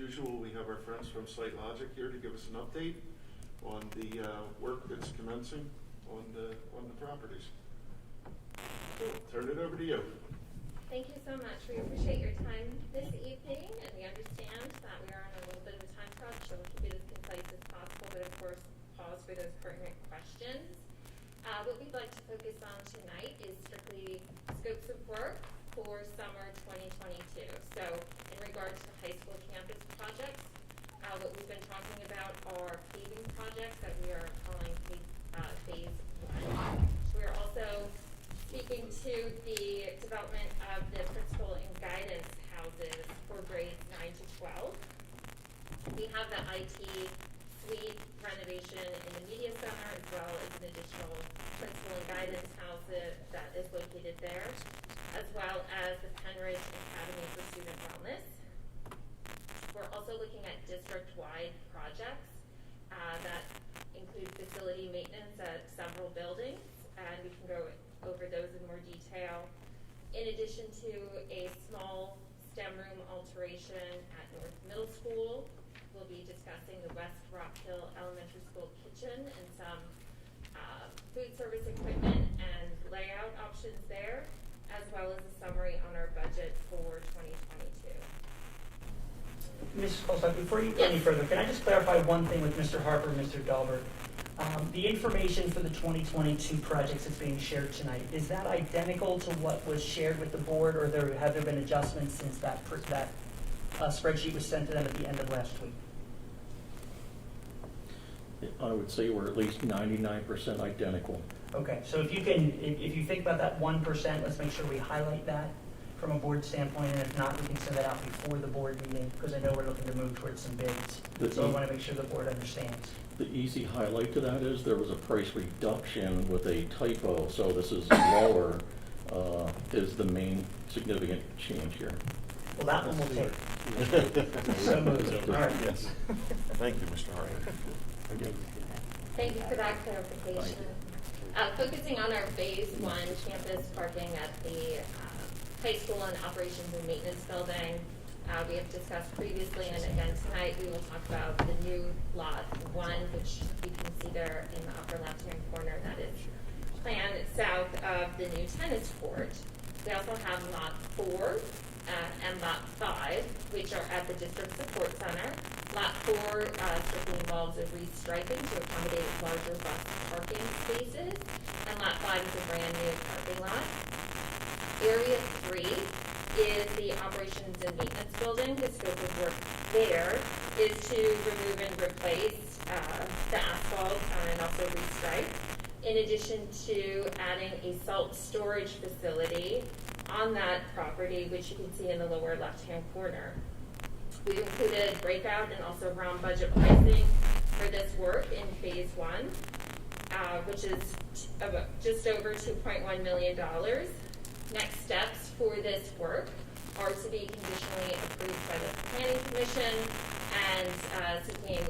usual, we have our friends from SiteLogic here to give us an update on the work that's commencing on the properties. So, turn it over to you. Thank you so much. We appreciate your time this evening, and we understand that we are on a little bit of a time crunch, so we'll keep it as concise as possible, but of course, pause for those pertinent questions. What we'd like to focus on tonight is strictly scopes of work for summer 2022. So, in regards to high school campus projects, what we've been talking about are paving projects that we are calling phase 1. We are also speaking to the development of the principal and guidance houses for grades 9 to 12. We have the IT suite renovation in the media center, as well as an additional principal and guidance house that is located there, as well as the Penridge Academy for Student Wellness. We're also looking at district-wide projects that include facility maintenance at several buildings, and we can go over those in more detail. In addition to a small STEM room alteration at North Middle School, we'll be discussing the West Rock Hill Elementary School kitchen and some food service equipment and layout options there, as well as a summary on our budget for 2022. Mrs. Colstock, before you go any further, can I just clarify one thing with Mr. Harper and Mr. Dahlberg? The information for the 2022 projects that's being shared tonight, is that identical to what was shared with the board, or have there been adjustments since that spreadsheet was sent to them at the end of last week? I would say we're at least 99% identical. Okay, so if you think about that 1%, let's make sure we highlight that from a board standpoint, and if not, we can send that out before the board meeting, because I know we're looking to move towards some bids. So I want to make sure the board understands. The easy highlight to that is there was a price reduction with a typo, so this is lower, is the main significant change here. Well, that one will take. So moved. All right. Yes. Thank you, Mr. Hart. Thank you for that clarification. Focusing on our phase 1 campus parking at the high school and operations and maintenance building, we have discussed previously, and again tonight we will talk about the new lot 1, which you can see there in the upper left-hand corner. That is planned south of the new tennis court. We also have lot 4 and lot 5, which are at the district support center. Lot 4 strictly involves a restriping to accommodate larger bus parking spaces, and lot 5 is a brand new parking lot. Area 3 is the operations and maintenance building. The scope of work there is to remove and replace the asphalt and also restripe, in addition to adding a salt storage facility on that property, which you can see in the lower left-hand corner. We've included breakout and also round budget pricing for this work in phase 1, which is just over $2.1 million. Next steps for this work are to be conditionally approved by the Planning Commission and seeking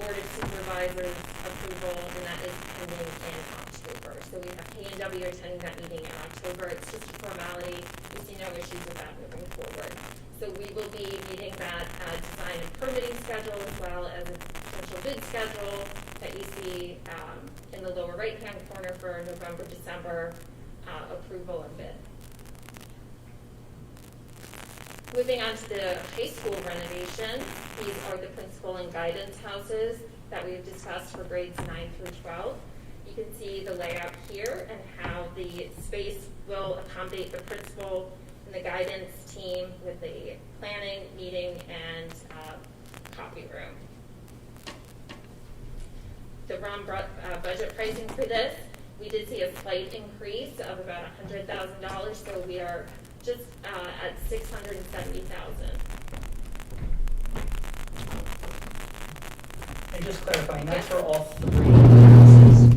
Board of Supervisors approval, and that is pending in October. So we have K&W attending that meeting in October. It's just a formality. We see no issues with that moving forward. So we will be meeting that design and permitting schedule, as well as a potential bid schedule that you see in the lower right-hand corner for November, December approval and bid. Moving on to the high school renovation, these are the principal and guidance houses that we've discussed for grades 9 through 12. You can see the layout here and how the space will accommodate the principal and the guidance team with the planning, meeting, and copy room. The ROM budget pricing for this, we did see a slight increase of about $100,000, so we are just at $670,000. And just clarifying, that's for all 3 houses?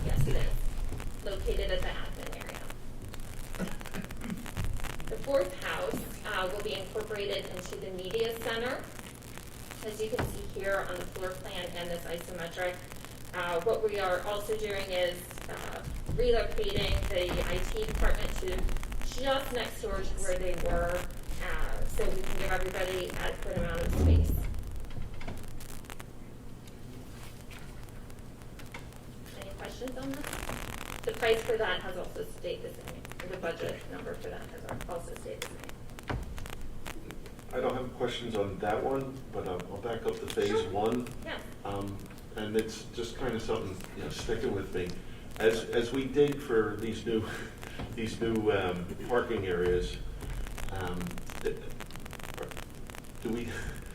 Yes, it is. Located at the admin area. The 4th house will be incorporated into the media center. As you can see here on the floor plan and this isometric, what we are also doing is relocating the IT department to just next door to where they were so we can give everybody adequate amount of space. Any questions on this? The price for that has also stayed the same. The budget number for that has also stayed the same. I don't have questions on that one, but I'll back up to phase Sure. one. Yeah. And it's just kind of something, sticking with me. As we dig for these new, parking areas, do we,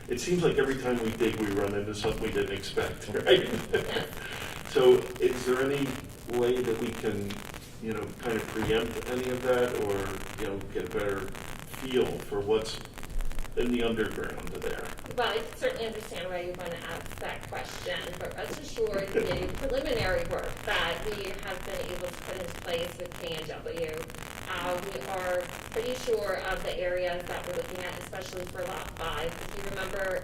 it seems like every time we dig, we run into something we didn't expect, right? Yes. So is there any way that we can, kind of preempt any of that, or, get a better feel for what's in the underground there? Well, I certainly understand why you want to ask that question, but rest assured, the preliminary work that we have been able to put in place with K&W, we are pretty sure of the areas that we're looking at, especially for Lot 5. If you remember,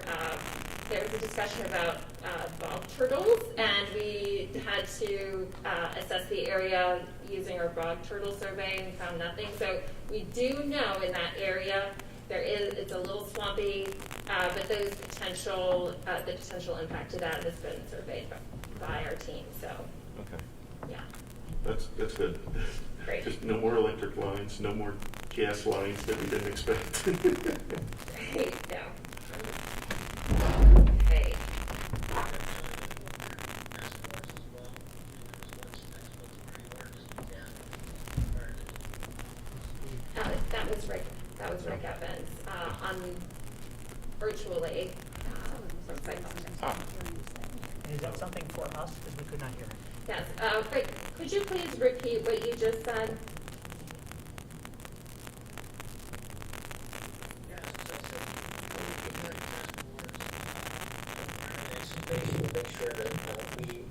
there was a discussion about bog turtles, and we had to assess the area using our bog turtle survey and found nothing. So we do know in that area it's a little swampy, but the potential impact to that has been surveyed by our team. So Okay. yeah, That's good. Great. Just no more electric lines, no more gas lines that we didn't expect. great. No. Okay. That was Rick Evans on virtually from Site Project. Is that something for us? Because we could not hear it. Yes. Rick, could you please repeat what you just said? Make sure that we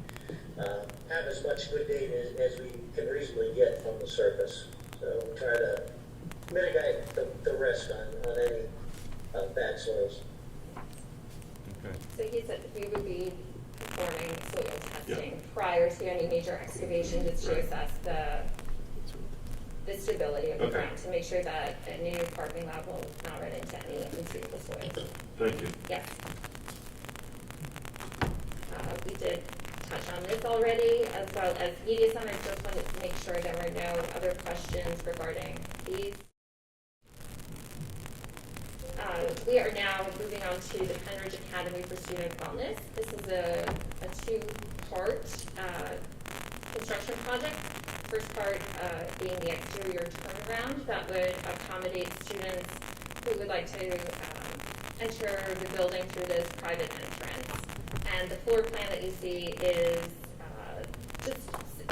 have as much good data as we can reasonably get from the surface. So we'll try to mitigate the risk on any bad soils. Okay. So he said that we would be performing soil testing prior to any major excavation just to Right. assess the stability of the Okay. ground to make sure that a new parking lot will not run into any unsuitable soils. Thank you. Yes. We did touch on this already, as well as media centers. Just wanted to make sure there were no other questions regarding these. We are now moving on to the Penridge Academy for Student Wellness. This is a two-part construction project. First part being the exterior turnaround that would accommodate students who would like to enter the building through this private entrance. And the floor plan that you see is just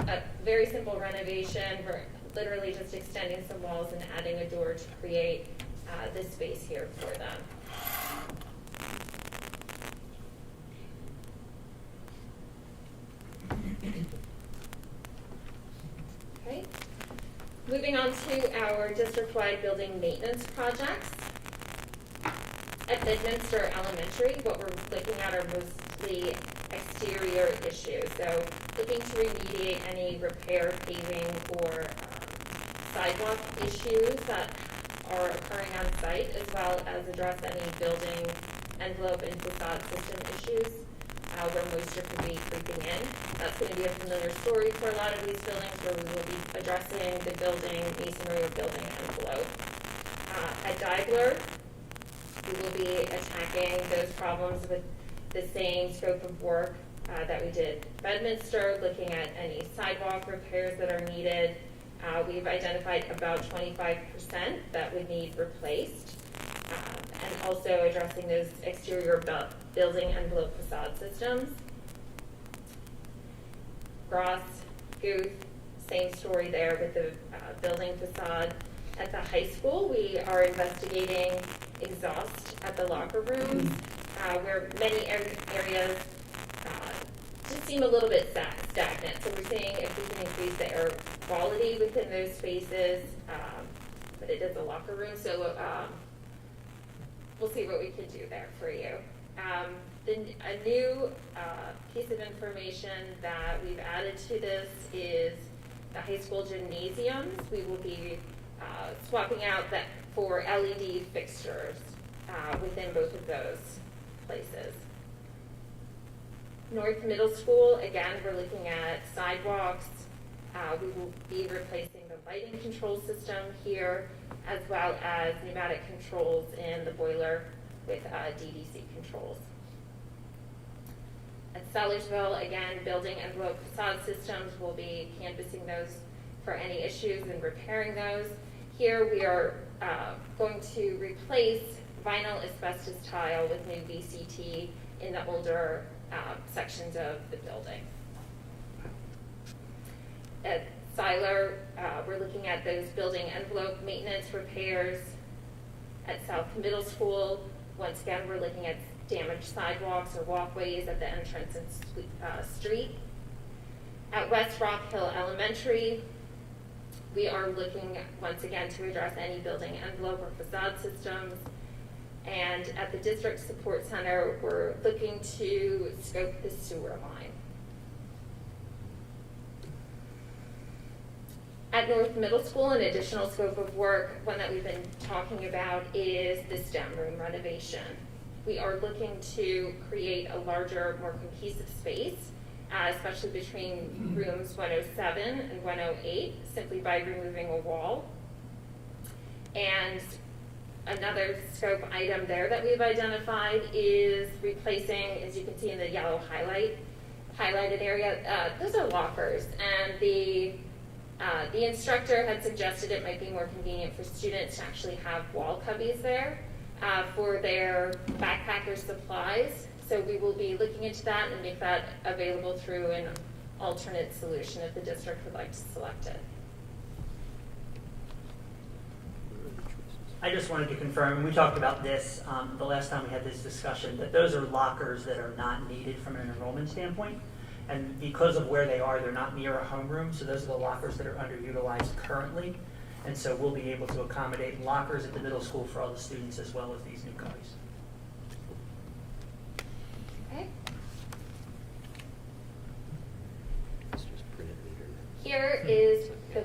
a very simple renovation. We're literally just extending some walls and adding a door to create this space here for them. Okay. Moving on to our district-wide building maintenance projects. At Bedminster Elementary, what we're looking at are mostly exterior issues. So looking to remediate any repair, paving, or sidewalk issues that are occurring on site, as well as address any building envelope and facade system issues where moisture could be creeping in. That's going to be a familiar story for a lot of these buildings, where we will be addressing the building masonry or building envelope. At Geibler, we will be attacking those problems with the same scope of work that we did at Bedminster, looking at any sidewalk repairs that are needed. We've identified about 25% that would need replaced, and also addressing those exterior building envelope facade systems. Gross, Guth, same story there with the building facade. At the high school, we are investigating exhaust at the locker rooms, where many areas just seem a little bit stagnant. So we're seeing if we can increase the air quality within those spaces, but it is a locker room, so we'll see what we can do there for you. A new piece of information that we've added to this is the high school gymnasiums. We will be swapping out that for LED fixtures within both of those places. North Middle School, again, we're looking at sidewalks. We will be replacing the lighting control system here, as well as pneumatic controls in the boiler with DDC controls. At Sellersville, again, building envelope facade systems, we'll be canvassing those for any issues and repairing those. Here we are going to replace vinyl asbestos tile with new VCT in the older sections of the building. At Siler, we're looking at those building envelope maintenance repairs. At South Middle School, once again, we're looking at damaged sidewalks or walkways at the entrance and street. At West Rock Hill Elementary, we are looking once again to address any building envelope or facade systems. And at the District Support Center, we're looking to scope the sewer line. At North Middle School, an additional scope of work, one that we've been talking about, is the STEM room renovation. We are looking to create a larger, more cohesive space, especially between rooms 107 and 108, simply by removing a wall. And another scope item there that we've identified is replacing, as you can see in the yellow highlighted area, those are lockers. And the instructor had suggested it might be more convenient for students to actually have wall cubbies there for their backpacker supplies. So we will be looking into that and make that available through an alternate solution if the district would like to select it. I just wanted to confirm, and we talked about this the last time we had this discussion, that those are lockers that are not needed from an enrollment standpoint. And because of where they are, they're not near a homeroom, so those are the lockers that are underutilized currently. And so we'll be able to accommodate lockers at the middle school for all the students as well as these new cubbies. Okay. Here is the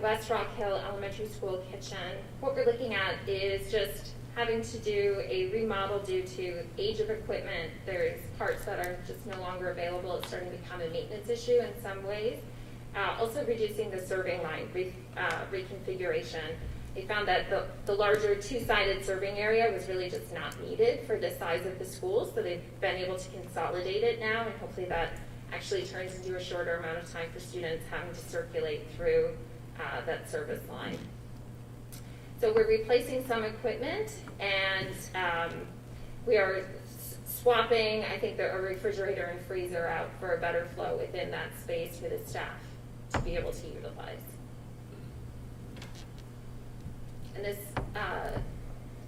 West Rock Hill Elementary School kitchen. What we're looking at is just having to do a remodel due to age of equipment. There's parts that are just no longer available. It's starting to become a maintenance issue in some ways. Also reducing the serving line reconfiguration. They found that the larger two-sided serving area was really just not needed for the size of the school, so they've been able to consolidate it now, and hopefully that actually turns into a shorter amount of time for students having to circulate through that service line. So we're replacing some equipment, and we are swapping, I think, a refrigerator and freezer out for a better flow within that space for the staff to be able to utilize. And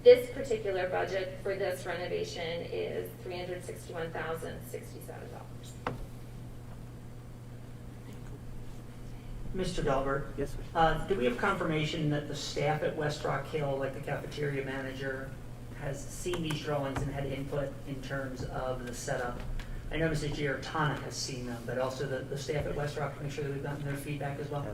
this particular budget for this renovation is $361,067. Mr. Delbert? Yes, sir. Do we have confirmation that the staff at West Rock Hill, like the cafeteria manager, has seen these drawings and had input in terms of the setup? I know Mrs. Giartana has seen them, but also the staff at West Rock, to make sure that we've gotten their feedback as well.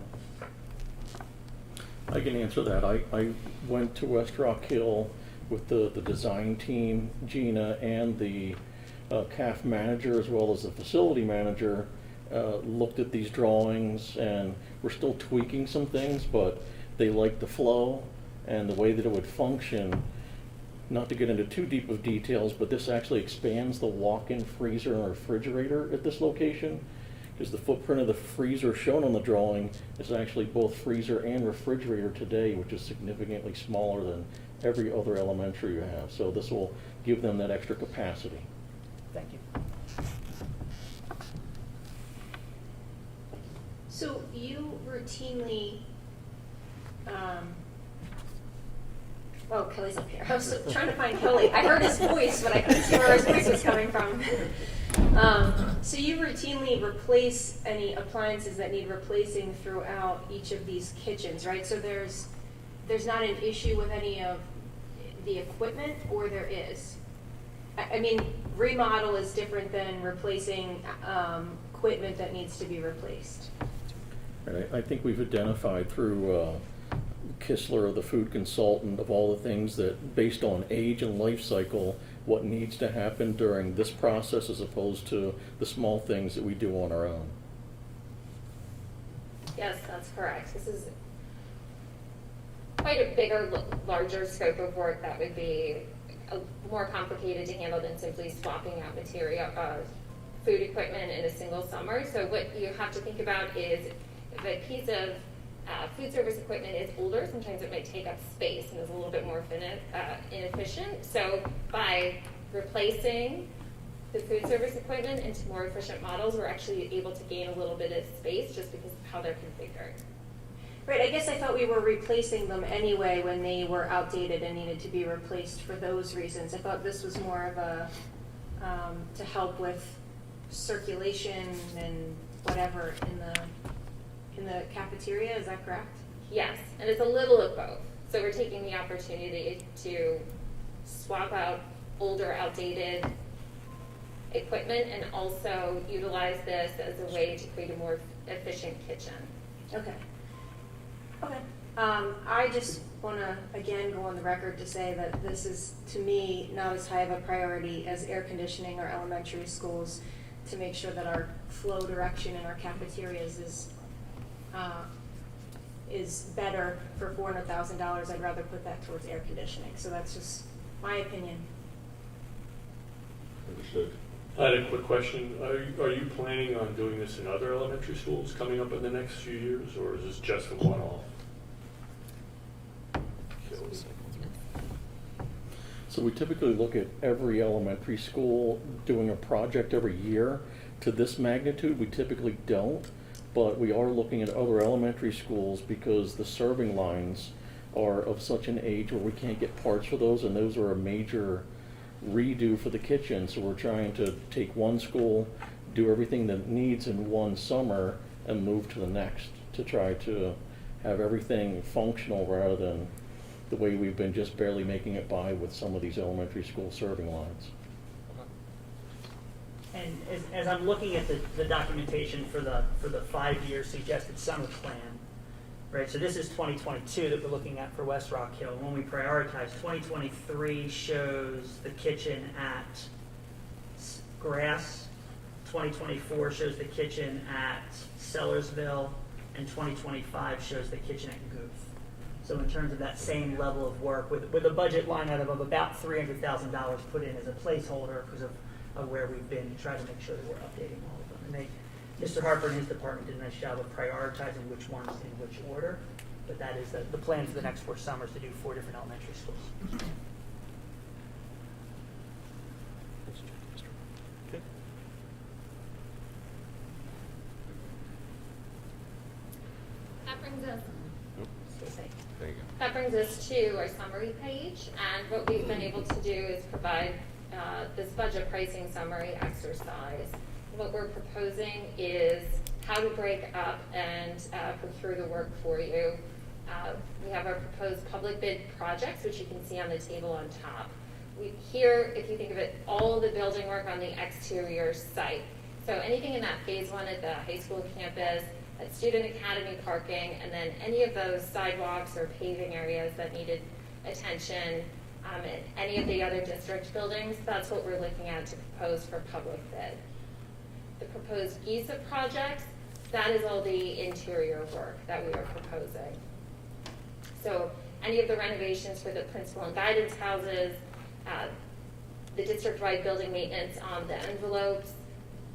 I can answer that. I went to West Rock Hill with the design team, Gina, and the CAF manager, as well as the facility manager, looked at these drawings, and we're still tweaking some things, but they liked the flow and the way that it would function. Not to get into too deep of details, but this actually expands the walk-in freezer and refrigerator at this location, because the footprint of the freezer shown on the drawing is actually both freezer and refrigerator today, which is significantly smaller than every other elementary you have. So this will give them that extra capacity. Thank you. So you routinely, oh, Kelly's up here. I was trying to find Kelly. I heard his voice, but I couldn't see where his voice was coming from. So you routinely replace any appliances that need replacing throughout each of these kitchens, right? So there's not an issue with any of the equipment, or there is? I mean, remodel is different than replacing equipment that needs to be replaced. And I think we've identified through Kistler, the food consultant, of all the things that, based on age and life cycle, what needs to happen during this process as opposed to the small things that we do on our own. Yes, that's correct. This is quite a bigger, larger scope of work that would be more complicated to handle than simply swapping out material, food equipment in a single summer. So what you have to think about is if a piece of food service equipment is older, sometimes it might take up space and is a little bit more inefficient. So by replacing the food service equipment into more efficient models, we're actually able to gain a little bit of space just because of how they're configured. Right, I guess I thought we were replacing them anyway when they were outdated and needed to be replaced for those reasons. I thought this was more of a, to help with circulation and whatever in the cafeteria, is that correct? Yes, and it's a little of both. So we're taking the opportunity to swap out older, outdated equipment and also utilize this as a way to create a more efficient kitchen. Okay. Okay. I just want to, again, go on the record to say that this is, to me, not as high of a priority as air conditioning our elementary schools, to make sure that our flow direction in our cafeterias is better for $400,000. I'd rather put that towards air conditioning. So that's just my opinion. Understood. I had a quick question. Are you planning on doing this in other elementary schools coming up in the next few years, or is this just a one-off? So we typically look at every elementary school doing a project every year. To this magnitude, we typically don't, but we are looking at other elementary schools because the serving lines are of such an age where we can't get parts for those, and those are a major redo for the kitchen. So we're trying to take one school, do everything that it needs in one summer, and move to the next to try to have everything functional rather than the way we've been just barely making it by with some of these elementary school serving lines. And as I'm looking at the documentation for the 5-year suggested summer plan, right, so this is 2022 that we're looking at for West Rock Hill. When we prioritize, 2023 shows the kitchen at Grass, 2024 shows the kitchen at Sellersville, and 2025 shows the kitchen at Guth. So in terms of that same level of work, with a budget line item of about $300,000 put in as a placeholder because of where we've been, to try to make sure that we're updating all of them. And Mr. Harper and his department did a nice job of prioritizing which ones in which order, but that is the plan for the next 4 summers, to do 4 different elementary schools. That brings us, There you go. that brings us to our summary page, and what we've been able to do is provide this budget pricing summary exercise. What we're proposing is how to break up and procure the work for you. We have our proposed public bid projects, which you can see on the table on top. Here, if you think of it, all the building work on the exterior site. So anything in that phase 1 at the high school campus, at student academy parking, and then any of those sidewalks or paving areas that needed attention, and any of the other district buildings, that's what we're looking at to propose for public bid. The proposed GISA projects, that is all the interior work that we are proposing. So any of the renovations for the principal and guidance houses, the district-wide building maintenance on the envelopes,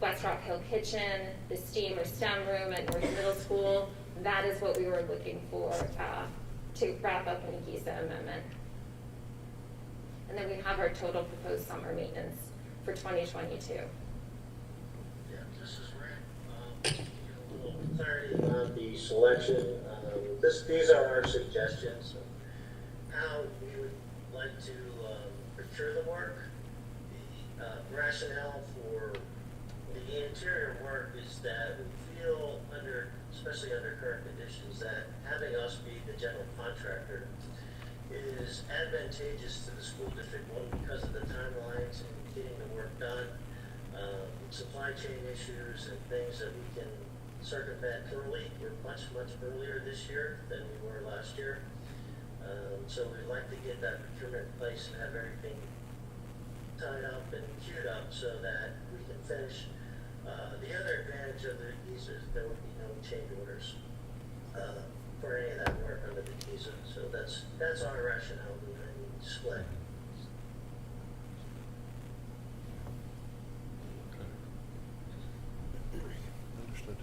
West Rock Hill Kitchen, the STEAM or STEM room at North Middle School, that is what we were looking for to wrap up in a GISA amendment. And then we have our total proposed summer maintenance for 2022. Yeah, this is Rick. A little clarity on the selection. These are our suggestions of how we would like to procure the work. The rationale for the interior work is that we feel especially under current conditions, that having us be the general contractor is advantageous to the school district, one, because of the timelines and getting the work done, supply chain issues and things that we can circumvent early. We're much, much earlier this year than we were last year. So we'd like to get that procurement in place and have everything tied up and queued up so that we can finish. The other advantage of the GISA is there would be no change orders for any of that work under the GISA. So that's our rationale behind the split. Understood.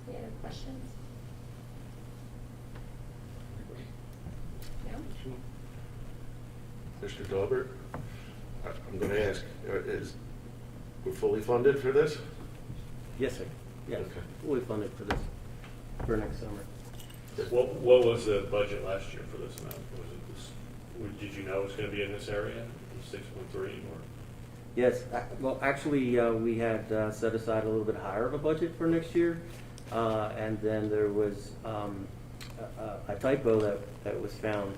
Any other questions? No? Mr. Dahlberg, I'm going to ask, is we're fully funded for this? Yes, sir. Yes, Okay. fully funded for this, for next summer. What was the budget last year for this amount? Was it this, did you know it was going to be in this area, 6.3 or? Yes, well, actually, we had set aside a little bit higher of a budget for next year. And then there was a typo that was found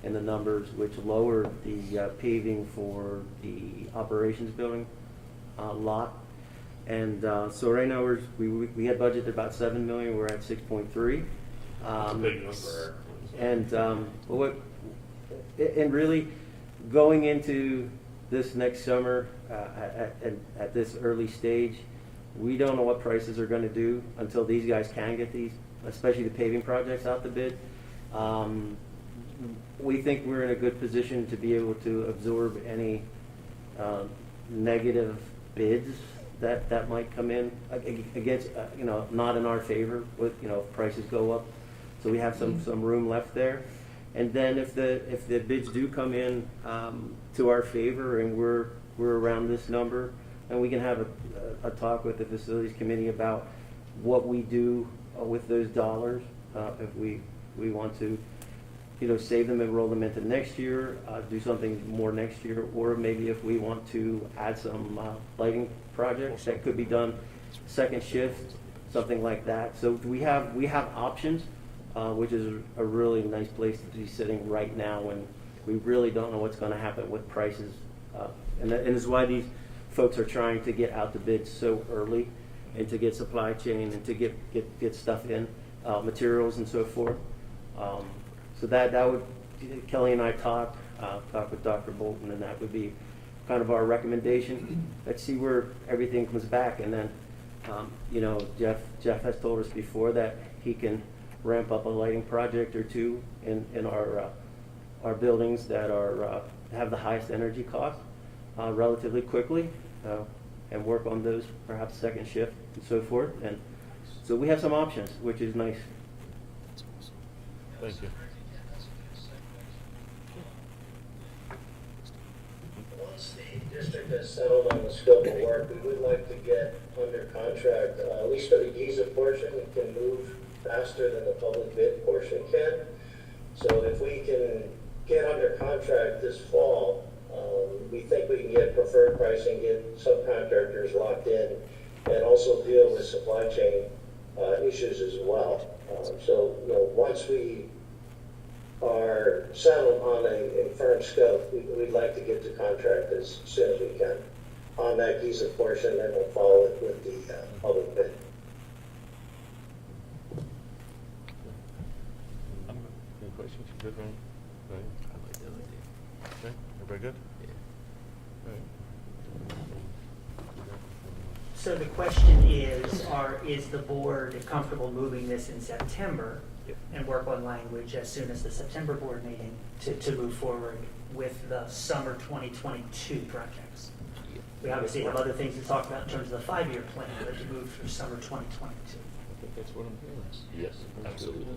in the numbers, which lowered the paving for the operations building lot. And so right now, we had budgeted about 7 million, we're at 6.3. That's a big number. And and really, going into this next summer, at this early stage, we don't know what prices are going to do until these guys can get these, especially the paving projects, out the bid. We think we're in a good position to be able to absorb any negative bids that might come in against, not in our favor with, if prices go up. So we have some room left there. And then if the bids do come in to our favor and we're around this number, and we can have a talk with the facilities committee about what we do with those dollars, if we want to, save them and roll them into next year, do something more next year, or maybe if we want to add some lighting projects that could be done second shift, something like that. So we have options, which is a really nice place to be sitting right now when we really don't know what's going to happen with prices. And this is why these folks are trying to get out the bids so early and to get supply chain and to get stuff in, materials and so forth. So that would, Kelly and I talk with Dr. Bolton, and that would be kind of our recommendation. Let's see where everything comes back, and then, Jeff has told us before that he can ramp up a lighting project or two in our buildings that have the highest energy cost relatively quickly, and work on those perhaps second shift and so forth. And so we have some options, which is nice. Thank you. Once the district has settled on the scope of work, we would like to get under contract, at least for the GISA portion, it can move faster than the public bid portion can. So if we can get under contract this fall, we think we can get preferred pricing, get subcontractors locked in, and also deal with supply chain issues as well. So once we are settled on a firm scope, we'd like to get to contract as soon as we can on that GISA portion, and we'll follow it with the public bid. Any questions? You good, Ryan? Ryan? I like the other day. Okay, everybody good? Yeah. All right. So the question is the board comfortable moving this in September Yep. and work on language as soon as the September board meeting to move forward with the summer 2022 projects? We obviously have other things to talk about in terms of the 5-year plan, but to move through summer 2022. I think that's what I'm hearing. Yes, absolutely.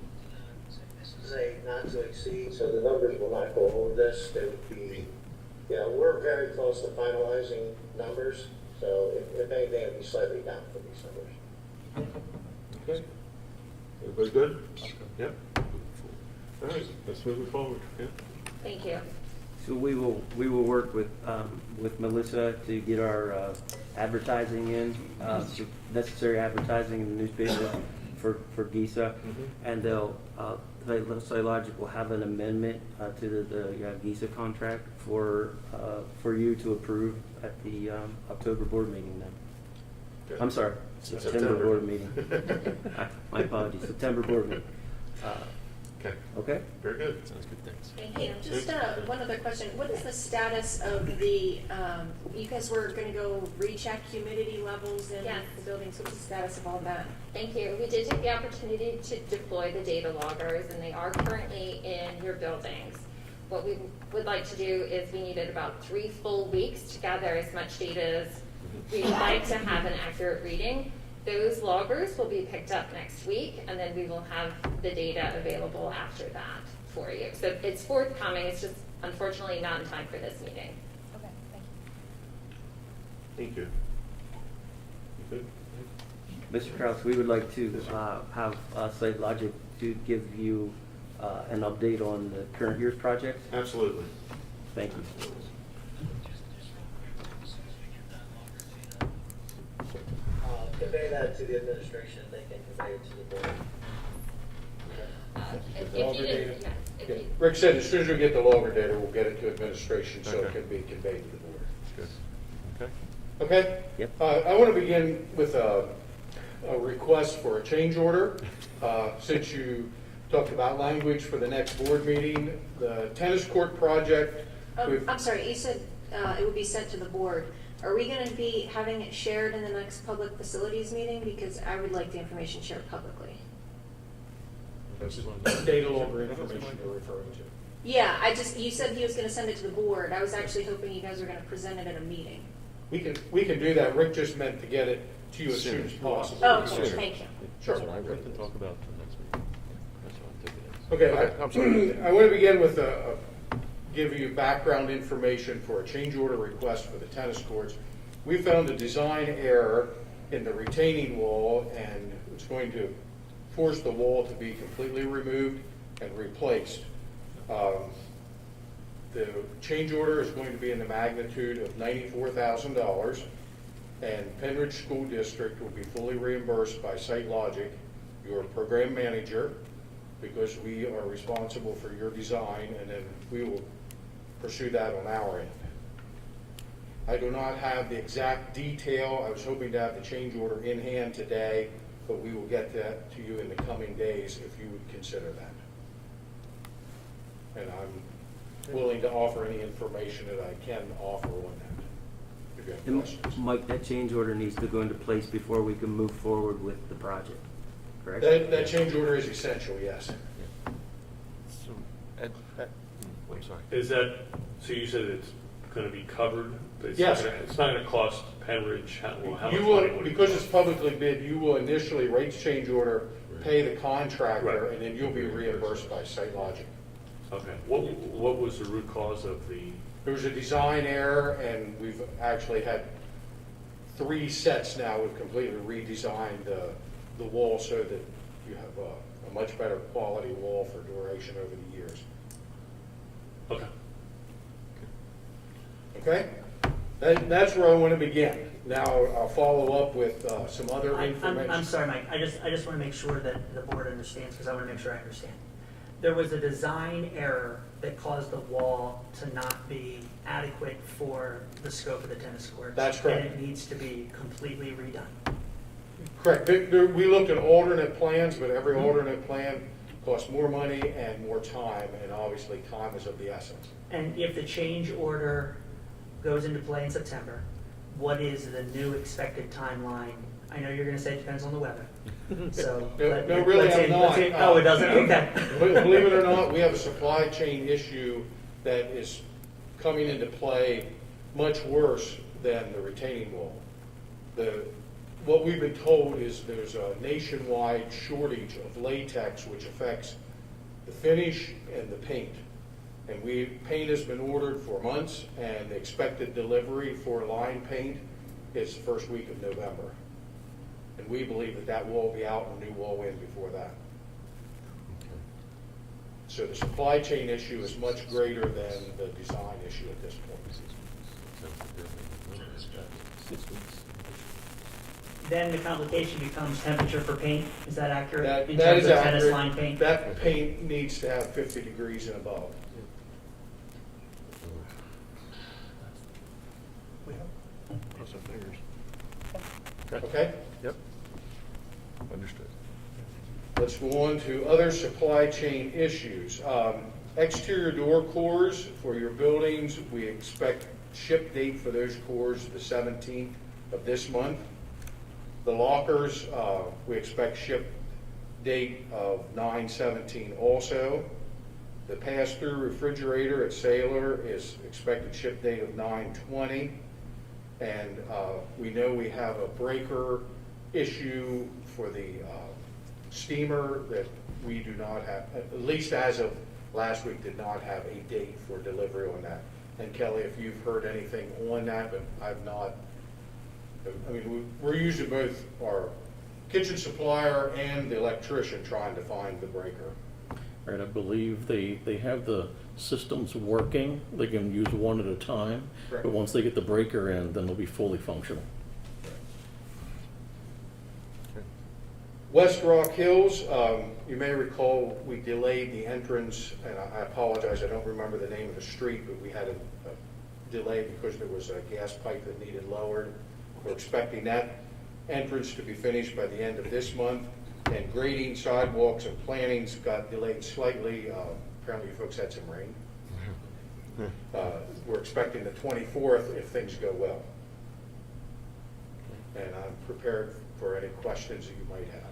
This is a not to exceed, so the numbers will not go over this. There would be, we're very close to finalizing numbers, so if anything, it'd be slightly down for these numbers. Okay. Everybody good? Yep. All right, let's move it forward. Yeah. Thank you. So we will work with Melissa to get our advertising in, necessary advertising in the newspaper for GISA, and they'll Scilogic will have an amendment to the GISA contract for you to approve at the October board meeting then. Okay. I'm sorry, September board meeting. My apologies, September board meeting. Okay, Okay? Very good. sounds good, thanks. Thank Hey, you. just one other question. What is the status of the, you guys were gonna go recheck humidity levels in Yes. the buildings? What's the status of all that? Thank you. We did take the opportunity to deploy the data loggers, and they are currently in your buildings. What we would like to do is we needed about 3 full weeks to gather as much data as we'd like to have an accurate reading. Those loggers will be picked up next week, and then we will have the data available after that for you. So it's forthcoming. It's just unfortunately not in time for this meeting. Okay, thank you. Thank you. You good? Mr. Kraus, we would like to have Site Logic to give you an update on the current year's project. Absolutely. Thank you. Convey that to the administration, they can convey it to the board. If Logger you didn't, data? yeah, if Yeah. you- Rick said as soon as we get the logger data, we'll get it to administration so it Okay. can be conveyed to the board. Good. Okay. Okay? Yep. I want to begin with a request for a change order. Since you talked about language for the next board meeting, the tennis court project. we've- I'm sorry, you said it would be sent to the board. Are we gonna be having it shared in the next public facilities meeting? Because I would like the information shared publicly. Data logger information you're referring to. Yeah, you said he was gonna send it to the board. I was actually hoping you guys were gonna present it at a meeting. We can do that. Rick just meant to get it to you as soon as possible. Oh, okay, thank you. Sure. That's what I want to talk about the next meeting. That's what I'm thinking. Okay, I'm sorry. I want to begin with give you background information for a change order request for the tennis courts. We found a design error in the retaining wall, and it's going to force the wall to be completely removed and replaced. The change order is going to be in the magnitude of $94,000, and Penridge School District will be fully reimbursed by Site Logic, your program manager, because we are responsible for your design, and then we will pursue that on our end. I do not have the exact detail. I was hoping to have the change order in hand today, but we will get that to you in the coming days if you would consider that. And I'm willing to offer any information that I can offer on that, if you have And questions. Mike, that change order needs to go into place before we can move forward with the project, correct? That change order is essential, yes. So, I'm sorry. Is that, so you said it's gonna be covered? It's Yes. It's not gonna cost Penridge, how much You money will, would it because cost? it's publicly bid, you will initially rates change order, pay the contractor, Right. and then you'll be reimbursed by Site Logic. Okay, what was the root cause of the, There was a design error, and we've actually had 3 sets now. We've completely redesigned the wall so that you have a much better quality wall for duration over the years. okay. Okay? That's where I want to begin. Now, I'll follow up with some other information. I'm sorry, Mike, I just want to make sure that the board understands, because I want to make sure I understand. There was a design error that caused the wall to not be adequate for the scope of the tennis court. That's correct. And it needs to be completely redone. Correct. We looked at alternate plans, but every alternate plan costs more money and more time, and obviously time is of the essence. And if the change order goes into play in September, what is the new expected timeline? I know you're going to say it depends on the weather. So No, really, let's I'm say- not. let's say- Oh, it doesn't? Okay. Believe it or not, we have a supply chain issue that is coming into play much worse than the retaining wall. What we've been told is there's a nationwide shortage of latex, which affects the finish and the paint. And paint has been ordered for months, and the expected delivery for line paint is the first week of November. And we believe that wall will be out and a new wall in before that. So the supply chain issue is much greater than the design issue at this point. Then the complication becomes temperature for paint. Is that accurate? That In that terms is of tennis accurate. line paint? That paint needs to have 50 degrees and above. Cross our fingers. Okay? Yep. Understood. Let's go on to other supply chain issues. Exterior door cores for your buildings, we expect ship date for those cores the 17th of this month. The lockers, we expect ship date of 9/17 also. The pass-through refrigerator at Sailor is expected ship date of 9/20. And we know we have a breaker issue for the steamer that we do not have, at least as of last week, did not have a date for delivery on that. And Kelly, if you've heard anything on that, but I've not, I mean, we're using both our kitchen supplier and the electrician trying to find the breaker. Right, I believe they have the systems working. They can use one at a time. Correct. But once they get the breaker in, then they'll be fully functional. West Rock Hills, you may recall we delayed the entrance, and I apologize, I don't remember the name of the street, but we had a delay because there was a gas pipe that needed lowered. We're expecting that entrance to be finished by the end of this month, and grading, sidewalks, and plantings got delayed slightly. Apparently you folks had some rain. We're expecting the 24th if things go well. And I'm prepared for any questions that you might have.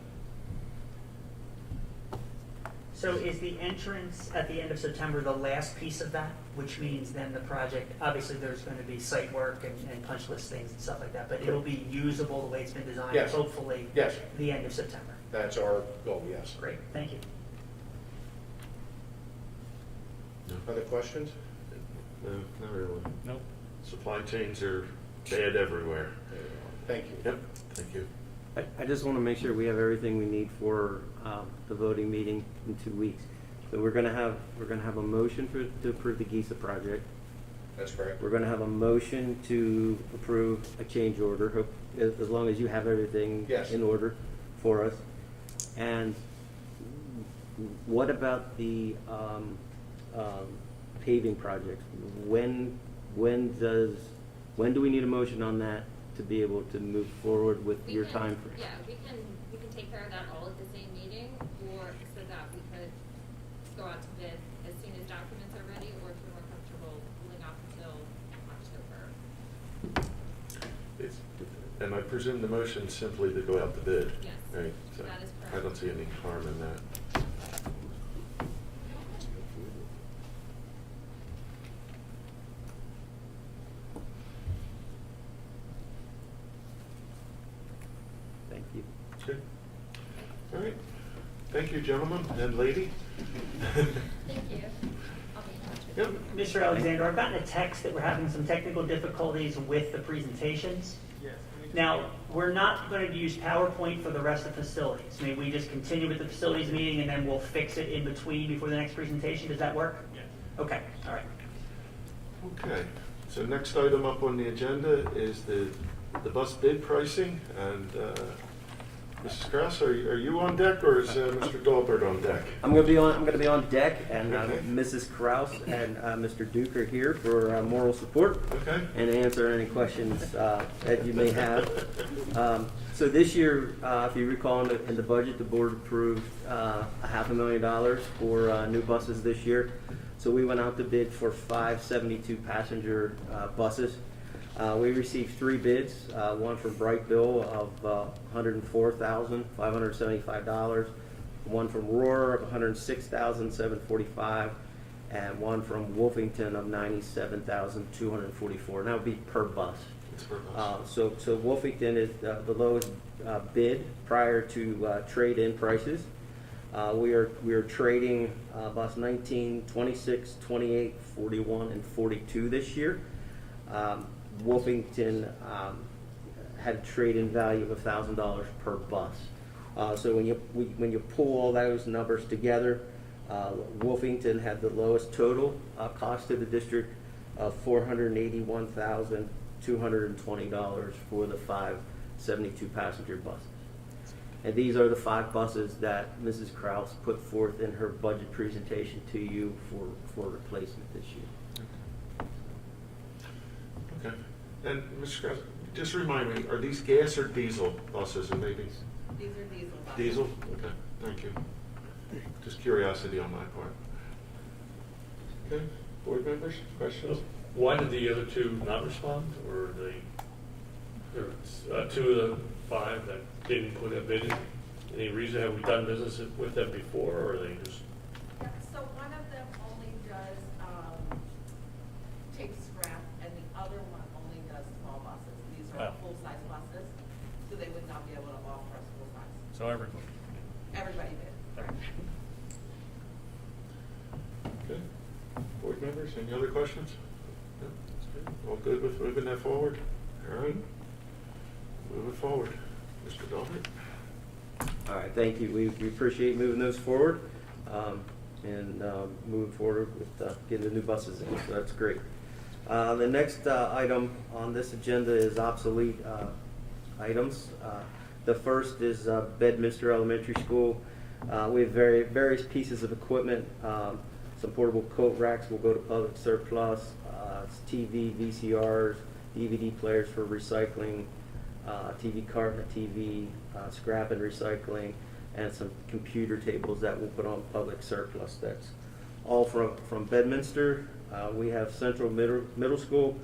So is the entrance at the end of September the last piece of that? Which means then the project, obviously there's going to be site work and punch list things and stuff like that, but it'll be usable the way it's been designed, Yes. hopefully, Yes. the end of September. That's our goal, yes. Great, thank you. Other questions? No, not really. Nope. Supply chains are bad everywhere. Thank you. Yep, thank you. I just want to make sure we have everything we need for the voting meeting in 2 weeks. So we're gonna have a motion to approve the GISA project. That's correct. We're gonna have a motion to approve a change order, as long as you have everything Yes. in order for us. And what about the paving project? When do we need a motion on that to be able to move forward with We your can- time frame? Yeah, we can take care of that all at the same meeting, or so that we could go out to bid as soon as documents are ready, or if you're more comfortable holding off until October. And I presume the motion simply to go out to bid? Yes, Right, so that is I correct. don't see any harm in that. Thank you. Good. All right. Thank you, gentlemen and lady. Thank you. I'll be in touch with you. Yep. Mr. Alexander, I've gotten a text that we're having some technical difficulties with the presentations. Yes. Now, we're not going to use PowerPoint for the rest of the facilities. May we just continue with the facilities meeting and then we'll fix it in between before the next presentation? Does that work? Yes. Okay, all right. Okay, so next item up on the agenda is the bus bid pricing, and Mrs. Kraus, are you on deck, or is Mr. Dahlberg on deck? I'm gonna be on deck, and Okay. Mrs. Kraus and Mr. Duke are here for moral support Okay. and answer any questions that you may have. So this year, if you recall, in the budget, the board approved $500,000 for new buses this year. So we went out to bid for 5 72-passenger buses. We received 3 bids, one from Brightville of $104,575, one from Roar of $106,745, and one from Wolfington of $97,244. And that would be per bus. It's for us. So Wolfington is the lowest bid prior to trade-in prices. We are trading bus 19, 26, 28, 41, and 42 this year. Wolfington had a trade-in value of $1,000 per bus. So when you pull all those numbers together, Wolfington had the lowest total cost to the district of $481,220 for the 5 72-passenger buses. And these are the 5 buses that Mrs. Kraus put forth in her budget presentation to you for replacement this year. Okay. And Mr. Kraus, just remind me, are these gas or diesel buses, and maybe? These are diesel buses. Diesel? Okay. Thank you. Just curiosity on my part. Okay, board members, questions? Why did the other two not respond, or there were two of the five that didn't put a bid in? Any reason, have we done business with them before, or are they just? Yeah, so one of them only does, take scrap, and the other one only does small buses. These are Oh. full-size buses, so they would not be able to offer us full-size. So everybody. Everybody did. Okay. Board members, any other questions? No? That's good. All good with moving that forward? All right. Move it forward. Mr. Dahlberg? All right, thank you. We appreciate moving those forward, and moving forward with getting the new buses in, so that's great. The next item on this agenda is obsolete items. The first is Bedminster Elementary School. We have various pieces of equipment. Some portable coat racks will go to public surplus. It's TV, VCRs, DVD players for recycling, TV carton, TV, scrap and recycling, and some computer tables that we'll put on public surplus. That's all from Bedminster. We have Central Middle School.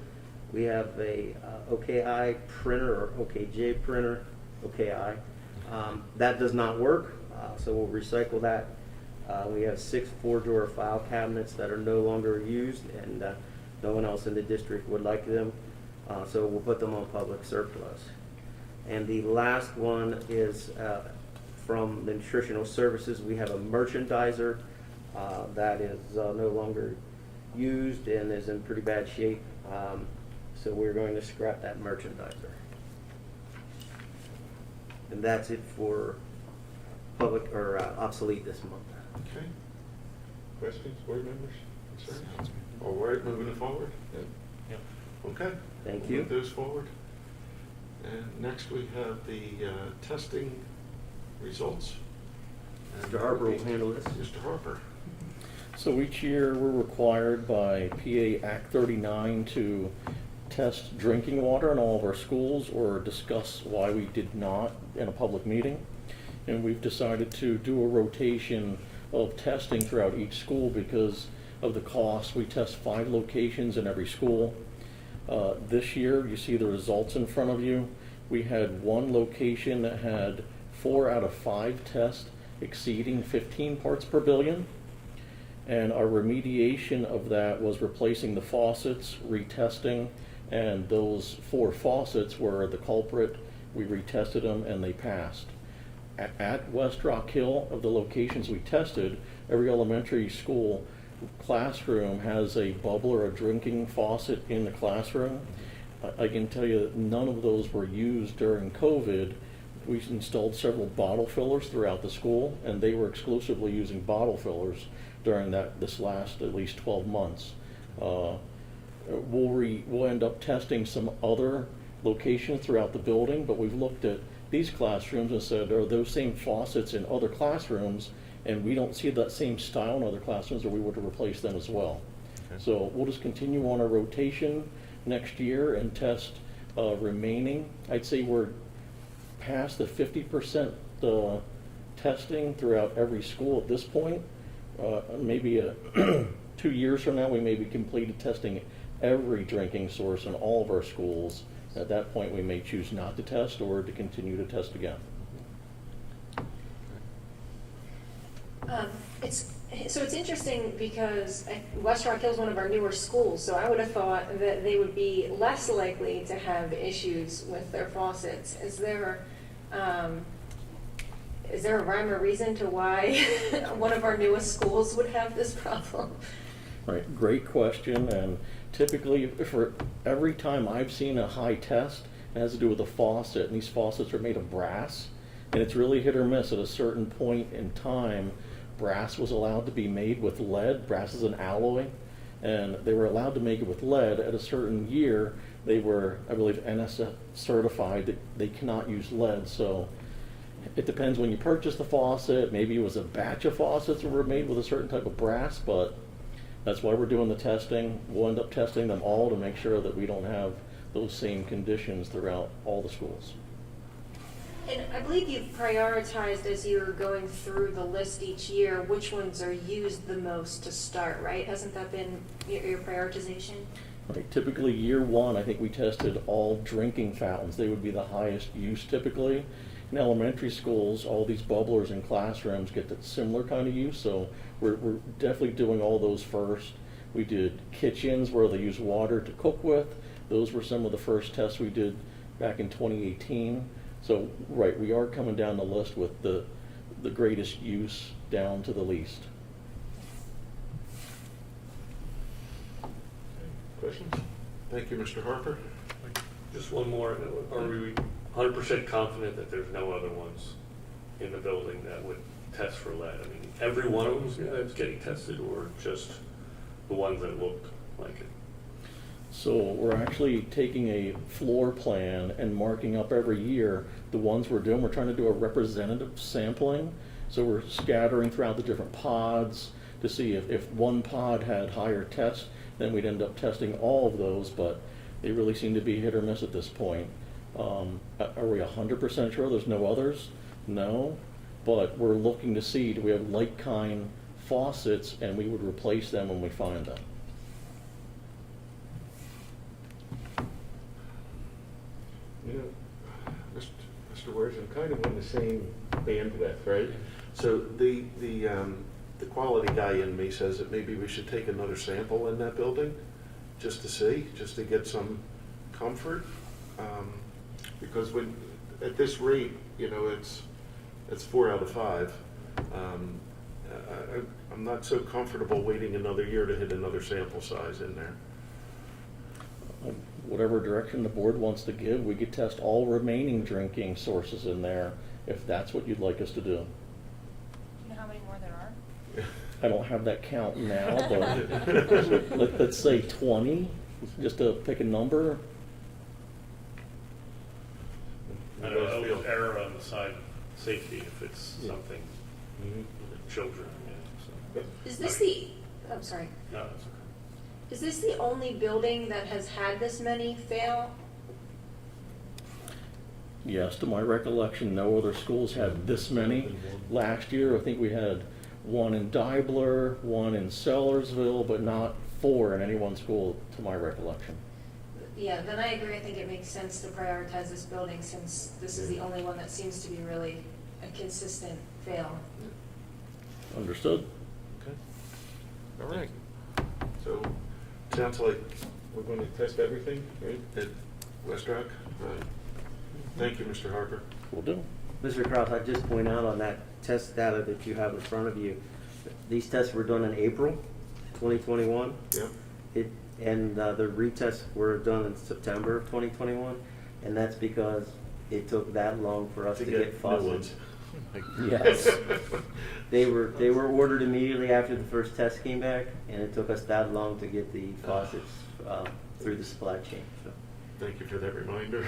We have a OKI printer, or OKJ printer, OKI. That does not work, so we'll recycle that. We have 6 4-drawer file cabinets that are no longer used, and no one else in the district would like them, so we'll put them on public surplus. And the last one is from the Nutritional Services. We have a merchandiser that is no longer used and is in pretty bad shape, so we're going to scrap that merchandiser. And that's it for public or obsolete this month. Okay. Questions, board members? Concerns? All right, moving it forward? Yep. Okay. Thank We'll you. move those forward. And next we have the testing results. And Mr. Harper will handle this. Mr. Harper. So each year, we're required by PA Act 39 to test drinking water in all of our schools or discuss why we did not in a public meeting. And we've decided to do a rotation of testing throughout each school because of the cost. We test 5 locations in every school. This year, you see the results in front of you. We had one location that had 4 out of 5 tests exceeding 15 parts per billion. And our remediation of that was replacing the faucets, retesting, and those 4 faucets were the culprit. We retested them and they passed. At West Rock Hill, of the locations we tested, every elementary school classroom has a bubble or a drinking faucet in the classroom. I can tell you that none of those were used during COVID. We installed several bottle fillers throughout the school, and they were exclusively using bottle fillers during this last at least 12 months. We'll end up testing some other locations throughout the building, but we've looked at these classrooms and said, are those same faucets in other classrooms? And we don't see that same style in other classrooms, or we would replace them as well. Okay. So we'll just continue on our rotation next year and test remaining. I'd say we're past the 50% testing throughout every school at this point. Maybe 2 years from now, we may be completed testing every drinking source in all of our schools. At that point, we may choose not to test or to continue to test again. It's interesting because West Rock Hill is one of our newer schools, so I would have thought that they would be less likely to have issues with their faucets. Is there a rhyme or reason to why one of our newest schools would have this problem? Right, great question, and typically for every time I've seen a high test, it has to do with a faucet, and these faucets are made of brass, and it's really hit or miss. At a certain point in time, brass was allowed to be made with lead. Brass is an alloy, and they were allowed to make it with lead. At a certain year, they were, I believe, NSF certified that they cannot use lead, so it depends when you purchase the faucet. Maybe it was a batch of faucets that were made with a certain type of brass, but that's why we're doing the testing. We'll end up testing them all to make sure that we don't have those same conditions throughout all the schools. And I believe you've prioritized as you're going through the list each year, which ones are used the most to start, right? Hasn't that been your prioritization? Right, typically year one, I think we tested all drinking fountains. They would be the highest use typically. In elementary schools, all these bubblers in classrooms get that similar kind of use, so we're definitely doing all those first. We did kitchens where they use water to cook with. Those were some of the first tests we did back in 2018. So, right, we are coming down the list with the greatest use down to the least. Questions? Thank you, Mr. Harper. Just one more. Are we 100% confident that there's no other ones in the building that would test for lead? I mean, every one of them is getting tested, or just the ones that looked like it? So we're actually taking a floor plan and marking up every year the ones we're doing. We're trying to do a representative sampling. So we're scattering throughout the different pods to see if one pod had higher tests, then we'd end up testing all of those, but they really seem to be hit or miss at this point. Are we 100% sure there's no others? No, but we're looking to see, do we have like kind faucets, and we would replace them when we find them. You know, Mr. Wars, I'm kind of on the same bandwidth, right? So the quality guy in me says that maybe we should take another sample in that building, just to see, just to get some comfort. Because when, at this rate, you know, it's 4 out of 5. I'm not so comfortable waiting another year to hit another sample size in there. Whatever direction the board wants to give, we could test all remaining drinking sources in there, if that's what you'd like us to do. Do you know how many more there are? I don't have that count now, but let's say 20, just to pick a number. I don't know, I would err on the side of safety if it's something with children. Yeah, so. Is this the, I'm sorry, No, that's okay. is this the only building that has had this many fail? Yes, to my recollection, no other schools had this many. Last year, I think we had one in Dibler, one in Sellersville, but not 4 in any one school, to my recollection. Yeah, then I agree. I think it makes sense to prioritize this building since this is the only one that seems to be really a consistent fail. Understood? Okay. All right. So, sounds like we're going to test everything, right, at West Rock? Right. Thank you, Mr. Harper. Will do. Mr. Kraus, I'd just point out on that test data that you have in front of you, these tests were done in April 2021. Yep. And the retests were done in September of 2021, and that's because it took that long for us to get new faucets. ones. Yes. They were ordered immediately after the first test came back, and it took us that long to get the faucets through the supply chain. So. Thank you for that reminder.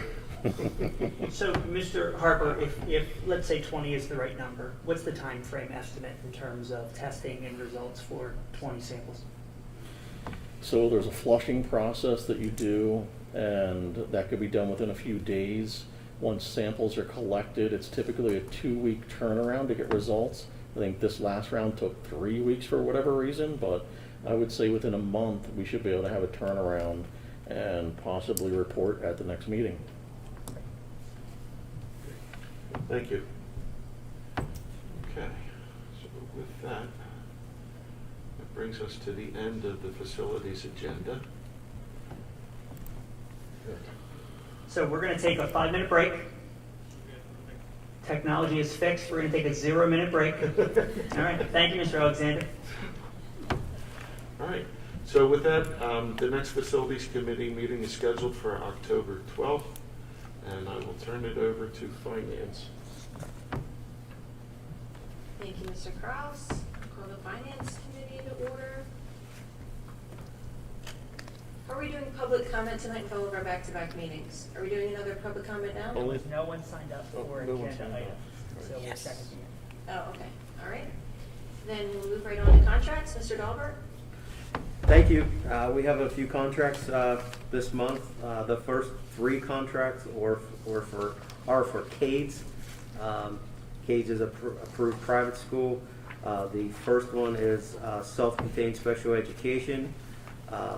So, Mr. Harper, if let's say 20 is the right number, what's the time frame estimate in terms of testing and results for 20 samples? So there's a flushing process that you do, and that could be done within a few days. Once samples are collected, it's typically a 2-week turnaround to get results. I think this last round took 3 weeks for whatever reason, but I would say within a month we should be able to have a turnaround and possibly report at the next meeting. Thank you. Okay, so with that brings us to the end of the facilities agenda. So we're going to take a 5-minute break. Technology is fixed. We're going to take a 0-minute break. All right. Thank you, Mr. Alexander. All right. So with that, the next facilities committee meeting is scheduled for October 12th, and I will turn it over to finance. Thank you, Mr. Kraus. Call the Finance Committee to order. Are we doing public comment tonight in all of our back-to-back meetings? Are we doing another public comment now? Only- No one signed up for an no one agenda signed up. item, so we're Yes. seconding it. Oh, okay. All right. Then we'll move right on to contracts. Mr. Dahlberg? Thank you. We have a few contracts this month. The first 3 contracts are for Cades. Cades is a approved private school. The first one is self-contained special education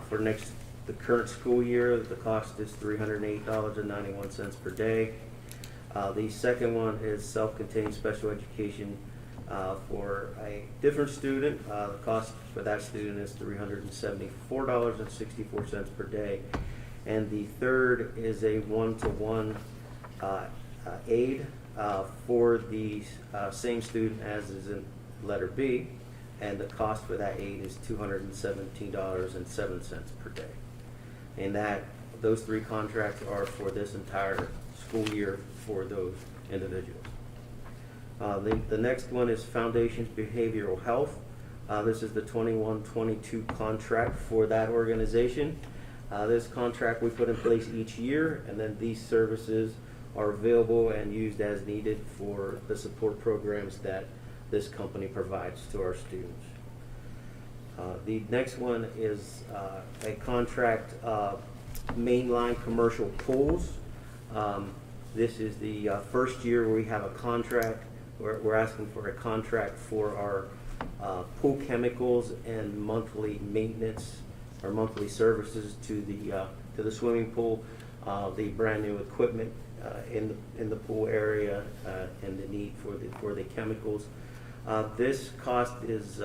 for the current school year. The cost is $308.91 per day. The second one is self-contained special education for a different student. The cost for that student is $374.64 per day. And the third is a one-to-one aid for the same student as is in letter B, and the cost for that aid is $217.07 per day. And those 3 contracts are for this entire school year for those individuals. The next one is Foundations Behavioral Health. This is the 21-22 contract for that organization. This contract we put in place each year, and then these services are available and used as needed for the support programs that this company provides to our students. The next one is a contract, mainline commercial pools. This is the first year we have a contract. We're asking for a contract for our pool chemicals and monthly maintenance or monthly services to the swimming pool, the brand new equipment in the pool area, and the need for the chemicals. This cost is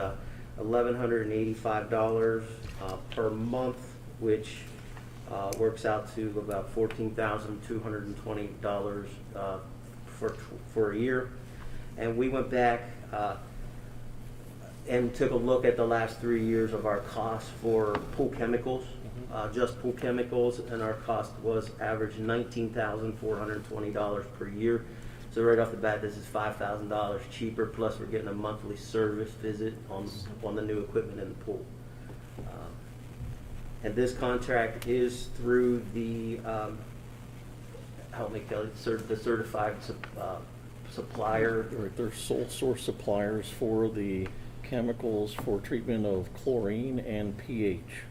$1,185 per month, which works out to about $14,220 for a year. And we went back and took a look at the last 3 years of our costs for pool chemicals, just pool chemicals, and our cost was average $19,420 per year. So right off the bat, this is $5,000 cheaper, plus we're getting a monthly service visit on the new equipment in the pool. And this contract is through the, help me, Kelly, the certified supplier. They're sole source suppliers for the chemicals for treatment of chlorine and pH.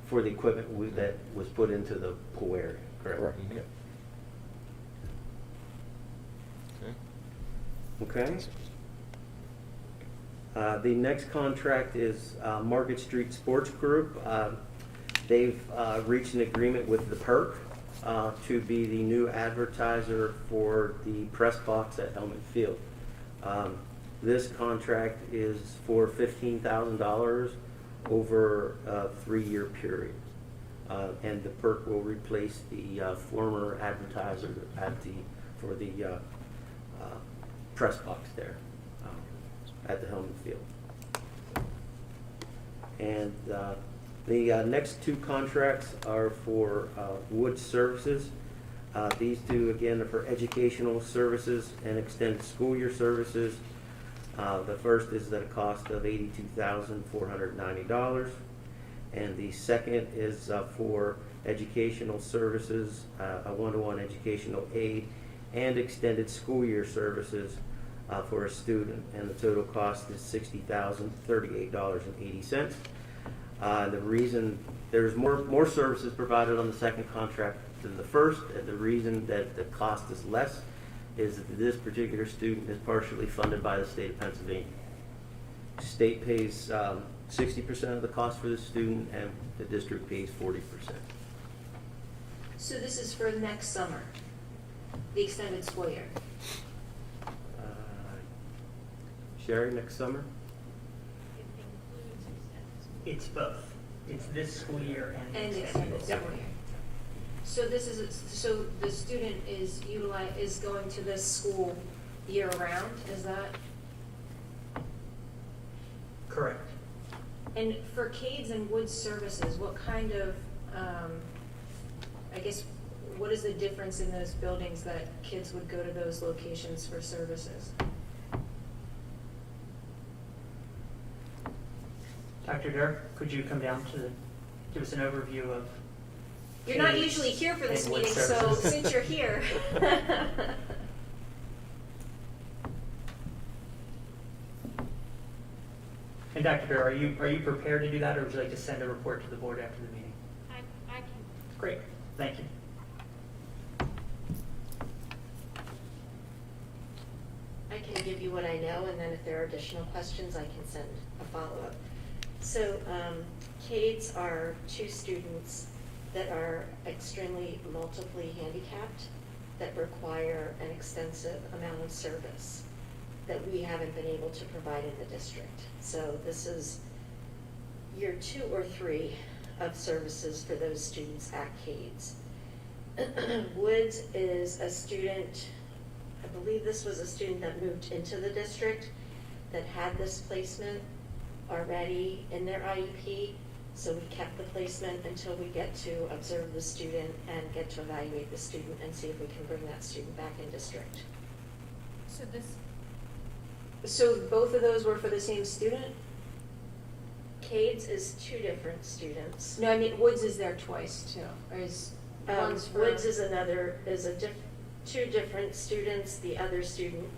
For the equipment that was put into the pool area, correct? Correct. Mhm. Okay. The next contract is Market Street Sports Group. They've reached an agreement with the PERC to be the new advertiser for the press box at Hellman Field. This contract is for $15,000 over a 3-year period. And the PERC will replace the former advertiser for the press box there at the Hellman Field. And the next 2 contracts are for Wood Services. These 2, again, are for educational services and extended school year services. The first is at a cost of $82,490. And the second is for educational services, a one-to-one educational aid and extended school year services for a student, and the total cost is $60,038.80. The reason there's more services provided on the second contract than the first, and the reason that the cost is less is that this particular student is partially funded by the state of Pennsylvania. The state pays 60% of the cost for the student, and the district pays 40%. So this is for next summer, the extended school year. Sherry, next summer? It's both. It's this school year And the extended extended. school year. So so the student is going to this school year round, is that? Correct. And for Cades and Wood Services, what kind of, I guess, what is the difference in those buildings that kids would go to those locations for services? Dr. Dirk, could you come down to give us an overview of? You're not Cades usually here for this and Wood meeting, so Services? since you're here. And Dr. Bear, are you prepared to do that, or would you like to send a report to the board after the meeting? I can. Great, thank you. I can give you what I know, and then if there are additional questions, I can send a follow-up. So, CADES are 2 students that are extremely multiply handicapped that require an extensive amount of service that we haven't been able to provide in the district. So this is year 2 or 3 of services for those students at CADES. Woods is a student, I believe this was a student that moved into the district that had this placement already in their IEP. So we kept the placement until we get to observe the student and get to evaluate the student and see if we can bring that student back in district. So both of those were for the same student? CADES is 2 different students. No, I mean, Woods is there twice too, or is one's for? Woods is 2 different students. The other student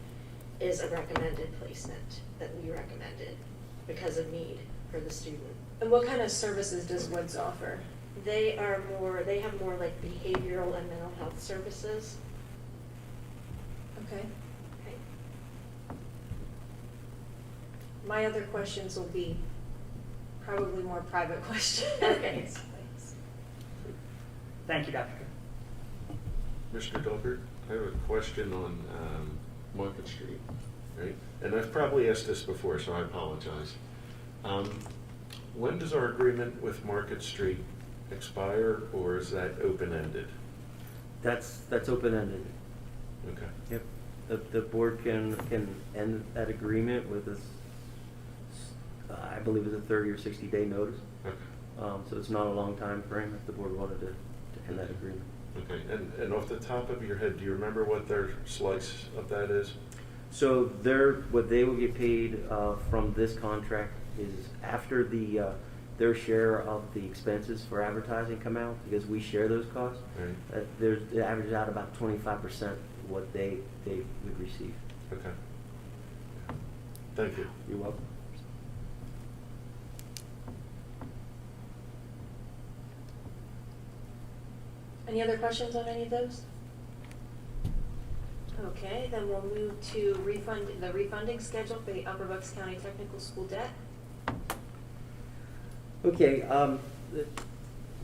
is a recommended placement that we recommended because of need for the student. And what kind of services does Woods offer? They have more like behavioral and mental health services. Okay. Okay. My other questions will be probably more private questions. Okay. Thank you, Dr. Bear. Mr. Delbert, I have a question on Market Street, right? And I've probably asked this before, so I apologize. When does our agreement with Market Street expire, or is that open-ended? That's open-ended. Okay. Yep. The board can end that agreement with this, I believe it's a 30 or 60-day notice. Okay. So it's not a long time frame if the board wanted to end that agreement. Okay, and off the top of your head, do you remember what their slice of that is? So what they will get paid from this contract is after their share of the expenses for advertising come out, because we share those costs. Right. It averages out about 25% what they would receive. Okay. Thank you. You're welcome. Any other questions on any of those? Okay, then we'll move to the refunding schedule for the Upper Bucks County Technical School debt. Okay,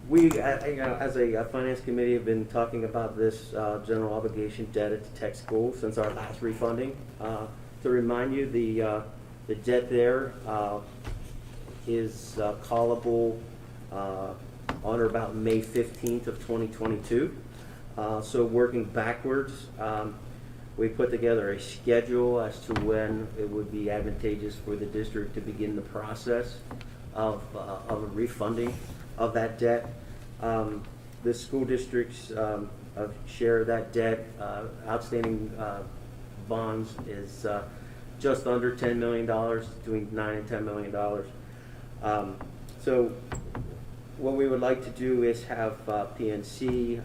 we, as a finance committee, have been talking about this general obligation debt at the tech school since our last refunding. To remind you, the debt there is callable on or about May 15th of 2022. So working backwards, we put together a schedule as to when it would be advantageous for the district to begin the process of a refunding of that debt. The school district's share of that debt, outstanding bonds, is just under $10 million, between $9 and $10 million. So what we would like to do is have PNC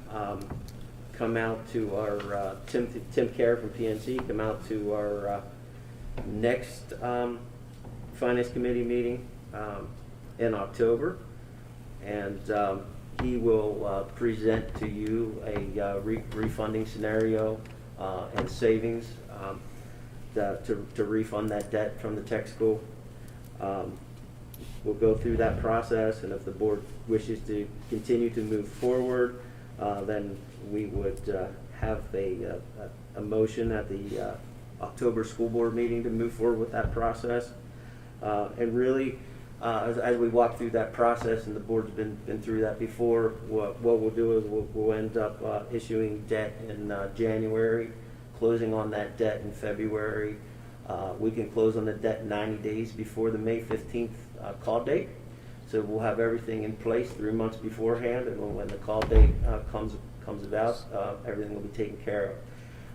come out to our, Tim Kerr from PNC come out to our next Finance Committee meeting in October, and he will present to you a refunding scenario and savings to refund that debt from the tech school. We'll go through that process, and if the board wishes to continue to move forward, then we would have a motion at the October school board meeting to move forward with that process. And really, as we walk through that process, and the board's been through that before, what we'll do is we'll end up issuing debt in January, closing on that debt in February. We can close on the debt 90 days before the May 15th call date. So we'll have everything in place 3 months beforehand, and when the call date comes about, everything will be taken care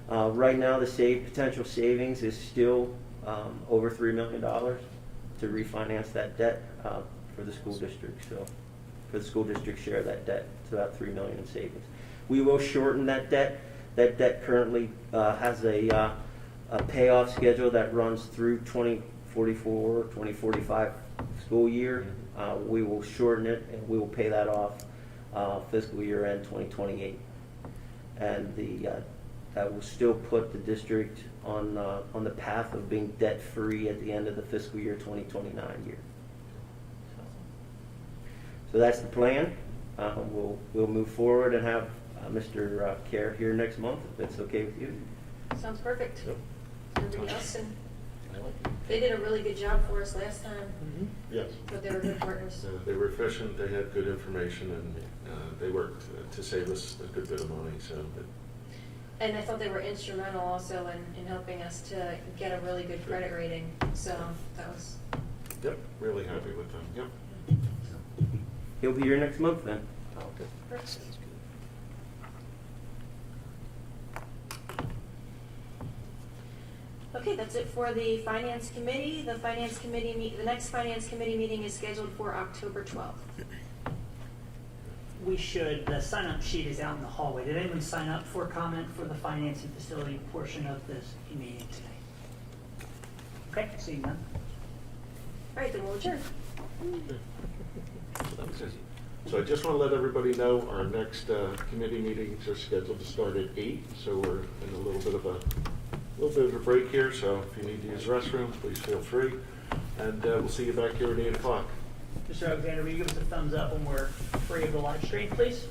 of. Right now, the potential savings is still over $3 million to refinance that debt for the school district. So for the school district share of that debt, it's about $3 million in savings. We will shorten that debt. That debt currently has a payoff schedule that runs through 2044, 2045 school year. We will shorten it, and we will pay that off fiscal year end 2028. And that will still put the district on the path of being debt-free at the end of the fiscal year 2029 year. So that's the plan. We'll move forward and have Mr. Kerr here next month, if it's okay with you. Sounds perfect. Yep. Everybody else, and I like it. they did a really good job for us last time, Yes. but they were good partners. They were efficient, they had good information, and they worked to save us a good bit of money, so. And I thought they were instrumental also in helping us to get a really good credit rating, so that was, Yep, really happy with them, yep. He'll be here next month then. Oh, good. Perfect. Sounds good. Okay, that's it for the Finance Committee. The next Finance Committee meeting is scheduled for October 12th. We should, the sign-up sheet is out in the hallway. Did anyone sign up for comment for the finance and facility portion of this meeting today? Okay, seeing none. All right, then we'll adjourn. So that was easy. So I just want to let everybody know our next committee meetings are scheduled to start at 8, so we're in a little bit of a break here, so if you need to use restrooms, please feel free. And we'll see you back here at 8 o'clock. Mr. Alexander, will you give us a thumbs up when we're free of the live stream, please?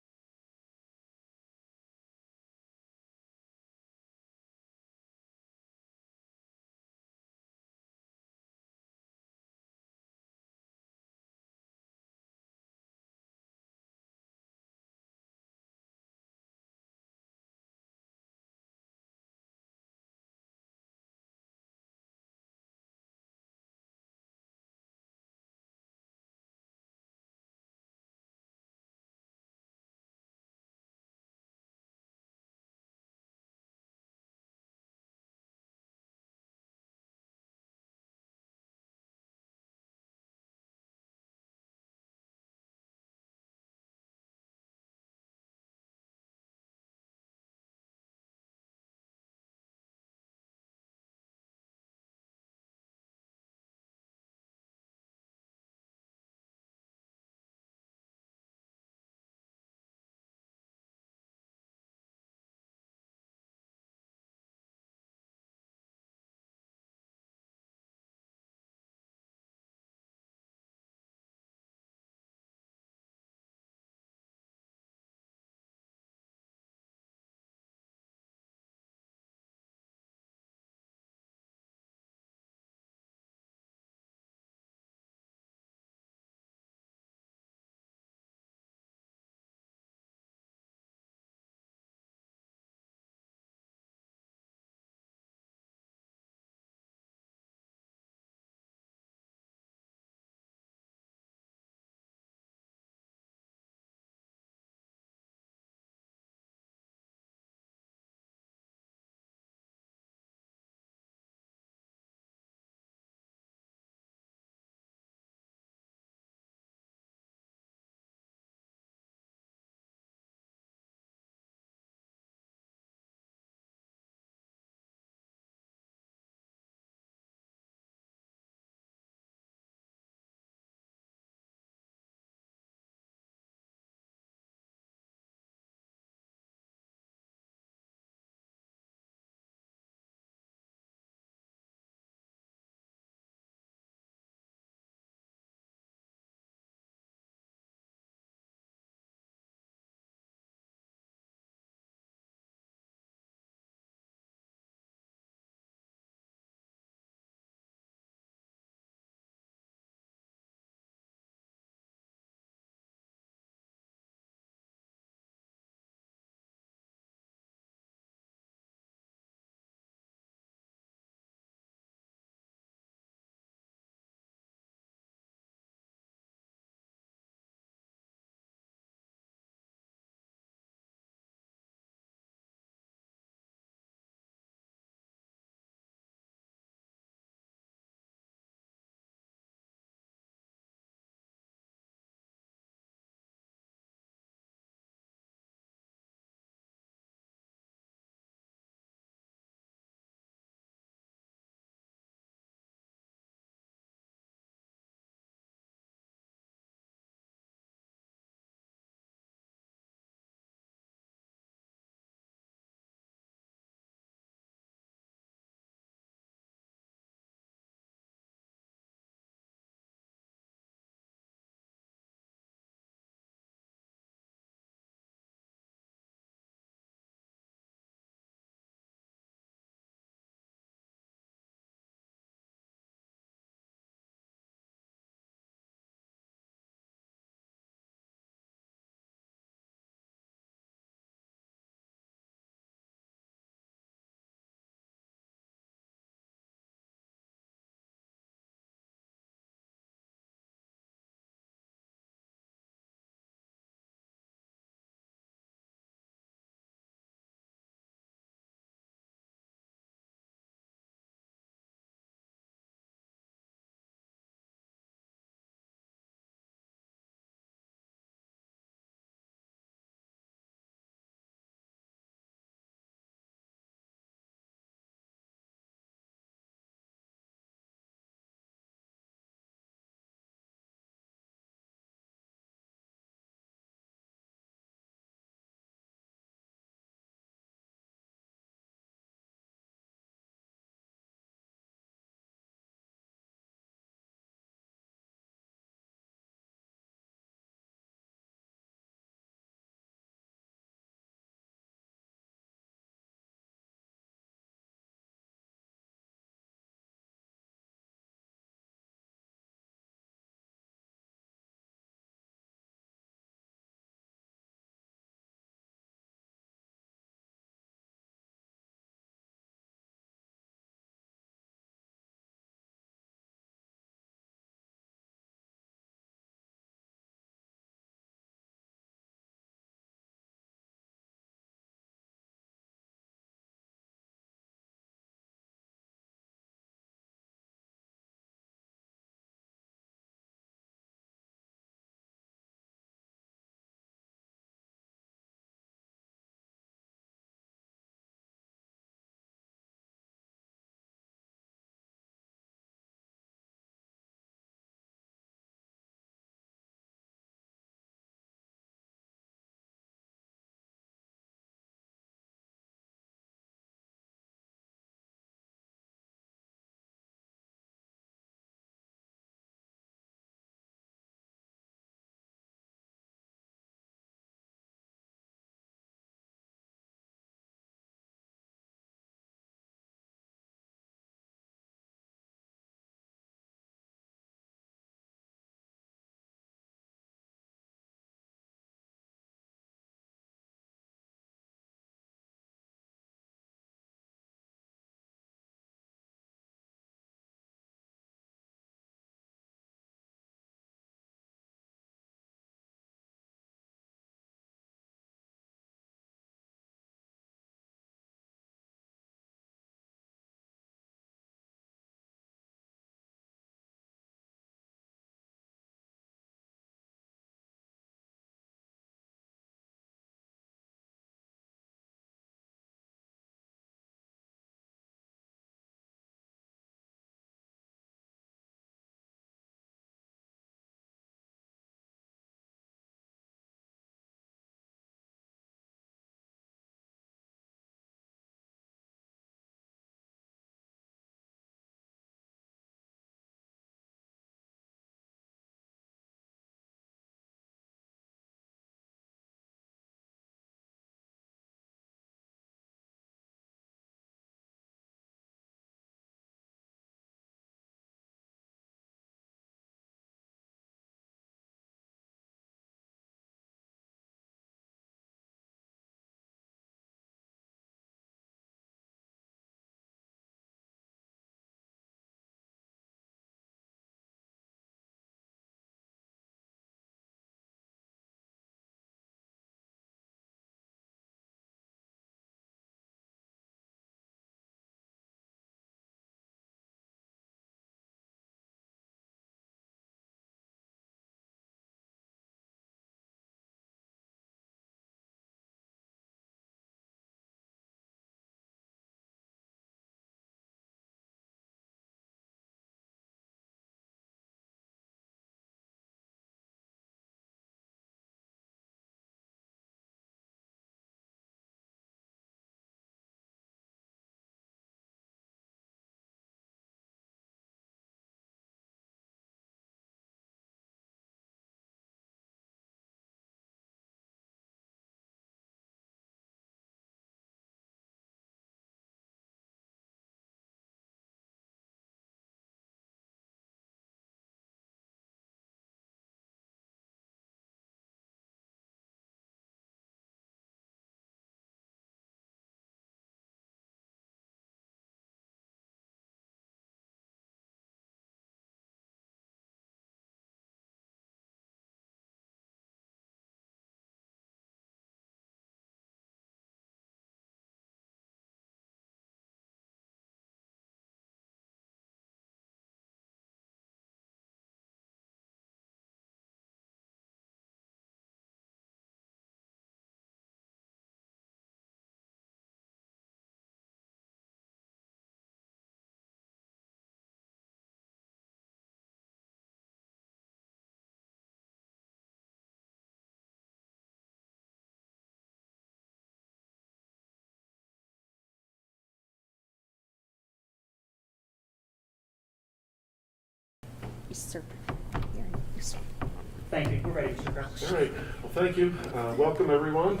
Thank you. We're ready, Mr. Kraus. All right, well, thank you. Welcome, everyone.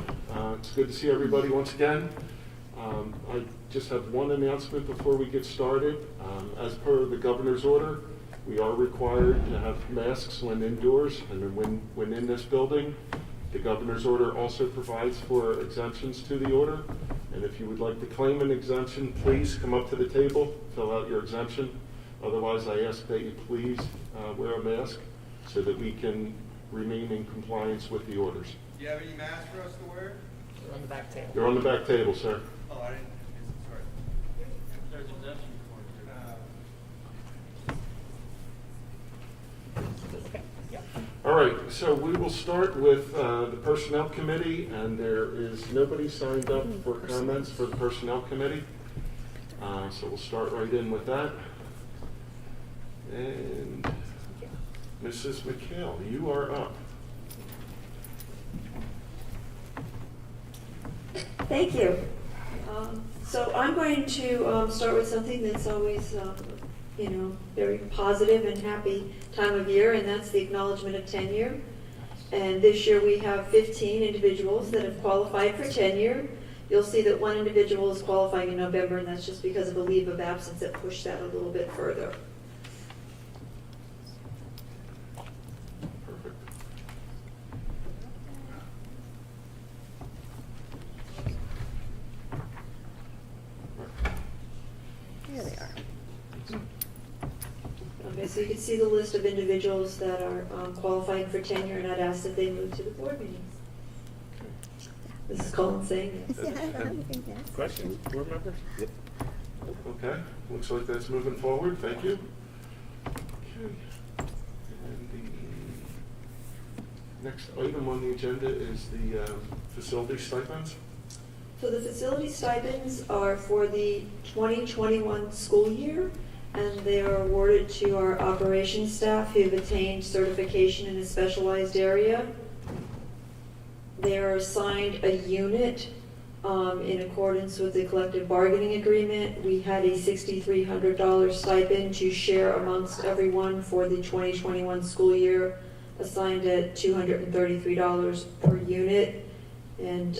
It's good to see everybody once again. I just have one announcement before we get started. As per the governor's order, we are required to have masks when indoors and when in this building. The governor's order also provides for exemptions to the order. And if you would like to claim an exemption, please come up to the table, fill out your exemption. Otherwise, I ask that you please wear a mask so that we can remain in compliance with the orders. Do you have any masks for us to wear? We're on the back table. You're on the back table, sir. Oh, I didn't, sorry. There's exemption All right, so we will start with the Personnel Committee, and there is nobody signed up for comments for the Personnel Committee. So we'll start right in with that. And Mrs. McHale, you are up. Thank you. So I'm going to start with something that's always, very positive and happy time of year, and that's the acknowledgement of tenure. And this year we have 15 individuals that have qualified for tenure. You'll see that one individual is qualifying in November, and that's just because of a leave of absence that pushed that a little bit further. Perfect. Here they are. Okay, so you can see the list of individuals that are qualifying for tenure, and I'd ask that they move to the board meetings. This is Colin saying yes. Questions, board members? Yep. Okay, looks like that's moving forward. Thank you. Okay. And the next item on the agenda is the facility stipends. So the facility stipends are for the 2021 school year, and they are awarded to our operations staff who have attained certification in a specialized area. They are assigned a unit in accordance with the collective bargaining agreement. We had a $6,300 stipend to share amongst everyone for the 2021 school year, assigned at $233 per unit. And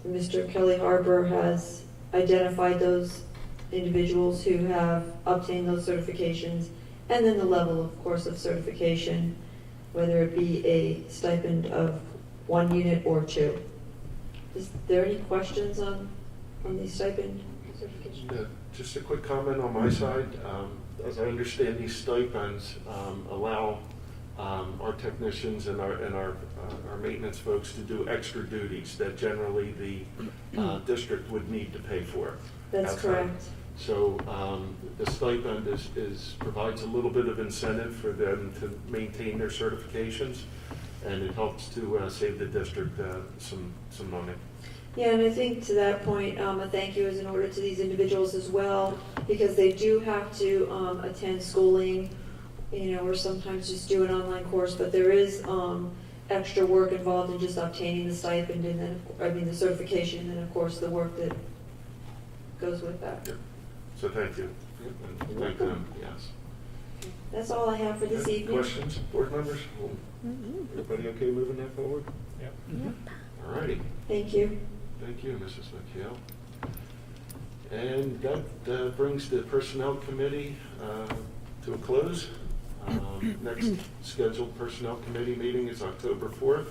Mr. Kelly Harper has identified those individuals who have obtained those certifications, and then the level, of course, of certification, whether it be a stipend of 1 unit or 2. Is there any questions on the stipend certification? Yeah, just a quick comment on my side. As I understand, these stipends allow our technicians and our maintenance folks to do extra duties that generally the district would need to pay for. That's outside. correct. So the stipend provides a little bit of incentive for them to maintain their certifications, and it helps to save the district some money. Yeah, and I think to that point, a thank you is in order to these individuals as well, because they do have to attend schooling, or sometimes just do an online course, but there is extra work involved in just obtaining the stipend, and then, the certification, and then of course the work that goes with that. Yep. So thank you. Yep, and thank them, yes. That's all I have for this Okay, evening. questions, board members? Everybody okay moving that forward? Yep. All righty. Thank you. Thank you, Mrs. McHale. And that brings the Personnel Committee to a close. Next scheduled Personnel Committee meeting is October 4th,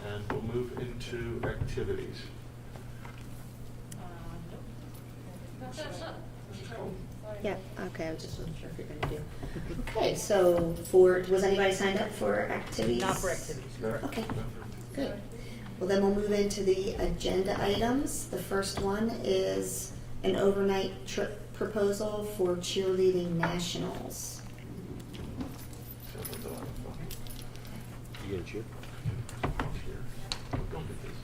and we'll move into activities. Yeah, okay, I was just wasn't sure if you're gonna do. Okay, so was anybody signed up for activities? Not for activities. No, Okay. no. Good. Well, then we'll move into the agenda items. The first one is an overnight trip proposal for cheerleading nationals. Sounds like a lot of fun. You gonna cheer? Cheer. Don't get this.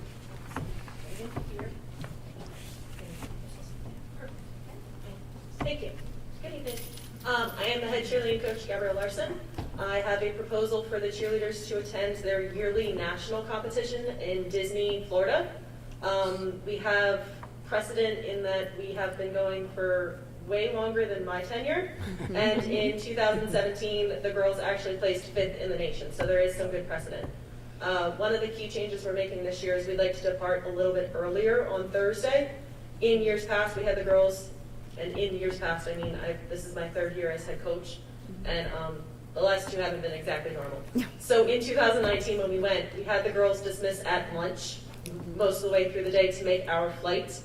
Thank you. Good evening. I am the head cheerleading coach, Gabrielle Larson. I have a proposal for the cheerleaders to attend their yearly national competition in Disney, Florida. We have precedent in that we have been going for way longer than my tenure. And in 2017, the girls actually placed 5th in the nation, so there is some good precedent. One of the key changes we're making this year is we'd like to depart a little bit earlier on Thursday. In years past, we had the girls, and in years past, I mean, this is my 3rd year as head coach, and the last 2 haven't been exactly normal. So in 2019, when we went, we had the girls dismiss at lunch most of the way through the day to make our flight.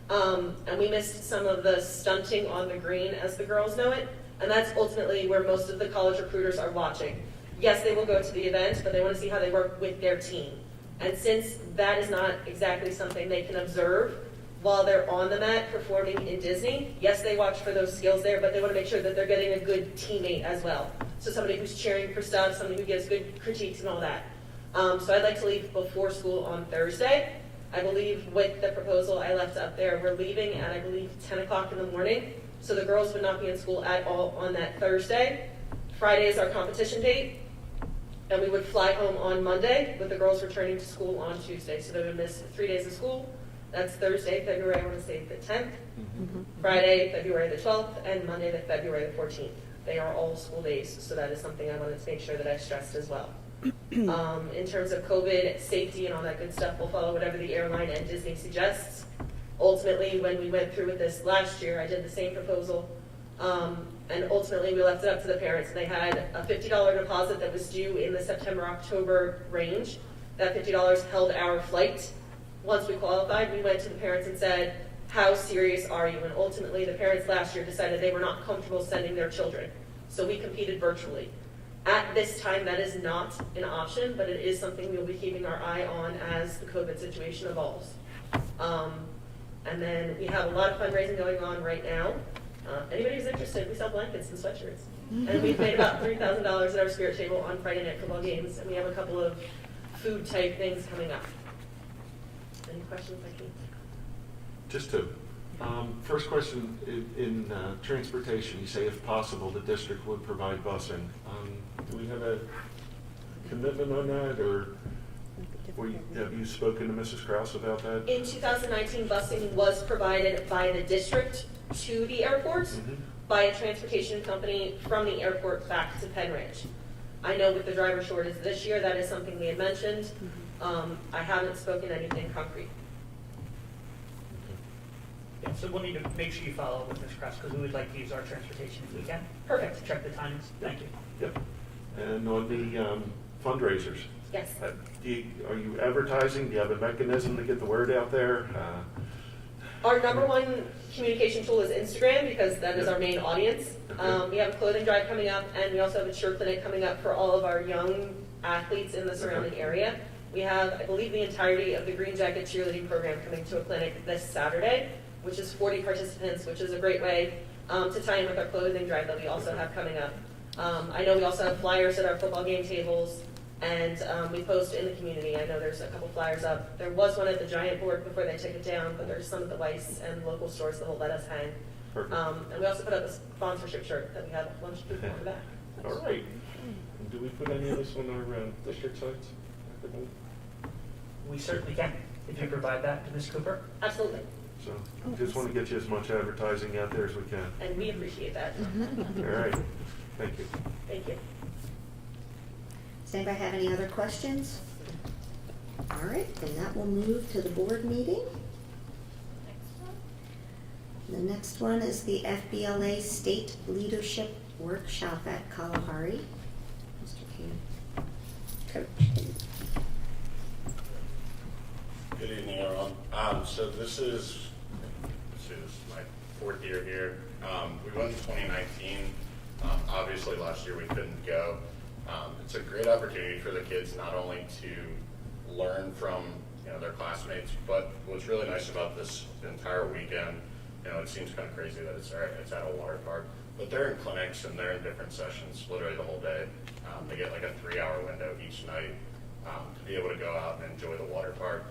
And we missed some of the stunting on the green, as the girls know it, and that's ultimately where most of the college recruiters are watching. Yes, they will go to the event, but they want to see how they work with their team. And since that is not exactly something they can observe while they're on the mat performing in Disney, yes, they watch for those skills there, but they want to make sure that they're getting a good teammate as well. So somebody who's cheering for stuff, somebody who gives good critiques and all that. So I'd like to leave before school on Thursday. I believe with the proposal I left up there, we're leaving at, I believe, 10 o'clock in the morning. So the girls would not be in school at all on that Thursday. Friday is our competition date. And we would fly home on Monday with the girls returning to school on Tuesday. So they would miss 3 days of school. That's Thursday, February, I want to say the 10th. Friday, February the 12th, and Monday, the February the 14th. They are all school days, so that is something I wanted to make sure that I stressed as well. In terms of COVID, safety, and all that good stuff, we'll follow whatever the airline and Disney suggests. Ultimately, when we went through with this last year, I did the same proposal, and ultimately we left it up to the parents. They had a $50 deposit that was due in the September-October range. That $50 held our flight. Once we qualified, we went to the parents and said, how serious are you? And ultimately, the parents last year decided they were not comfortable sending their children. So we competed virtually. At this time, that is not an option, but it is something we'll be keeping our eye on as the COVID situation evolves. And then we have a lot of fundraising going on right now. Anybody who's interested, we sell blankets and sweatshirts. And we've made about $3,000 at our spirit table on Friday night football games, and we have a couple of food type things coming up. Any questions I can? Just 2. First question, in transportation, you say if possible, the district would provide busing. Do we have a commitment on that, or have you spoken to Mrs. Krause about that? In 2019, busing was provided by the district to the airport by a transportation company from the airport back to Penn Ridge. I know with the driver shortage this year, that is something we had mentioned. I haven't spoken anything concrete. Yeah, so we'll need to make sure you follow up with Ms. Krause, because we would like to use our transportation if we can. Perfect. To check the timings. Thank you. Yep. And on the fundraisers? Yes. Are you advertising? Do you have a mechanism to get the word out there? Our number one communication tool is Instagram, because that is our main audience. Okay. We have a clothing drive coming up, and we also have a cheer clinic coming up for all of our young athletes in the surrounding area. We have, I believe, the entirety of the Green Jacket cheerleading program coming to a clinic this Saturday, which is 40 participants, which is a great way to tie in with our clothing drive that we also have coming up. I know we also have flyers at our football game tables, and we post in the community. I know there's a couple flyers up. There was one at the Giant Board before they took it down, but there's some at the Weiss and local stores that will let us hang. And we also put up a sponsorship shirt that we have a bunch of people on the back. All right. Do we put any of this on our district sites? We certainly can, if you provide that to Ms. Cooper. Absolutely. So just want to get you as much advertising out there as we can. And we appreciate that. All right. Thank you. Thank you. Does anybody have any other questions? All right, then that will move to the board meeting. The next one is the FBLA State Leadership Workshop at Kalahari. Mr. King. Coach. Good evening, everyone. So this is my 4th year here. We went in 2019. Obviously, last year we couldn't go. It's a great opportunity for the kids not only to learn from their classmates, but what's really nice about this entire weekend, it seems kind of crazy that it's at a water park, but they're in clinics and they're in different sessions literally the whole day. They get like a 3-hour window each night to be able to go out and enjoy the water park.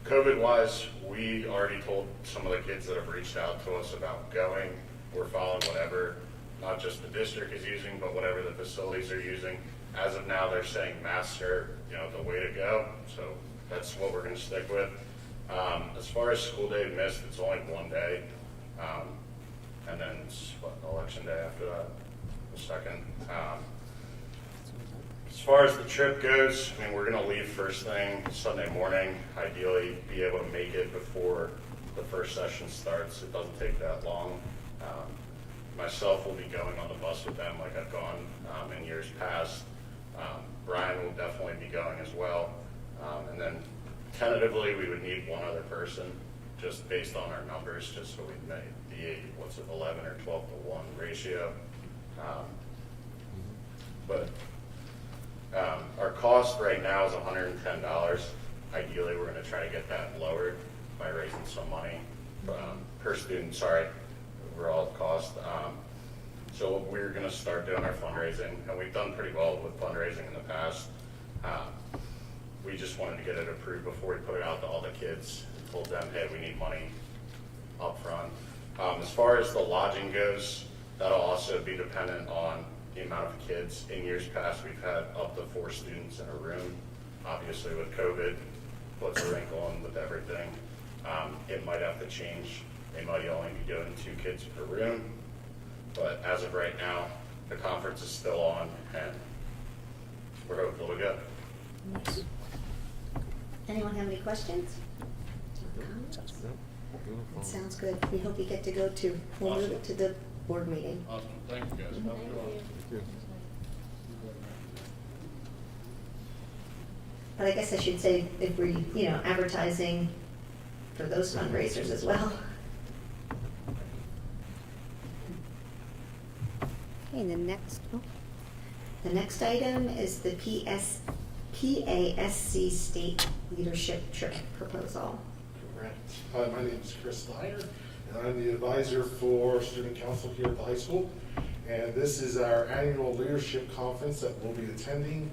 COVID-wise, we already told some of the kids that have reached out to us about going. We're following whatever, not just the district is using, but whatever the facilities are using. As of now, they're saying masks are, the way to go. So that's what we're going to stick with. As far as school day missed, it's only 1 day. and then it's, election day after that, the 2nd. As far as the trip goes, I mean, we're going to leave first thing Sunday morning, ideally be able to make it before the first session starts. It doesn't take that long. Myself will be going on the bus with them like I've gone in years past. Brian will definitely be going as well. And then tentatively, we would need one other person, just based on our numbers, just so we make the 11 or 12 to 1 ratio. But our cost right now is $110. Ideally, we're going to try to get that lowered by raising some money per student, overall cost. So we're going to start doing our fundraising, and we've done pretty well with fundraising in the past. We just wanted to get it approved before we put it out to all the kids and told them, hey, we need money up front. As far as the lodging goes, that'll also be dependent on the amount of kids. In years past, we've had up to 4 students in a room. Obviously with COVID, puts a wrinkle in with everything. It might have to change. They might only be doing 2 kids per room. But as of right now, the conference is still on, and we're hopeful to go. Anyone have any questions? It sounds good. We hope you get to go to, we'll move it to the board meeting. Awesome. Thank you, guys. Have a good one. But I guess I should say if we, advertising for those fundraisers as well. Okay, the next item is the PASC State Leadership Trip Proposal. Correct. Hi, my name is Chris Steiner, and I'm the advisor for Student Council here at the high school. And this is our annual leadership conference that we'll be attending.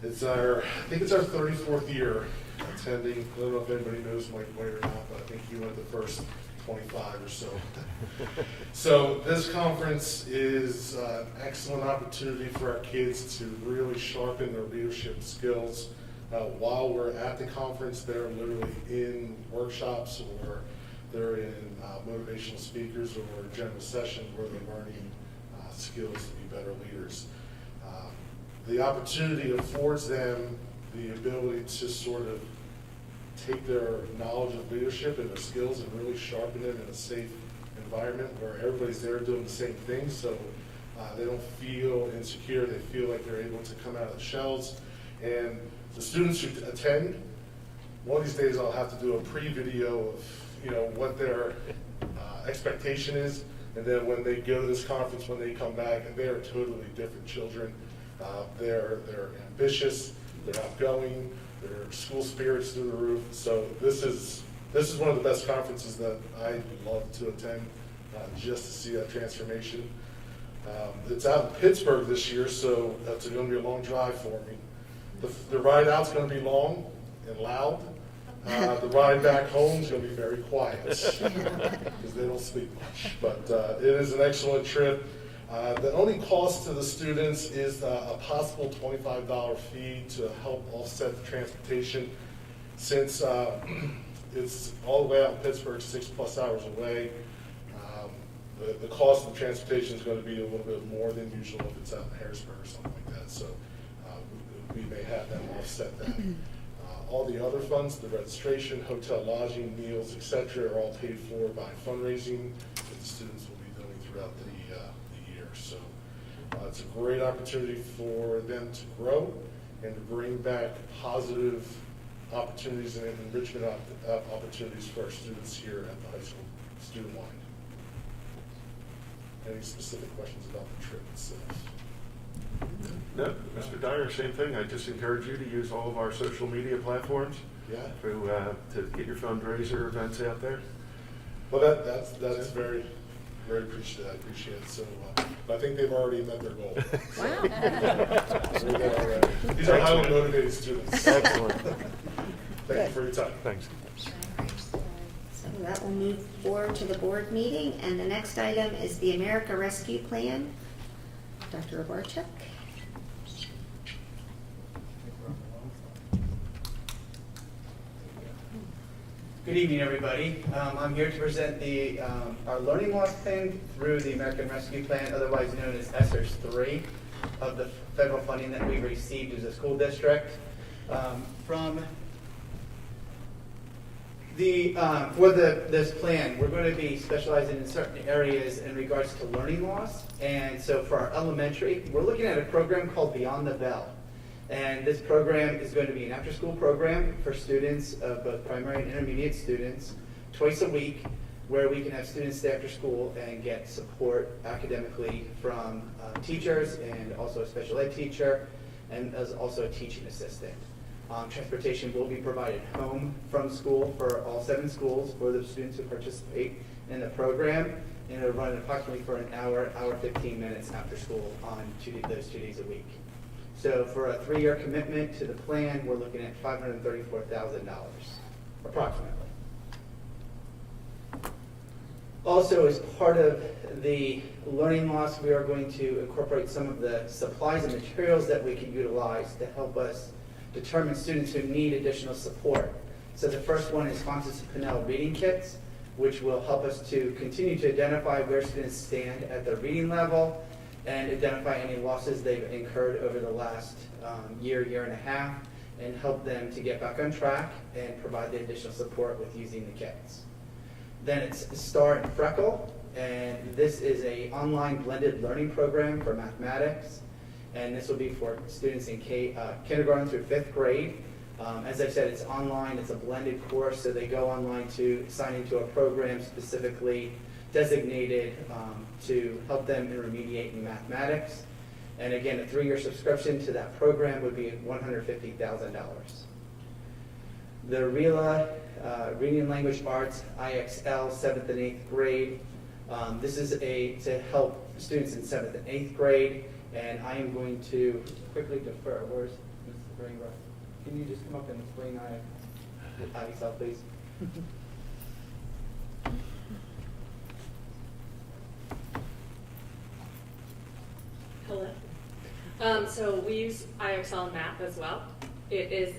I think it's our 34th year attending. I don't know if anybody knows Mike White or not, but I think he went the first 25 or so. So this conference is an excellent opportunity for our kids to really sharpen their leadership skills. While we're at the conference, they're literally in workshops, or they're in motivational speakers, or general session where they're learning skills to be better leaders. The opportunity affords them the ability to sort of take their knowledge of leadership and their skills and really sharpen it in a safe environment where everybody's there doing the same thing, so they don't feel insecure. They feel like they're able to come out of the shells. And the students who attend, one of these days I'll have to do a pre-video of what their expectation is, and then when they go to this conference, when they come back, they are totally different children. They're ambitious, they're outgoing, their school spirit's through the roof. So this is one of the best conferences that I love to attend, just to see that transformation. It's out in Pittsburgh this year, so that's going to be a long drive for me. The ride out's going to be long and loud. The ride back home is going to be very quiet because they don't sleep much. But it is an excellent trip. The only cost to the students is a possible $25 fee to help offset the transportation. Since it's all the way out in Pittsburgh, 6+ hours away, the cost of the transportation is going to be a little bit more than usual if it's out in Harrisburg or something like that. So we may have them offset that. All the other funds, the registration, hotel, lodging, meals, etc., are all paid for by fundraising that the students will be doing throughout the year. So it's a great opportunity for them to grow and to bring back positive opportunities and enrichment opportunities for our students here at the high school, student-wide. Any specific questions about the trip itself? No, Mr. Dyer, same thing. I just encourage you to use all of our social media platforms to get your fundraiser events out there. Well, that's very, very appreciated. I appreciate it. So I think they've already met their goal. So, they're there already. These are highly motivated students. Excellent. Thank you for your time. Thanks. So that will move forward to the board meeting, and the next item is the America Rescue Plan. Dr. Obarchuk. Good evening, everybody. I'm here to present our learning loss plan through the American Rescue Plan, otherwise known as ESSER 3, of the federal funding that we received as a school district. For this plan, we're going to be specializing in certain areas in regards to learning loss. And so for our elementary, we're looking at a program called Beyond the Bell. And this program is going to be an after-school program for students, both primary and intermediate students, twice a week, where we can have students stay after school and get support academically from teachers and also a special ed teacher and as also a teaching assistant. Transportation will be provided home from school for all 7 schools for the students who participate in the program, and it'll run approximately for an hour, 15 minutes after school on those 2 days a week. So for a 3-year commitment to the plan, we're looking at $534,000, approximately. Also, as part of the learning loss, we are going to incorporate some of the supplies and materials that we can utilize to help us determine students who need additional support. So the first one is Fontes Pinnell reading kits, which will help us to continue to identify where students stand at their reading level and identify any losses they've incurred over the last year and a half, and help them to get back on track and provide the additional support with using the kits. Then it's Star and Freckle, and this is an online blended learning program for mathematics, and this will be for students in kindergarten through 5th grade. As I said, it's online, it's a blended course, so they go online to sign into a program specifically designated to help them remediate in mathematics. And again, a 3-year subscription to that program would be $150,000. The RELA, Reading and Language Arts, IXL, 7th and 8th grade. This is to help students in 7th and 8th grade, and I am going to quickly defer. Where's Mrs. Greenbrook? Can you just come up and explain IXL, please? Hello. So we use IXL Math as well. It is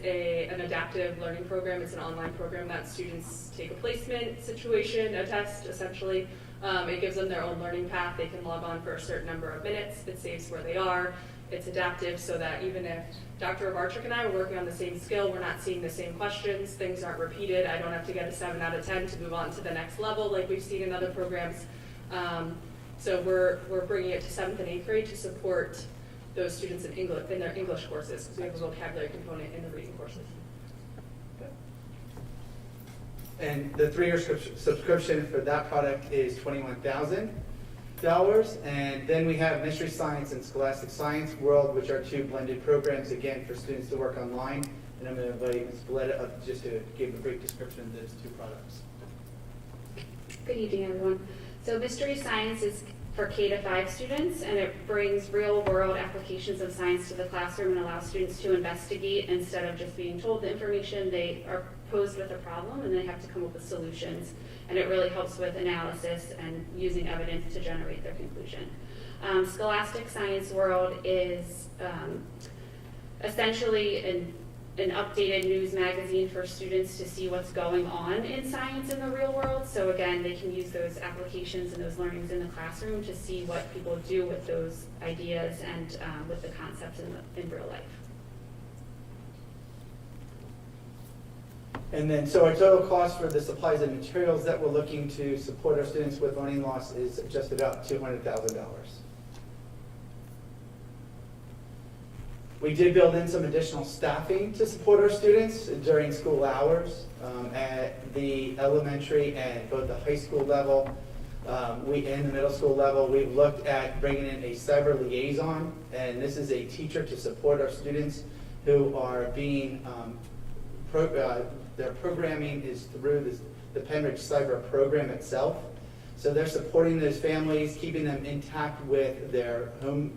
an adaptive learning program. It's an online program that students take a placement situation, a test essentially. It gives them their own learning path. They can log on for a certain number of minutes. It saves where they are. It's adaptive so that even if Dr. Abarchik and I were working on the same skill, we're not seeing the same questions, things aren't repeated. I don't have to get a 7 out of 10 to move on to the next level like we've seen in other programs. So we're bringing it to 7th and 8th grade to support those students in their English courses, because we have a vocabulary component in the reading courses. And the 3-year subscription for that product is $21,000. And then we have Mystery Science and Scholastic Science World, which are 2 blended programs, again, for students to work online. And I'm going to invite Ms. Valletta up just to give a brief description of those 2 products. Good evening, everyone. So Mystery Science is for K-5 students, and it brings real-world applications of science to the classroom and allows students to investigate instead of just being told the information. They are posed with a problem, and they have to come up with solutions. And it really helps with analysis and using evidence to generate their conclusion. Scholastic Science World is essentially an updated news magazine for students to see what's going on in science in the real world. So again, they can use those applications and those learnings in the classroom to see what people do with those ideas and with the concepts in real life. And then, so our total cost for the supplies and materials that we're looking to support our students with learning loss is just about $200,000. We did build in some additional staffing to support our students during school hours at the elementary and both the high school level. In the middle school level, we've looked at bringing in a cyber liaison, and this is a teacher to support our students who are being their programming is through the Penridge Cyber Program itself. So they're supporting those families, keeping them intact with their home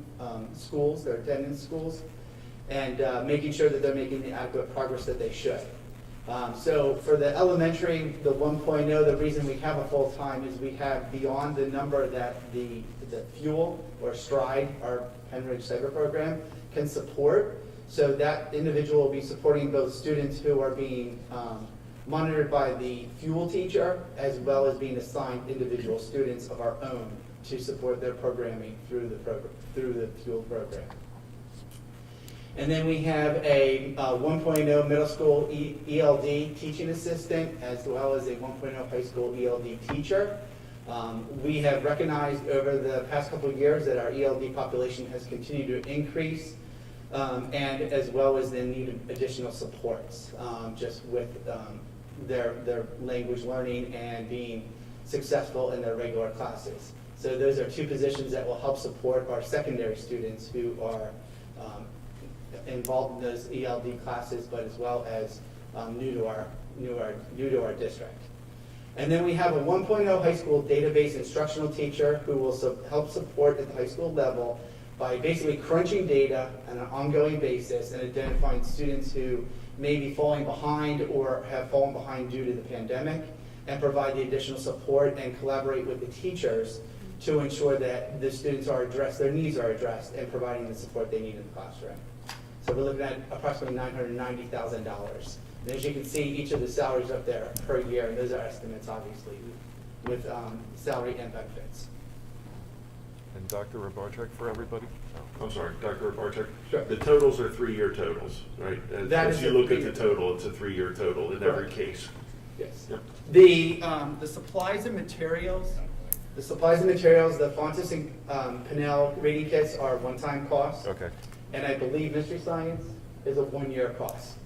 schools, their attendance schools, and making sure that they're making the adequate progress that they should. So for the elementary, the 1.0, the reason we have a full-time is we have beyond the number that the Fuel or Stride, our Penridge Cyber Program, can support. So that individual will be supporting both students who are being monitored by the fuel teacher, as well as being assigned individual students of our own to support their programming through the fuel program. And then we have a 1.0 middle school ELD teaching assistant, as well as a 1.0 high school ELD teacher. We have recognized over the past couple of years that our ELD population has continued to increase, and as well as the need of additional supports, just with their language learning and being successful in their regular classes. So those are two positions that will help support our secondary students who are involved in those ELD classes, but as well as new to our district. And then we have a 1.0 high school database instructional teacher who will help support at the high school level by basically crunching data on an ongoing basis and identifying students who may be falling behind or have fallen behind due to the pandemic, and provide the additional support and collaborate with the teachers to ensure that the students are addressed, their needs are addressed, and providing the support they need in the classroom. So we're looking at approximately $990,000. And as you can see, each of the salaries up there per year, and those are estimates, obviously, with salary and benefits. And Dr. Robarczyk for everybody? I'm sorry, Dr. Bartek. Sure. The totals are 3-year totals, right? As you look at the total, it's a 3-year total in every case. Yes. Yep. The supplies and materials, the Fontes and Pinnell reading kits are one-time costs. Okay. And I believe Mystery Science is a 1-year cost.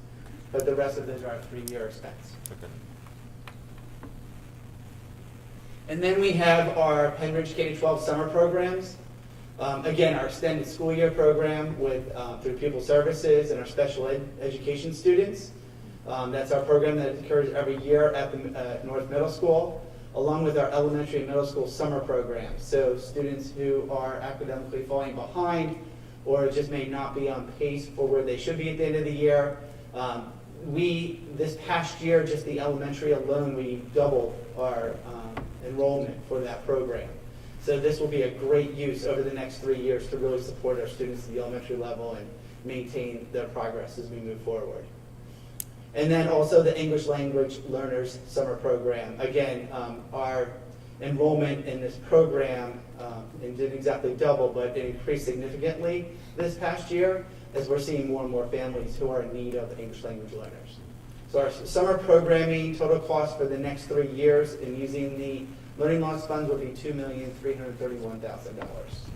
But the rest of those are a 3-year expense. Okay. And then we have our Penridge K-12 summer programs. Again, our extended school year program with through Pupil Services and our special education students. That's our program that occurs every year at the North Middle School, along with our elementary and middle school summer programs. So students who are academically falling behind or just may not be on pace for where they should be at the end of the year. This past year, just the elementary alone, we doubled our enrollment for that program. So this will be a great use over the next 3 years to really support our students at the elementary level and maintain their progress as we move forward. And then also the English Language Learners Summer Program. Again, our enrollment in this program and didn't exactly double, but it increased significantly this past year as we're seeing more and more families who are in need of English language learners. So our summer programming total cost for the next 3 years in using the learning loss funds will be $2,331,000.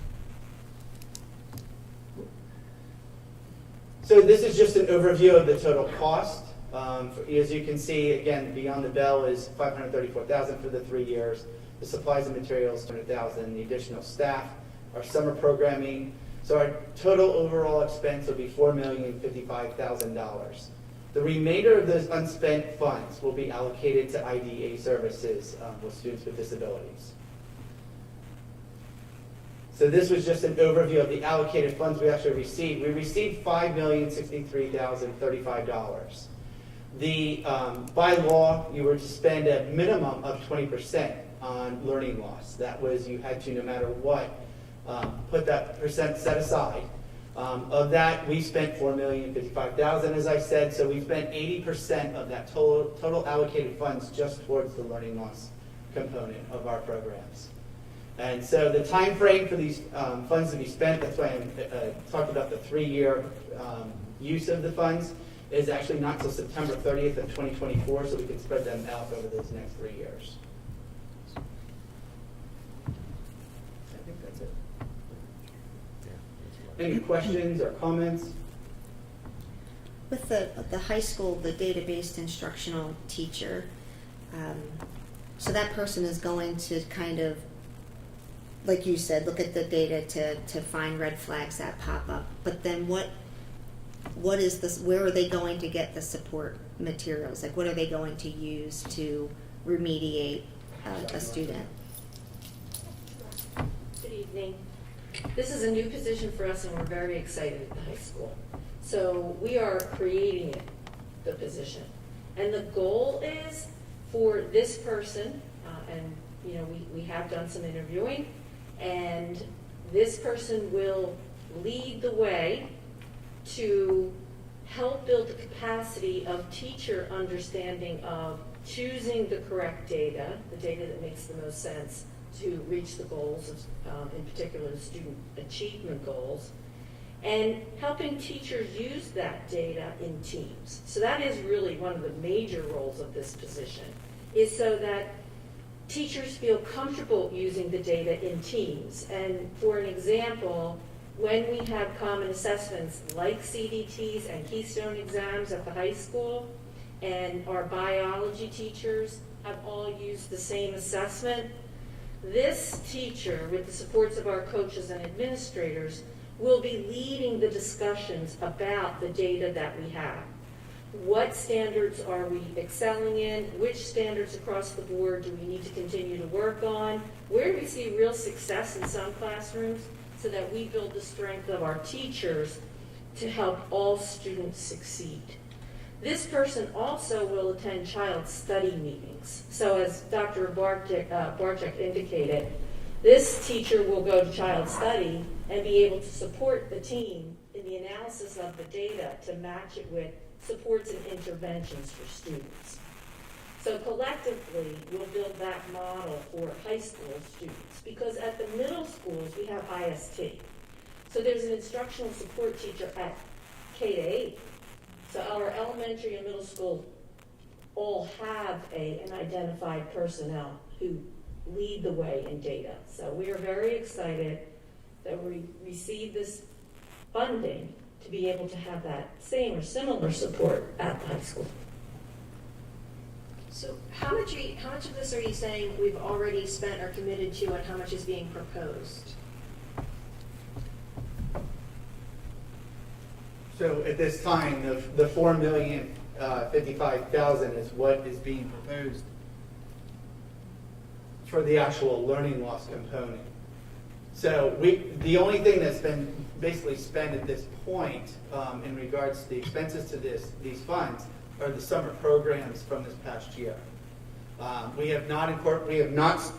So this is just an overview of the total cost. As you can see, again, Beyond the Bell is $534,000 for the 3 years. The supplies and materials, $200,000. The additional staff, our summer programming. So our total overall expense will be $4,055,000. The remainder of those unspent funds will be allocated to IDA services with students with disabilities. So this was just an overview of the allocated funds we actually received. We received $5,063,035. By law, you were to spend a minimum of 20% on learning loss. That was, you had to, no matter what, put that percent set aside. Of that, we spent $4,055,000, as I said, so we spent 80% of that total allocated funds just towards the learning loss component of our programs. And so the time frame for these funds to be spent, that's why I talked about the 3-year use of the funds, is actually not until September 30th of 2024, so we can spread them out over those next 3 years. I think that's it. Any questions or comments? With the high school, the data-based instructional teacher, so that person is going to kind of, like you said, look at the data to find red flags that pop up. But then what is this? Where are they going to get the support materials? Like, what are they going to use to remediate a student? Good evening. This is a new position for us, and we're very excited at the high school. So we are creating the position. And the goal is for this person, and we have done some interviewing, and this person will lead the way to help build the capacity of teacher understanding of choosing the correct data, the data that makes the most sense to reach the goals of, in particular, the student achievement goals, and helping teachers use that data in teams. So that is really one of the major roles of this position, is so that teachers feel comfortable using the data in teams. And for an example, when we have common assessments like CDTs and Keystone exams at the high school, and our biology teachers have all used the same assessment, this teacher, with the supports of our coaches and administrators, will be leading the discussions about the data that we have. What standards are we excelling in? Which standards across the board do we need to continue to work on? Where do we see real success in some classrooms, so that we build the strength of our teachers to help all students succeed? This person also will attend child study meetings. So as Dr. Barczyk indicated, this teacher will go to child study and be able to support the team in the analysis of the data to match it with supports and interventions for students. So collectively, we'll build that model for high school students, because at the middle schools, we have IST. So there's an instructional support teacher at K-8. So our elementary and middle school all have an identified personnel who lead the way in data. So we are very excited that we received this funding to be able to have that same or similar support at the high school. So how much of this are you saying we've already spent or committed to, and how much is being proposed? So at this time, the $4,055,000 is what is being proposed for the actual learning loss component. So the only thing that's been basically spent at this point in regards to the expenses to these funds are the summer programs from this past year. We have not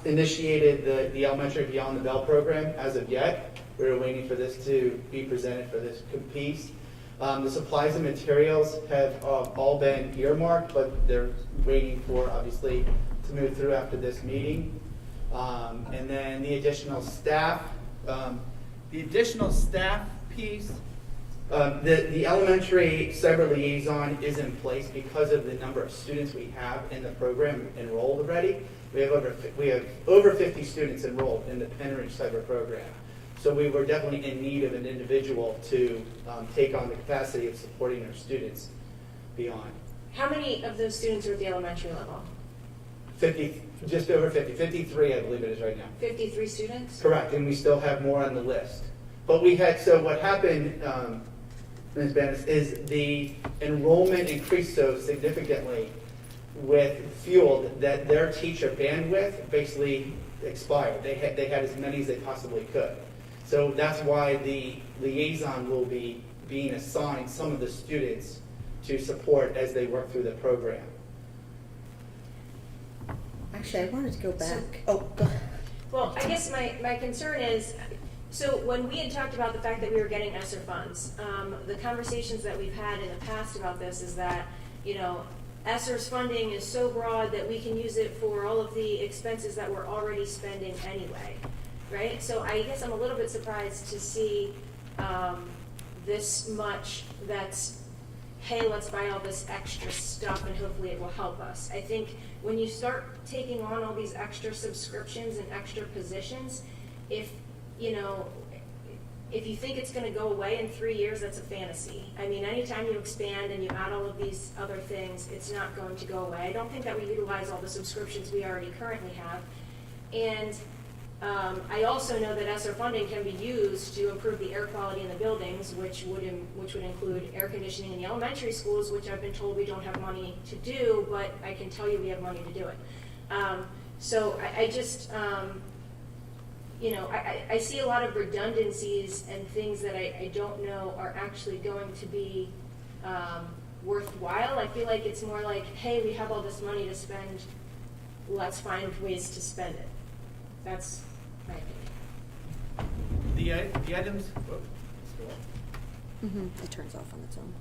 initiated the Elementary Beyond the Bell program as of yet. We're waiting for this to be presented for this piece. The supplies and materials have all been earmarked, but they're waiting for, obviously, to move through after this meeting. And then the additional staff piece, the elementary cyber liaison is in place because of the number of students we have in the program enrolled already. We have over 50 students enrolled in the Penridge cyber program. So we were definitely in need of an individual to take on the capacity of supporting our students beyond. How many of those students are at the elementary level? 50, just over 50, 53 I believe it is right now. 53 students? Correct, and we still have more on the list. But so what happened, Ms. Bennis, is the enrollment increased so significantly with Fueled that their teacher bandwidth basically expired. They had as many as they possibly could. So that's why the liaison will be being assigned some of the students to support as they work through the program. Actually, I wanted to go back. Well, I guess my concern is, so when we had talked about the fact that we were getting ESSER funds, the conversations that we've had in the past about this is that, ESSER's funding is so broad that we can use it for all of the expenses that we're already spending anyway, right? So I guess I'm a little bit surprised to see this much that's, hey, let's buy all this extra stuff and hopefully it will help us. I think when you start taking on all these extra subscriptions and extra positions, if you think it's going to go away in 3 years, that's a fantasy. I mean, anytime you expand and you add all of these other things, it's not going to go away. I don't think that we utilize all the subscriptions we already currently have. And I also know that ESSER funding can be used to improve the air quality in the buildings, which would include air conditioning in the elementary schools, which I've been told we don't have money to do, but I can tell you we have money to do it. So I just, I see a lot of redundancies and things that I don't know are actually going to be worthwhile. I feel like it's more like, hey, we have all this money to spend, let's find ways to spend it. That's my opinion. The items. It turns off on its own.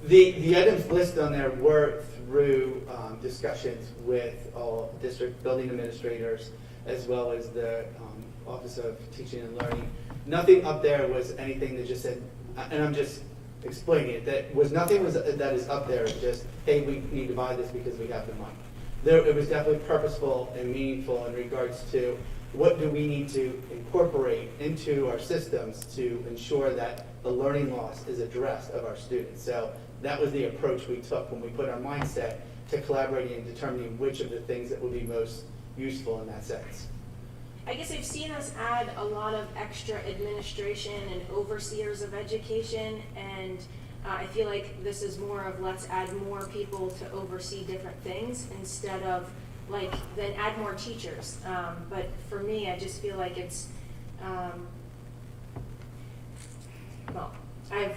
The items listed on there were through discussions with all district building administrators as well as the Office of Teaching and Learning. Nothing up there was anything that just said, and I'm just explaining it, that is up there just, hey, we need to buy this because we have the money. It was definitely purposeful and meaningful in regards to what do we need to incorporate into our systems to ensure that the learning loss is addressed of our students. So that was the approach we took when we put our mindset to collaborating and determining which of the things that would be most useful in that sense. I guess I've seen us add a lot of extra administration and overseers of education, and I feel like this is more of let's add more people to oversee different things instead of like then add more teachers. But for me, I just feel like it's well, I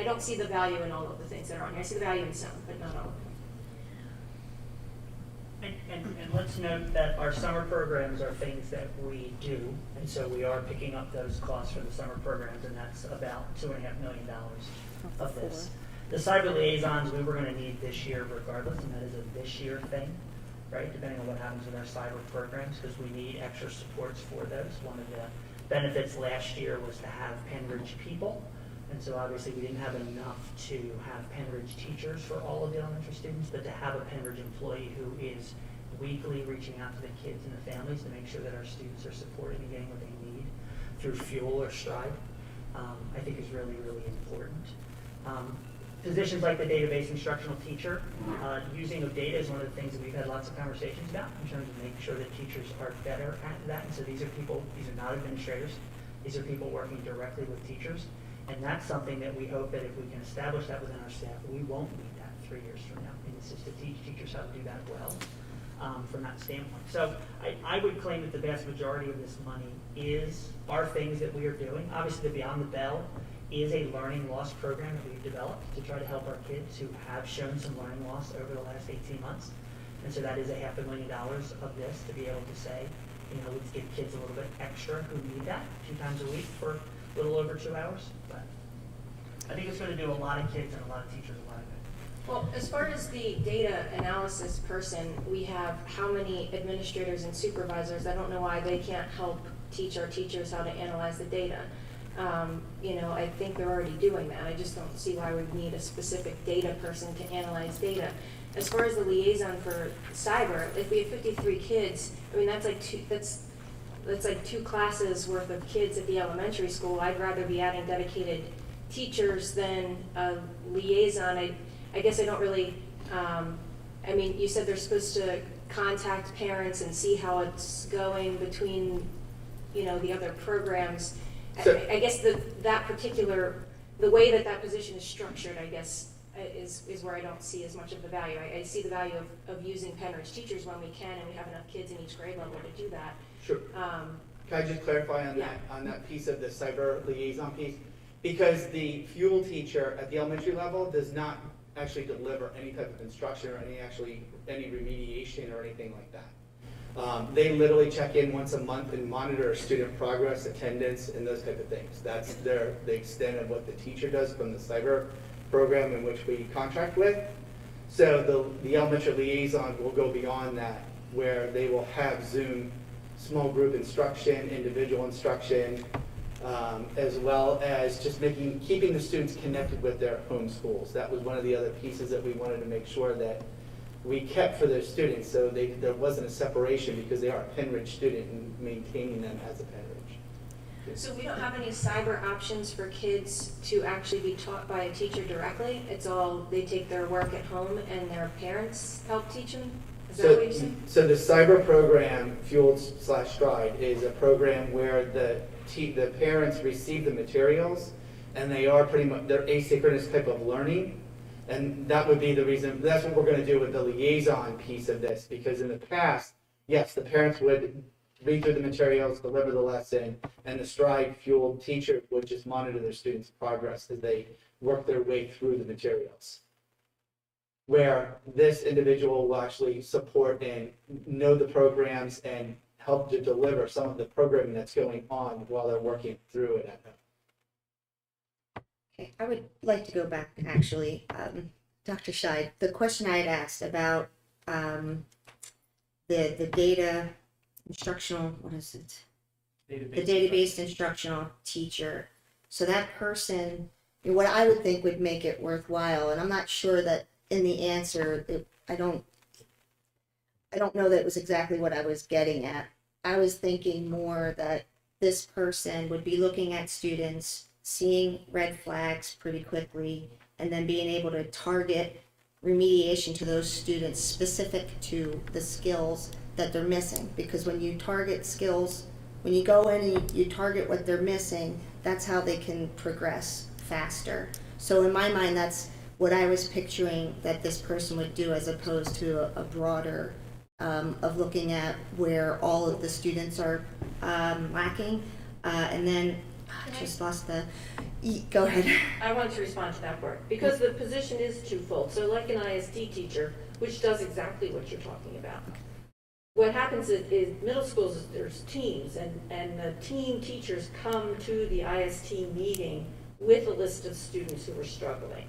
don't see the value in all of the things that are on here. I see the value in some, but not all of them. And let's note that our summer programs are things that we do, and so we are picking up those costs for the summer programs, and that's about $2.5 million of this. The cyber liaisons we were going to need this year regardless, and that is a this year thing, right, depending on what happens with our cyber programs, because we need extra supports for those. One of the benefits last year was to have Penridge people, and so obviously we didn't have enough to have Penridge teachers for all of the elementary students, but to have a Penridge employee who is weekly reaching out to the kids and the families to make sure that our students are supported and getting what they need through Fuel or Stride, I think is really, really important. Positions like the database instructional teacher, using of data is one of the things that we've had lots of conversations about in terms of making sure that teachers are better at that. And so these are not administrators, these are people working directly with teachers. And that's something that we hope that if we can establish that within our staff, we won't need that 3 years from now. And it's just to teach teachers how to do that well from that standpoint. So I would claim that the vast majority of this money are things that we are doing. Obviously, the Beyond the Bell is a learning loss program that we've developed to try to help our kids who have shown some learning loss over the last 18 months. And so that is $500,000 of this to be able to say, let's give kids a little bit extra who need that 2 times a week for a little over 2 hours. But I think it's going to do a lot of kids and a lot of teachers a lot of good. Well, as far as the data analysis person, we have how many administrators and supervisors? I don't know why they can't help teach our teachers how to analyze the data. I think they're already doing that. I just don't see why we need a specific data person to analyze data. As far as the liaison for cyber, if we have 53 kids, I mean that's like two classes worth of kids at the elementary school. I'd rather be adding dedicated teachers than a liaison. I guess I don't really. You said they're supposed to contact parents and see how it's going between, the other programs. So, I guess the way that position is structured, I guess, is where I don't see as much of the value. I see the value of using Penridge teachers when we can, and we have enough kids in each grade level to do that. Sure. Can I just clarify on that piece of the cyber liaison piece? Because the Fuel teacher at the elementary level does not actually deliver any type of instruction or any remediation or anything like that. They literally check in once a month and monitor student progress, attendance, and those type of things. That's the extent of what the teacher does from the cyber program in which we contract with. So the elementary liaison will go beyond that, where they will have Zoom small group instruction, individual instruction, as well as just keeping the students connected with their home schools. That was one of the other pieces that we wanted to make sure that we kept for their students, so there wasn't a separation because they are a Penridge student and maintaining them as a Penridge. So we don't have any cyber options for kids to actually be taught by a teacher directly? It's all, they take their work at home and their parents help teach them? Is that what you're saying? So the cyber program, Fueled/Stride, is a program where the parents receive the materials and they are they're asynchronous type of learning. And that would be the reason, that's what we're going to do with the liaison piece of this, because in the past, yes, the parents would read through the materials, deliver the lesson, and the Stride Fueled teacher would just monitor their students' progress as they work their way through the materials. Where this individual will actually support and know the programs and help to deliver some of the programming that's going on while they're working through it at home. Okay, I would like to go back, actually. Dr. Scheid, the question I had asked about the data instructional, what is it? The database instructional teacher. So that person, what I would think would make it worthwhile, and I'm not sure that in the answer, I don't know that it was exactly what I was getting at. I was thinking more that this person would be looking at students, seeing red flags pretty quickly, and then being able to target remediation to those students specific to the skills that they're missing. Because when you target skills, when you go in and you target what they're missing, that's how they can progress faster. So in my mind, that's what I was picturing that this person would do, as opposed to a broader of looking at where all of the students are lacking. And then I just lost the, go ahead. I want to respond to that part, because the position is twofold. So like an ISD teacher, which does exactly what you're talking about. What happens is middle schools, there's teams, and the team teachers come to the IST meeting with a list of students who are struggling.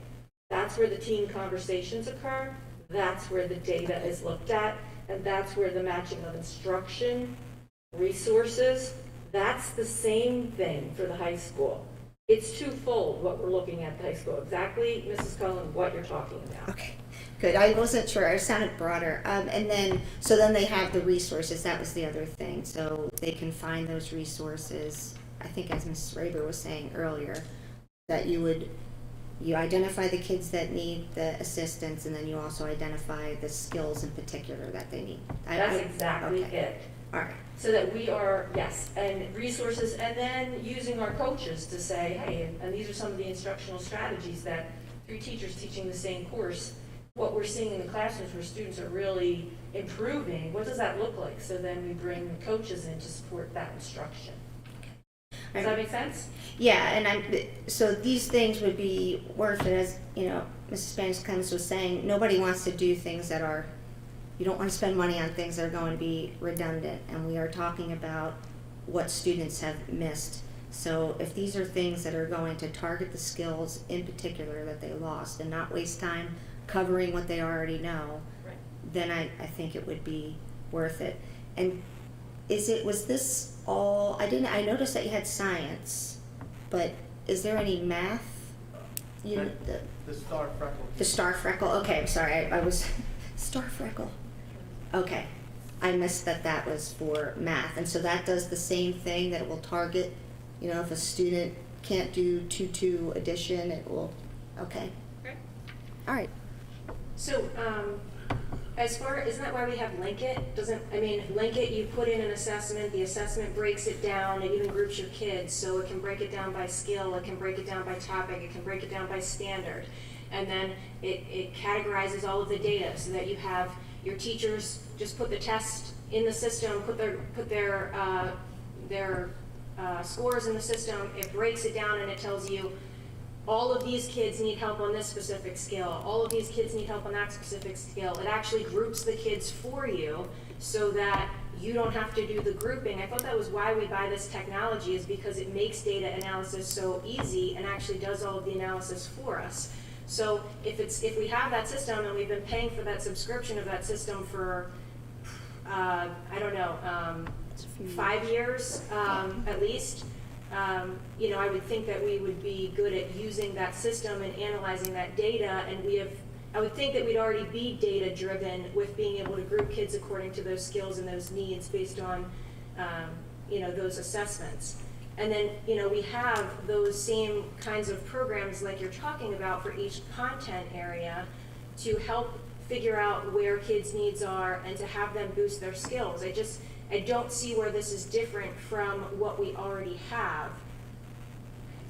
That's where the team conversations occur, that's where the data is looked at, and that's where the matching of instruction, resources, that's the same thing for the high school. It's twofold what we're looking at the high school. Exactly, Mrs. Cullen, what you're talking about. Okay, good. I wasn't sure. It sounded broader. And then, so then they have the resources. That was the other thing. So they can find those resources. I think, as Mrs. Raber was saying earlier, that you identify the kids that need the assistance, and then you also identify the skills in particular that they need. That's exactly it. All right. So that we are, yes, and resources, and then using our coaches to say, hey, and these are some of the instructional strategies that through teachers teaching the same course, what we're seeing in the classrooms where students are really improving, what does that look like? So then we bring coaches in to support that instruction. Does that make sense? Yeah, and so these things would be worth it, as you know, Mrs. Spanish-Clemens was saying. Nobody wants to do things that are, you don't want to spend money on things that are going to be redundant, and we are talking about what students have missed. So if these are things that are going to target the skills in particular that they lost and not waste time covering what they already know, right, then I think it would be worth it. And was this all, I noticed that you had science, but is there any math? The star freckle. The star freckle, okay, I'm sorry, I was, star freckle. Okay, I missed that was for math, and so that does the same thing, that it will target, if a student can't do 2-2 addition, it will, okay. Right. All right. So, isn't that why we have Link It? Link It, you put in an assessment, the assessment breaks it down, it even groups your kids, so it can break it down by skill, it can break it down by topic, it can break it down by standard. And then it categorizes all of the data so that you have your teachers just put the test in the system, put their scores in the system, it breaks it down and it tells you all of these kids need help on this specific skill, all of these kids need help on that specific skill. It actually groups the kids for you so that you don't have to do the grouping. I thought that was why we buy this technology, is because it makes data analysis so easy and actually does all of the analysis for us. So if we have that system, and we've been paying for that subscription of that system for, 5 years at least, I would think that we would be good at using that system and analyzing that data, and I would think that we'd already be data driven with being able to group kids according to those skills and those needs based on, those assessments. And then, we have those same kinds of programs like you're talking about for each content area to help figure out where kids' needs are and to have them boost their skills. I don't see where this is different from what we already have.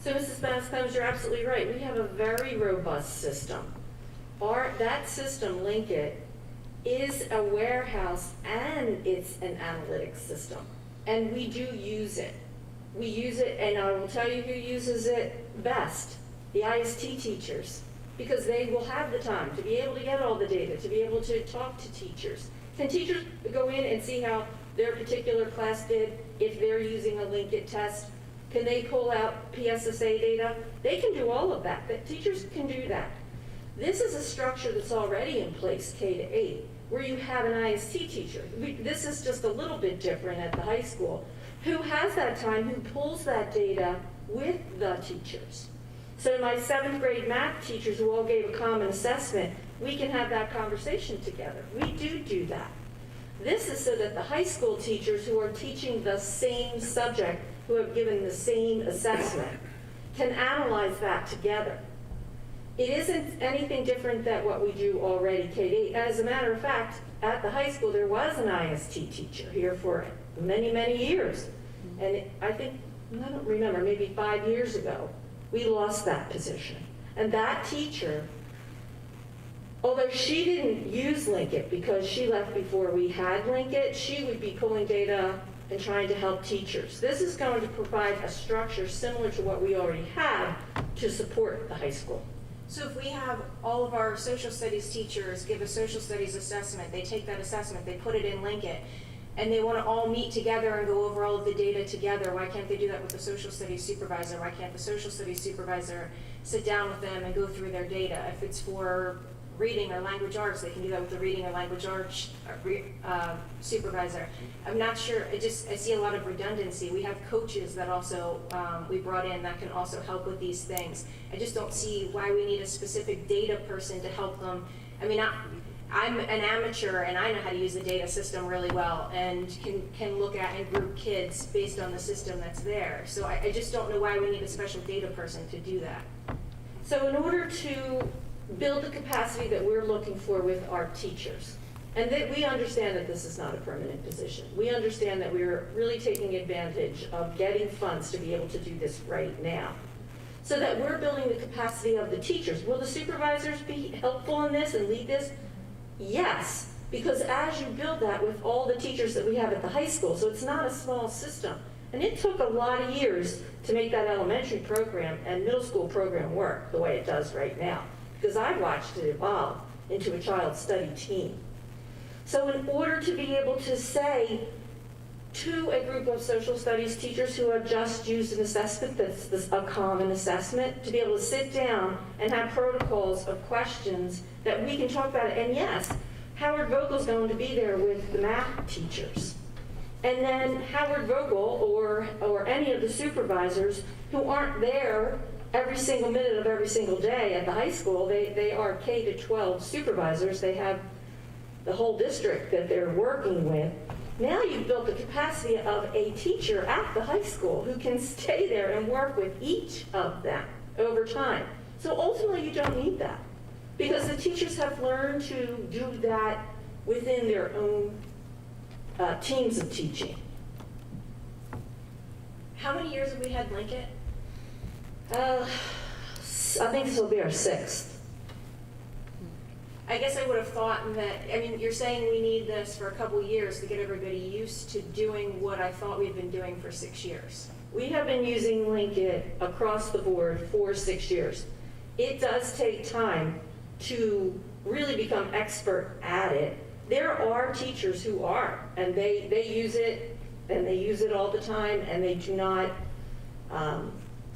So Mrs. Spence, you're absolutely right. We have a very robust system. That system, Link It, is a warehouse and it's an analytics system. And we do use it. We use it, and I will tell you who uses it best, the IST teachers, because they will have the time to be able to get all the data, to be able to talk to teachers. Can teachers go in and see how their particular class did if they're using a Link It test? Can they pull out PSSA data They can do all of that. The teachers can do that. This is a structure that's already in place, K to 8, where you have an IST teacher. This is just a little bit different at the high school, who has that time, who pulls that data with the teachers. So my 7th grade math teachers who all gave a common assessment, we can have that conversation together. We do that. This is so that the high school teachers who are teaching the same subject, who have given the same assessment, can analyze that together. It isn't anything different than what we do already, K-8. As a matter of fact, at the high school, there was an IST teacher here for many, many years. And I think, I don't remember, maybe 5 years ago, we lost that position. And that teacher, although she didn't use Linkit because she left before we had Linkit, she would be pulling data and trying to help teachers. This is going to provide a structure similar to what we already have to support the high school. So if we have all of our social studies teachers give a social studies assessment, they take that assessment, they put it in Linkit, and they want to all meet together and go over all of the data together, why can't they do that with the social studies supervisor? Why can't the social studies supervisor sit down with them and go through their data? If it's for reading or language arts, they can do that with the reading or language arts supervisor. I'm not sure, I see a lot of redundancy. We have coaches that also we brought in that can also help with these things. I just don't see why we need a specific data person to help them. I mean, I'm an amateur and I know how to use the data system really well and can look at and group kids based on the system that's there. So I just don't know why we need a special data person to do that. So in order to build the capacity that we're looking for with our teachers, and that we understand that this is not a permanent position. We understand that we're really taking advantage of getting funds to be able to do this right now. So that we're building the capacity of the teachers. Will the supervisors be helpful in this and lead this? Yes, because as you build that with all the teachers that we have at the high school, so it's not a small system. And it took a lot of years to make that elementary program and middle school program work the way it does right now, because I watched it evolve into a child study team. So in order to be able to say to a group of social studies teachers who have just used an assessment that's a common assessment, to be able to sit down and have protocols of questions that we can talk about it. And yes, Howard Vogel's going to be there with the math teachers. And then Howard Vogel or any of the supervisors who aren't there every single minute of every single day at the high school, they are K to 12 supervisors. They have the whole district that they're working with. Now you've built the capacity of a teacher at the high school who can stay there and work with each of them over time. So ultimately you don't need that, because the teachers have learned to do that within their own teams of teaching. How many years have we had Linkit? I think this will be our 6th. I guess I would have thought that, I mean, you're saying we need this for a couple years to get everybody used to doing what I thought we'd been doing for 6 years. We have been using Linkit across the board for 6 years. It does take time to really become expert at it. There are teachers who are, and they use it, and they use it all the time, and they do not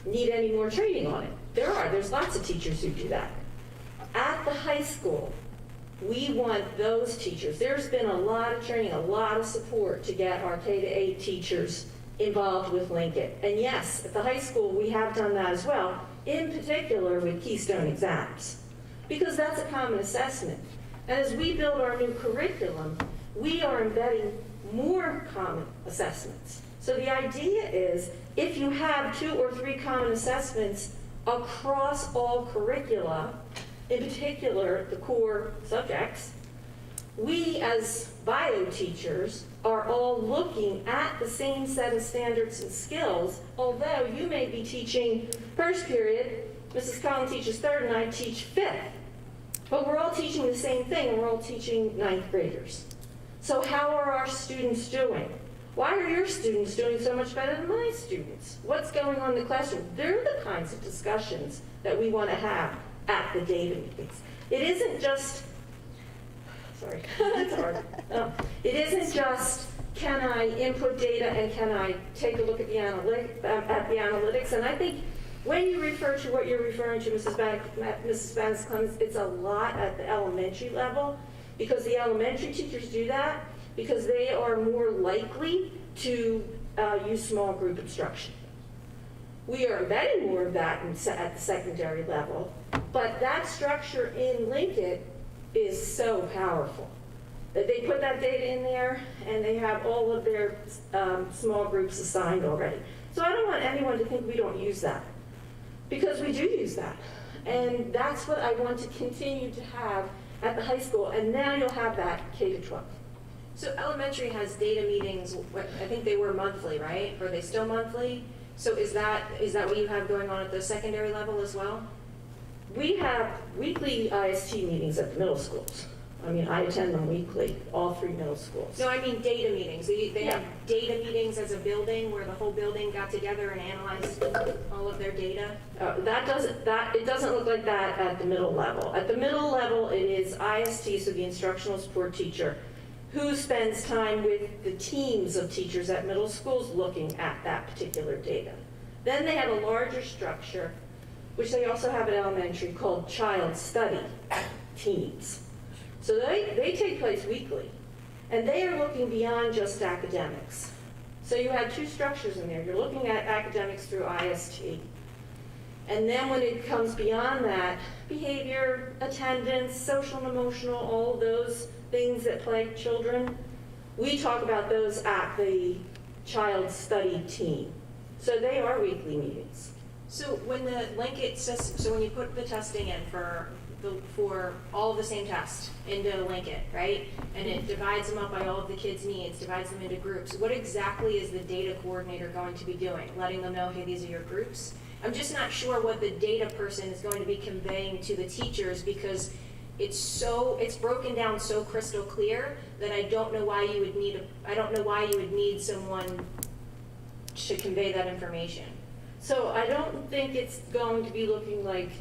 need any more training on it. There's lots of teachers who do that. At the high school, we want those teachers. There's been a lot of training, a lot of support to get our K to 8 teachers involved with Linkit. And yes, at the high school, we have done that as well, in particular with Keystone exams, because that's a common assessment. And as we build our new curriculum, we are embedding more common assessments. So the idea is, if you have 2 or 3 common assessments across all curricula, in particular the core subjects, we as bio teachers are all looking at the same set of standards and skills, although you may be teaching first period, Mrs. Collins teaches third, and I teach 5th. But we're all teaching the same thing, and we're all teaching 9th graders. So how are our students doing? Why are your students doing so much better than my students? What's going on in the classroom? They're the kinds of discussions that we want to have at the data meetings. It isn't just, sorry, it's hard. It isn't just, can I input data and can I take a look at the analytics? And I think When you refer to what you're referring to, Mrs. Banks-Clemens, it's a lot at the elementary level, because the elementary teachers do that because they are more likely to use small group instruction. We are embedding more of that at the secondary level, but that structure in Lincoln is so powerful that they put that data in there and they have all of their small groups assigned already. So I don't want anyone to think we don't use that, because we do use that. And that's what I want to continue to have at the high school, and now you'll have that K-12. So elementary has data meetings, I think they were monthly, right? Are they still monthly? So is that what you have going on at the secondary level as well? We have weekly IST meetings at the middle schools. I mean, I attend them weekly, all 3 middle schools. No, I mean data meetings. They have data meetings as a building where the whole building got together and analyzed all of their data? It doesn't look like that at the middle level. At the middle level, it is IST, so the instructional support teacher, who spends time with the teams of teachers at middle schools looking at that particular data. Then they have a larger structure, which they also have at elementary, called child study teams. So they take place weekly, and they are looking beyond just academics. So you have 2 structures in there. You're looking at academics through IST. And then when it comes beyond that, behavior, attendance, social and emotional, all of those things that plague children, we talk about those at the child study team. So they are weekly meetings. So when the Linkit system, so when you put the testing in for all of the same tests into Linkit, right? And it divides them up by all of the kids' needs, divides them into groups. What exactly is the data coordinator going to be doing? Letting them know, hey, these are your groups? I'm just not sure what the data person is going to be conveying to the teachers, because it's broken down so crystal clear that I don't know why you would need someone to convey that information. So I don't think it's going to be looking like,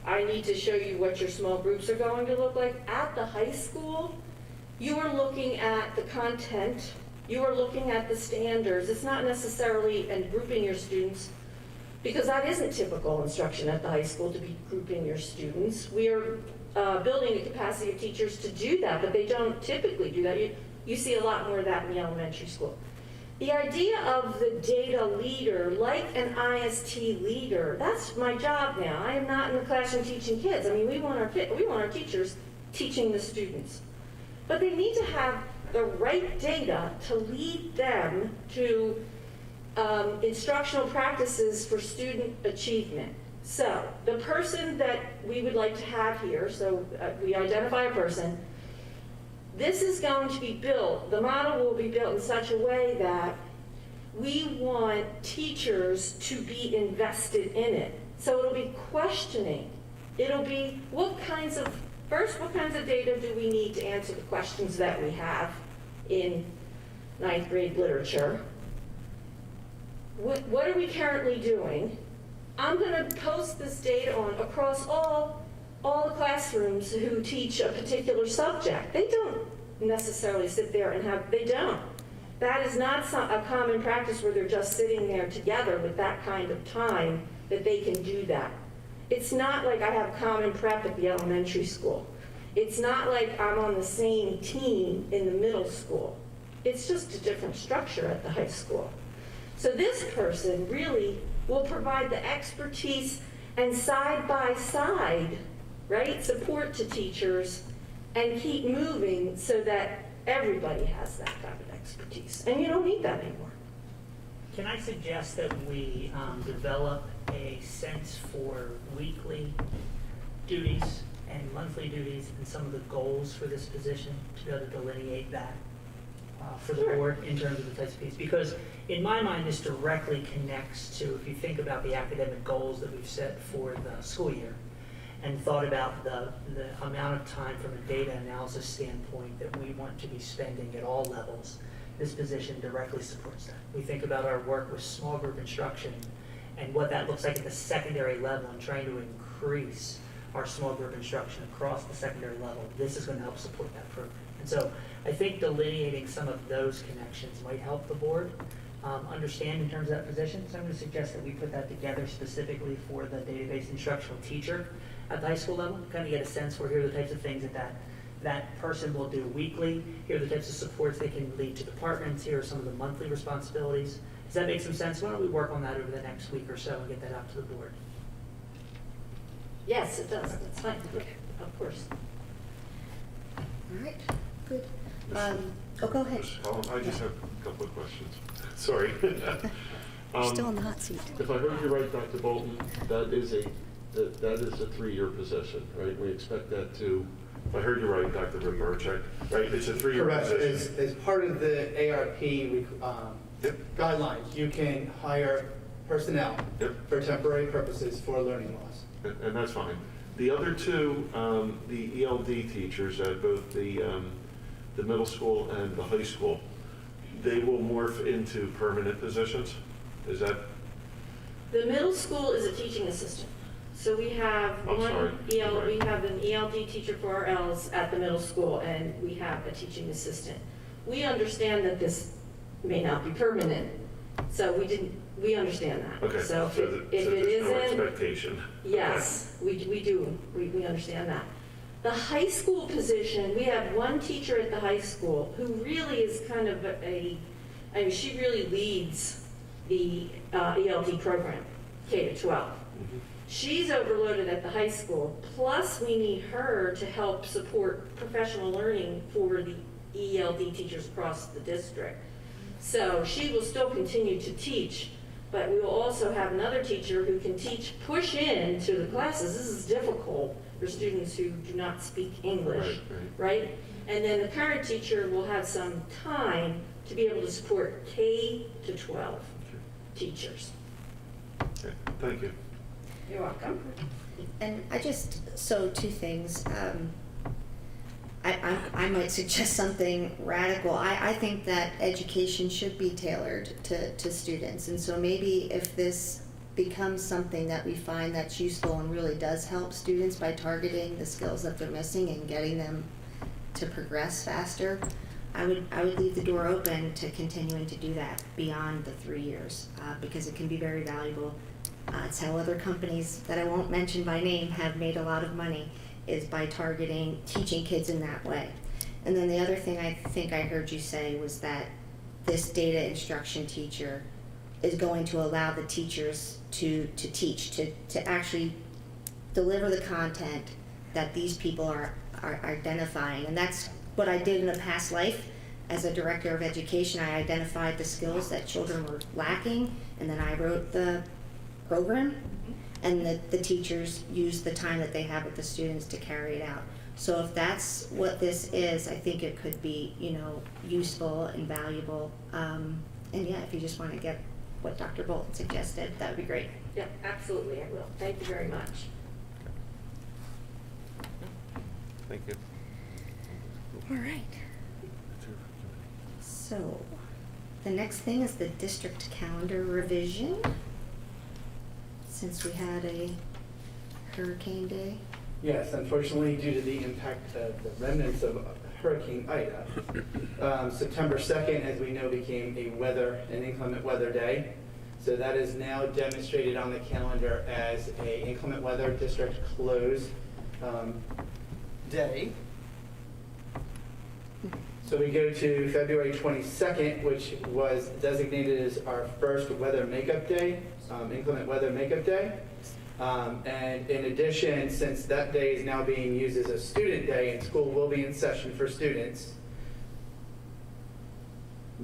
I need to show you what your small groups are going to look like. At the high school, you are looking at the content, you are looking at the standards. It's not necessarily and grouping your students, because that isn't typical instruction at the high school, to be grouping your students. We are building a capacity of teachers to do that, but they don't typically do that. You see a lot more of that in the elementary school. The idea of the data leader, like an IST leader, that's my job now. I am not in the classroom teaching kids. I mean, we want our teachers teaching the students. But they need to have the right data to lead them to instructional practices for student achievement. So the person that we would like to have here, so we identify a person, this is going to be built, the model will be built in such a way that we want teachers to be invested in it. So it'll be questioning. It'll be what kinds of data do we need to answer the questions that we have in 9th grade literature? What are we currently doing? I'm going to post this data on across all the classrooms who teach a particular subject. They don't necessarily sit there and they don't. That is not a common practice where they're just sitting there together with that kind of time that they can do that. It's not like I have common prep at the elementary school. It's not like I'm on the same team in the middle school. It's just a different structure at the high school. So this person really will provide the expertise and side-by-side, right, support to teachers and keep moving so that everybody has that kind of expertise. And you don't need that anymore. Can I suggest that we develop a sense for weekly duties and monthly duties and some of the goals for this position to be able to delineate that for the board in terms of the types of piece? Because in my mind, this directly connects to, if you think about the academic goals that we've set for the school year and thought about the amount of time from a data analysis standpoint that we want to be spending at all levels, this position directly supports that. We think about our work with small group instruction and what that looks like at the secondary level and trying to increase our small group instruction across the secondary level. This is going to help support that program. And so I think delineating some of those connections might help the board understand in terms of that position. So I'm going to suggest that we put that together specifically for the database instructional teacher at the high school level, kind of get a sense for here are the types of things that person will do weekly, here are the types of supports they can lead to departments, here are some of the monthly responsibilities. Does that make some sense? Why don't we work on that over the next week or so and get that out to the board? Yes, it does, that's fine, of course. All right, good. Go ahead. I just have a couple of questions. Sorry. You're still in the hot seat. If I heard you right, Dr. Bolton, that is a 3-year position, right? We expect that to, if I heard you right, Dr. Ribarczyk, right? It's a 3-year Correct. position. As part of the ARP guidelines, you can hire personnel for temporary purposes for learning loss. And that's fine. The other two, the ELD teachers at both the middle school and the high school, they will morph into permanent positions? Is that? The middle school is a teaching assistant. So we have we have an ELD teacher for our Ls at the middle school, and we have a teaching assistant. We understand that this may not be permanent, so we understand that. Okay, So if it there's no isn't, expectation. yes, we do, we understand that. The high school position, we have one teacher at the high school who really is kind of she really leads the ELD program, K-12. She's overloaded at the high school, plus we need her to help support professional learning for the ELD teachers across the district. So she will still continue to teach, but we will also have another teacher who can push into the classes. This is difficult for students who do not speak English, right? And then the current teacher will have some time to be able to support K-12 teachers. Okay, thank you. You're welcome. And so 2 things. I might suggest something radical. I think that education should be tailored to students. And so maybe if this becomes something that we find that's useful and really does help students by targeting the skills that they're missing and getting them to progress faster, I would leave the door open to continuing to do that beyond the 3 years because it can be very valuable. It's how other companies that I won't mention by name have made a lot of money, is by targeting teaching kids in that way. And then the other thing I think I heard you say was that this data instruction teacher is going to allow the teachers to teach, to actually deliver the content that these people are identifying. And that's what I did in a past life. As a director of education, I identified the skills that children were lacking, and then I wrote the program, and the teachers use the time that they have with the students to carry it out. So if that's what this is, I think it could be, useful and valuable. And yeah, if you just want to get what Dr. Bolton suggested, that would be great. Yeah, absolutely, I will. Thank you very much. Thank you. All right. So the next thing is the district calendar revision. Since we had a hurricane day. Yes, unfortunately, due to the impact of the remnants of Hurricane Ida, September 2nd, as we know, became an inclement weather day. So that is now demonstrated on the calendar as an inclement weather district closed day. So we go to February 22nd, which was designated as our first weather makeup day, inclement weather makeup day. And in addition, since that day is now being used as a student day and school will be in session for students,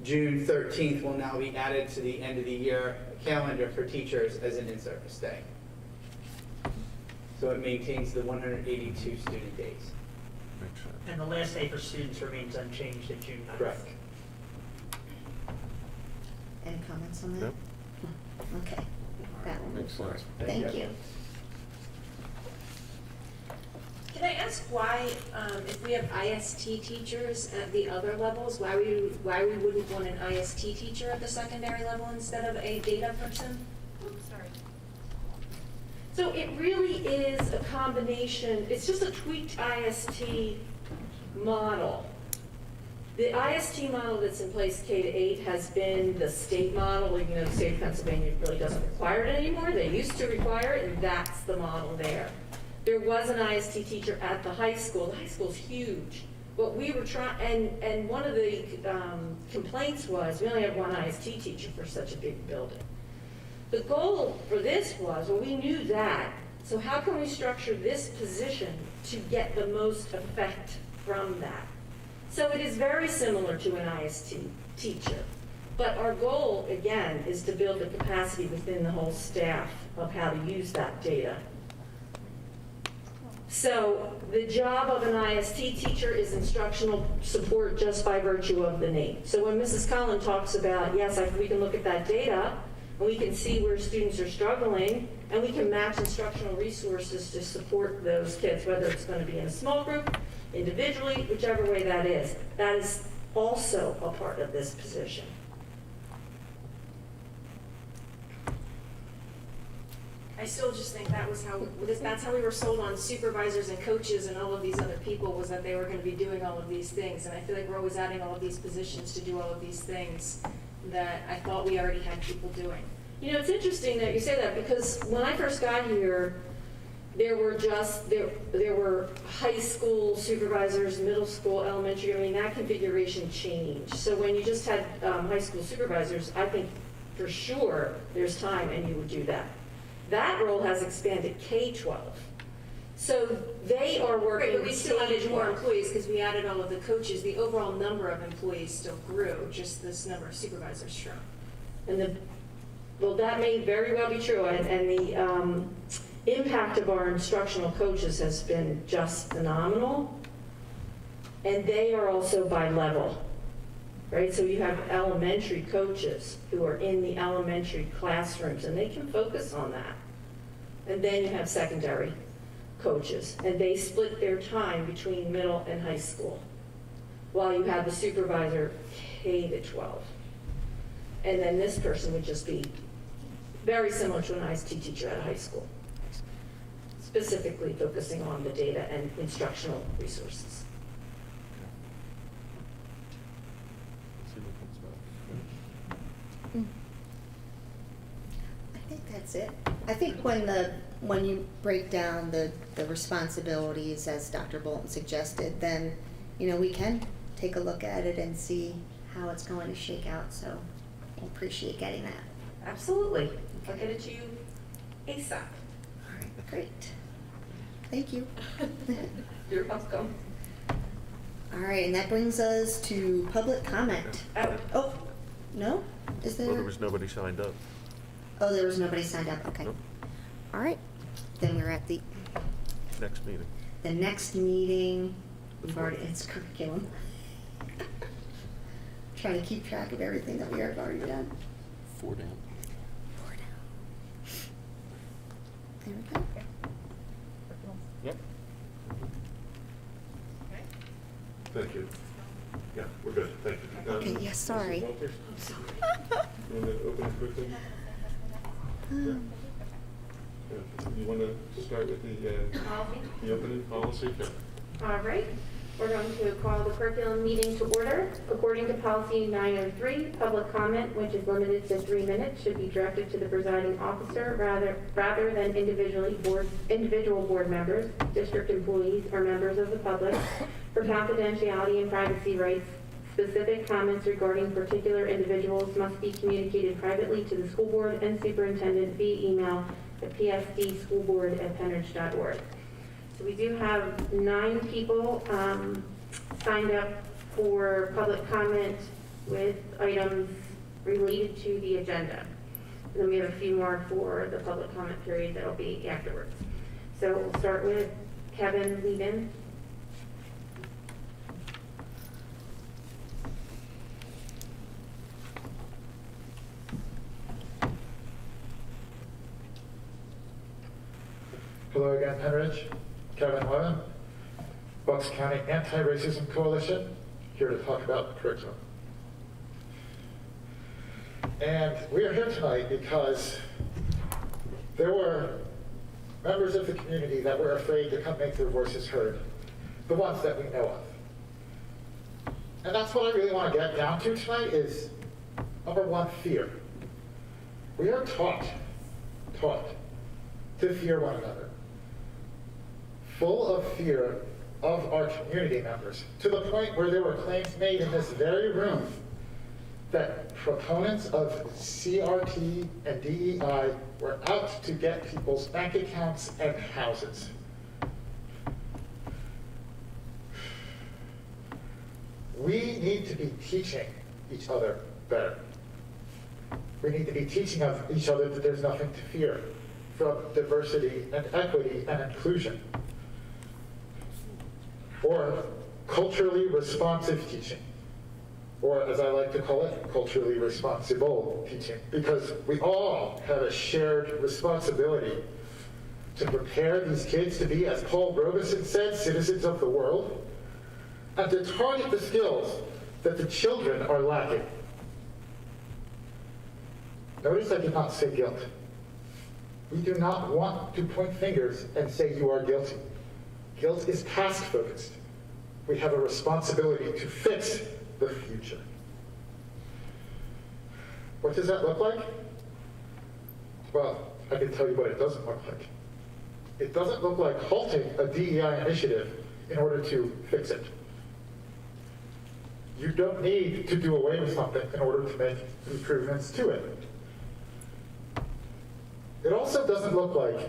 June 13th will now be added to the end of the year calendar for teachers as an in-service day. So it maintains the 182 student days. And the last day for students remains unchanged at June 9th. Correct. Any comments on that? Nope. Okay. That will move forward. Thank Thank you. Can I ask why, if we have IST teachers at the other levels, why we wouldn't want an IST teacher at the secondary level instead of a data person? So it really is a combination, it's just a tweaked IST model. The IST model that's in place K to 8 has been the state model, even though the state of Pennsylvania really doesn't require it anymore. They used to require it, and that's the model there. There was an IST teacher at the high school. The high school's huge. What we were trying, and one of the complaints was we only had one IST teacher for such a big building. The goal for this was, well, we knew that, so how can we structure this position to get the most effect from that? So it is very similar to an IST teacher, but our goal, again, is to build the capacity within the whole staff of how to use that data. So the job of an IST teacher is instructional support just by virtue of the name. So when Mrs. Cullen talks about, yes, we can look at that data, and we can see where students are struggling, and we can match instructional resources to support those kids, whether it's going to be in a small group, individually, whichever way that is. That is also a part of this position. I still just think that's how we were sold on supervisors and coaches and all of these other people, was that they were going to be doing all of these things. And I feel like we're always adding all of these positions to do all of these things that I thought we already had people doing. You know, it's interesting that you say that, because when I first got here, there were high school supervisors, middle school, elementary. I mean, that configuration changed. So when you just had high school supervisors, I think for sure there's time and you would do that. That role has expanded K-12. So they are working. Right, but we still added more K-12. employees because we added all of the coaches. The overall number of employees still grew, just this number of supervisors shrunk. And well, that may very well be true, and the impact of our instructional coaches has been just phenomenal, and they are also by level, right? So you have elementary coaches who are in the elementary classrooms, and they can focus on that. And then you have secondary coaches, and they split their time between middle and high school, while you have the supervisor K to 12. And then this person would just be very similar to an IST teacher at a high school, specifically focusing on the data and instructional resources. Let's see what comes back. I think that's it. I think when you break down the responsibilities, as Dr. Bolton suggested, then, we can take a look at it and see how it's going to shake out. So I appreciate getting that. Absolutely. I'll get it to you ASAP. All right, great. Thank you. You're welcome. All right, and that brings us to public comment. Oh, no? Is there? Well, there was nobody signed up. Oh, there was nobody signed up. Okay. Nope. All right. Then we're at the Next meeting. next meeting. We've already, it's curriculum. Trying to keep track of everything that we have already done. 4 down. 4 down. There we go. Yep. Thank you. Yeah, we're good, thank you. Okay, yes, sorry. Mrs. Walters? You want to open it quickly? You want to start with the opening policy? Yeah. All right, we're going to call the curriculum meeting to order. According to policy 903, public comment, which is limited to 3 minutes, should be directed to the presiding officer rather than individual board members, district employees, or members of the public for confidentiality and privacy rights. Specific comments regarding particular individuals must be communicated privately to the school board and superintendent via email at psdschoolboard@penridge.org. So we do have 9 people signed up for public comment with items related to the agenda. And then we have a few more for the public comment period that'll be afterwards. So we'll start with Kevin Lieben. Hello again, Penridge. Kevin Levin, Bucks County Anti-Racism Coalition, here to talk about the curriculum. And we are here tonight because there were members of the community that were afraid to come make their voices heard, the ones that we know of. And that's what I really want to get down to tonight is, number one, fear. We are taught to fear one another. Full of fear of our community members, to the point where there were claims made in this very room that proponents of CRT and DEI were out to get people's bank accounts and houses. We need to be teaching each other better. We need to be teaching each other that there's nothing to fear from diversity and equity and inclusion. Or culturally responsive teaching. Or as I like to call it, culturally responsible teaching. Because we all have a shared responsibility to prepare these kids to be, as Paul Robeson said, citizens of the world, and to target the skills that the children are lacking. Notice I did not say guilt. We do not want to point fingers and say you are guilty. Guilt is past focused. We have a responsibility to fix the future. What does that look like? Well, I can tell you what it doesn't look like. It doesn't look like halting a DEI initiative in order to fix it. You don't need to do away with something in order to make improvements to it. It also doesn't look like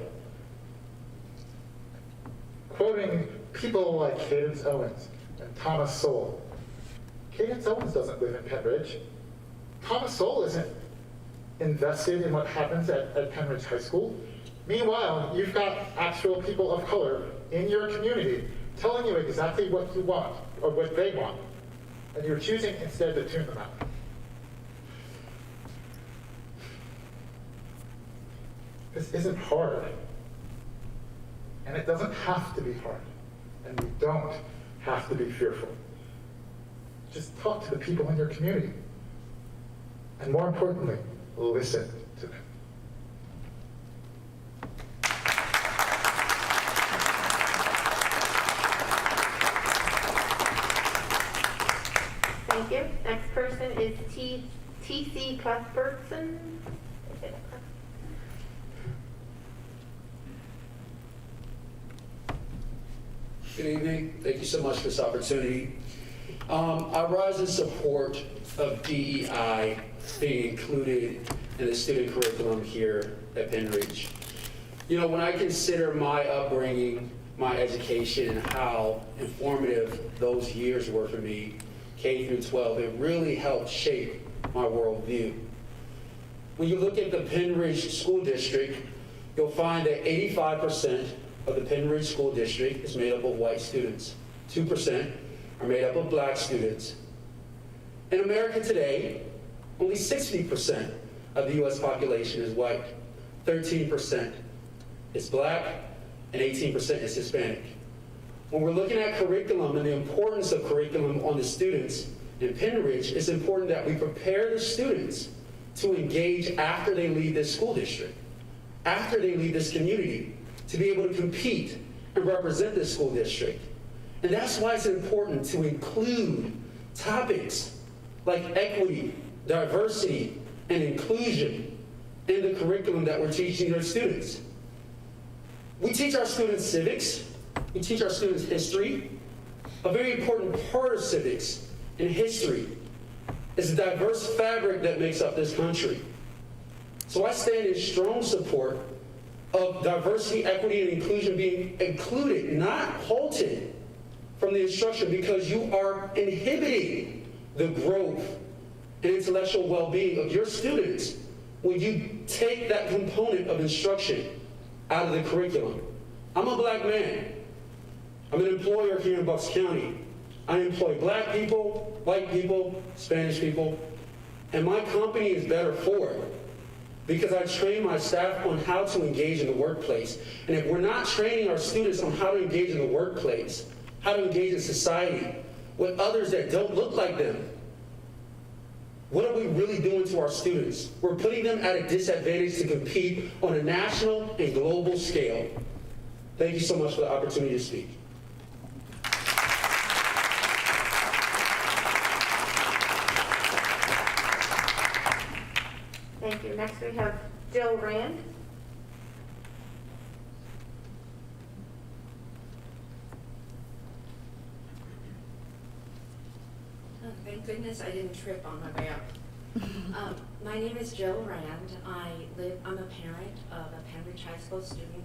quoting people like Cadence Owens and Thomas Sowell. Cadence Owens doesn't live in Penridge. Thomas Sowell isn't invested in what happens at Penridge High School. Meanwhile, you've got actual people of color in your community telling you exactly what you want or what they want. And you're choosing instead to tune them out. This isn't hard. And it doesn't have to be hard. And we don't have to be fearful. Just talk to the people in your community. And more importantly, listen to them. Thank you. Next person is T.C. Cuthbertson. Good evening. Thank you so much for this opportunity. I rise in support of DEI being included in the student curriculum here at Penridge. You know, when I consider my upbringing, my education, and how informative those years were for me, K through 12, it really helped shape my worldview. When you look at the Penridge School District, you'll find that 85% of the Penridge School District is made up of white students. 2% are made up of black students. In America today, only 60% of the U.S. population is white. 13% is black, and 18% is Hispanic. When we're looking at curriculum and the importance of curriculum on the students in Penridge, it's important that we prepare the students to engage after they leave this school district, after they leave this community, to be able to compete and represent this school district. And that's why it's important to include topics like equity, diversity, and inclusion in the curriculum that we're teaching our students. We teach our students civics, we teach our students history. A very important part of civics and history is the diverse fabric that makes up this country. So I stand in strong support of diversity, equity, and inclusion being included, not halted from the instruction, because you are inhibiting the growth and intellectual well-being of your students when you take that component of instruction out of the curriculum. I'm a black man. I'm an employer here in Bucks County. I employ black people, white people, Spanish people, and my company is better for it, because I train my staff on how to engage in the workplace. And if we're not training our students on how to engage in the workplace, how to engage in society with others that don't look like them, what are we really doing to our students? We're putting them at a disadvantage to compete on a national and global scale. Thank you so much for the opportunity to speak. next we have Jill Rand. Oh, thank goodness I didn't trip on my way up. My name is Jill Rand. I'm a parent of a Pembridge High School student.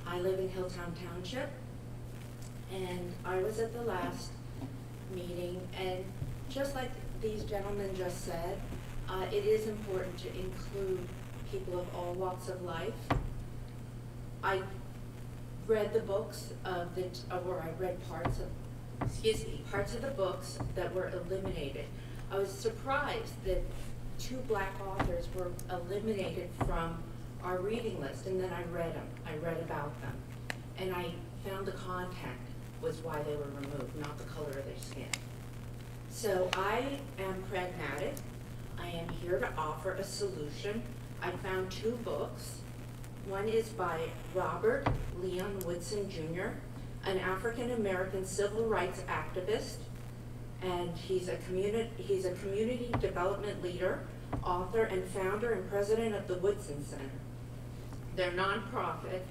I live in Hilltown Township, and I was at the last meeting, and just like these gentlemen just said, it is important to include people of all walks of life. I read the books or I read parts of the books that were eliminated. I was surprised that 2 Black authors were eliminated from our reading list, and then I read them. I read about them, and I found the content was why they were removed, not the color of their skin. So I am pragmatic. I am here to offer a solution. I found 2 books. One is by Robert Leon Woodson Jr., an African-American civil rights activist, and he's a community development leader, author, and founder and president of the Woodson Center. They're nonprofit,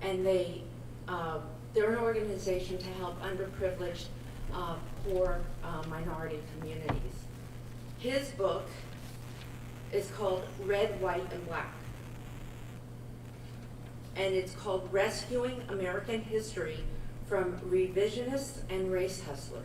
and they're an organization to help underprivileged, poor minority communities. His book is called Red, White, and Black, and it's called Rescuing American History from Revisionists and Race Hustlers.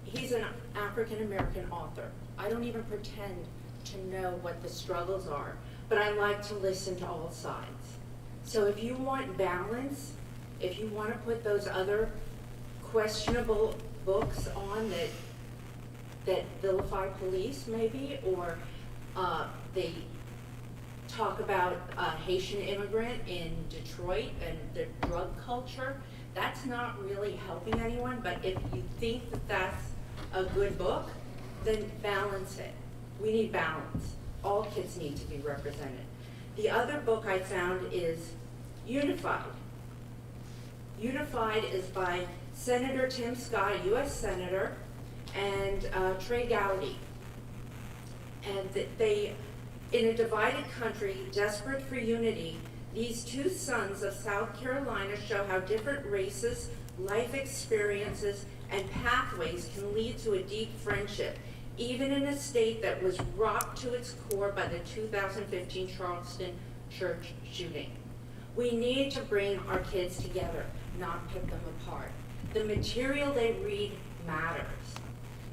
He's an African-American author. I don't even pretend to know what the struggles are, but I like to listen to all sides. So if you want balance, if you want to put those other questionable books on that vilify police maybe, or they talk about a Haitian immigrant in Detroit and the drug culture, that's not really helping anyone, but if you think that that's a good book, then balance it. We need balance. All kids need to be represented. The other book I found is Unified. Unified is by Senator Tim Scott, a U.S. Senator, and Trey Gowdy. And they, in a divided country, desperate for unity, these 2 sons of South Carolina show how different races, life experiences, and pathways can lead to a deep friendship, even in a state that was rocked to its core by the 2015 Charleston church shooting. We need to bring our kids together, not pick them apart. The material they read matters.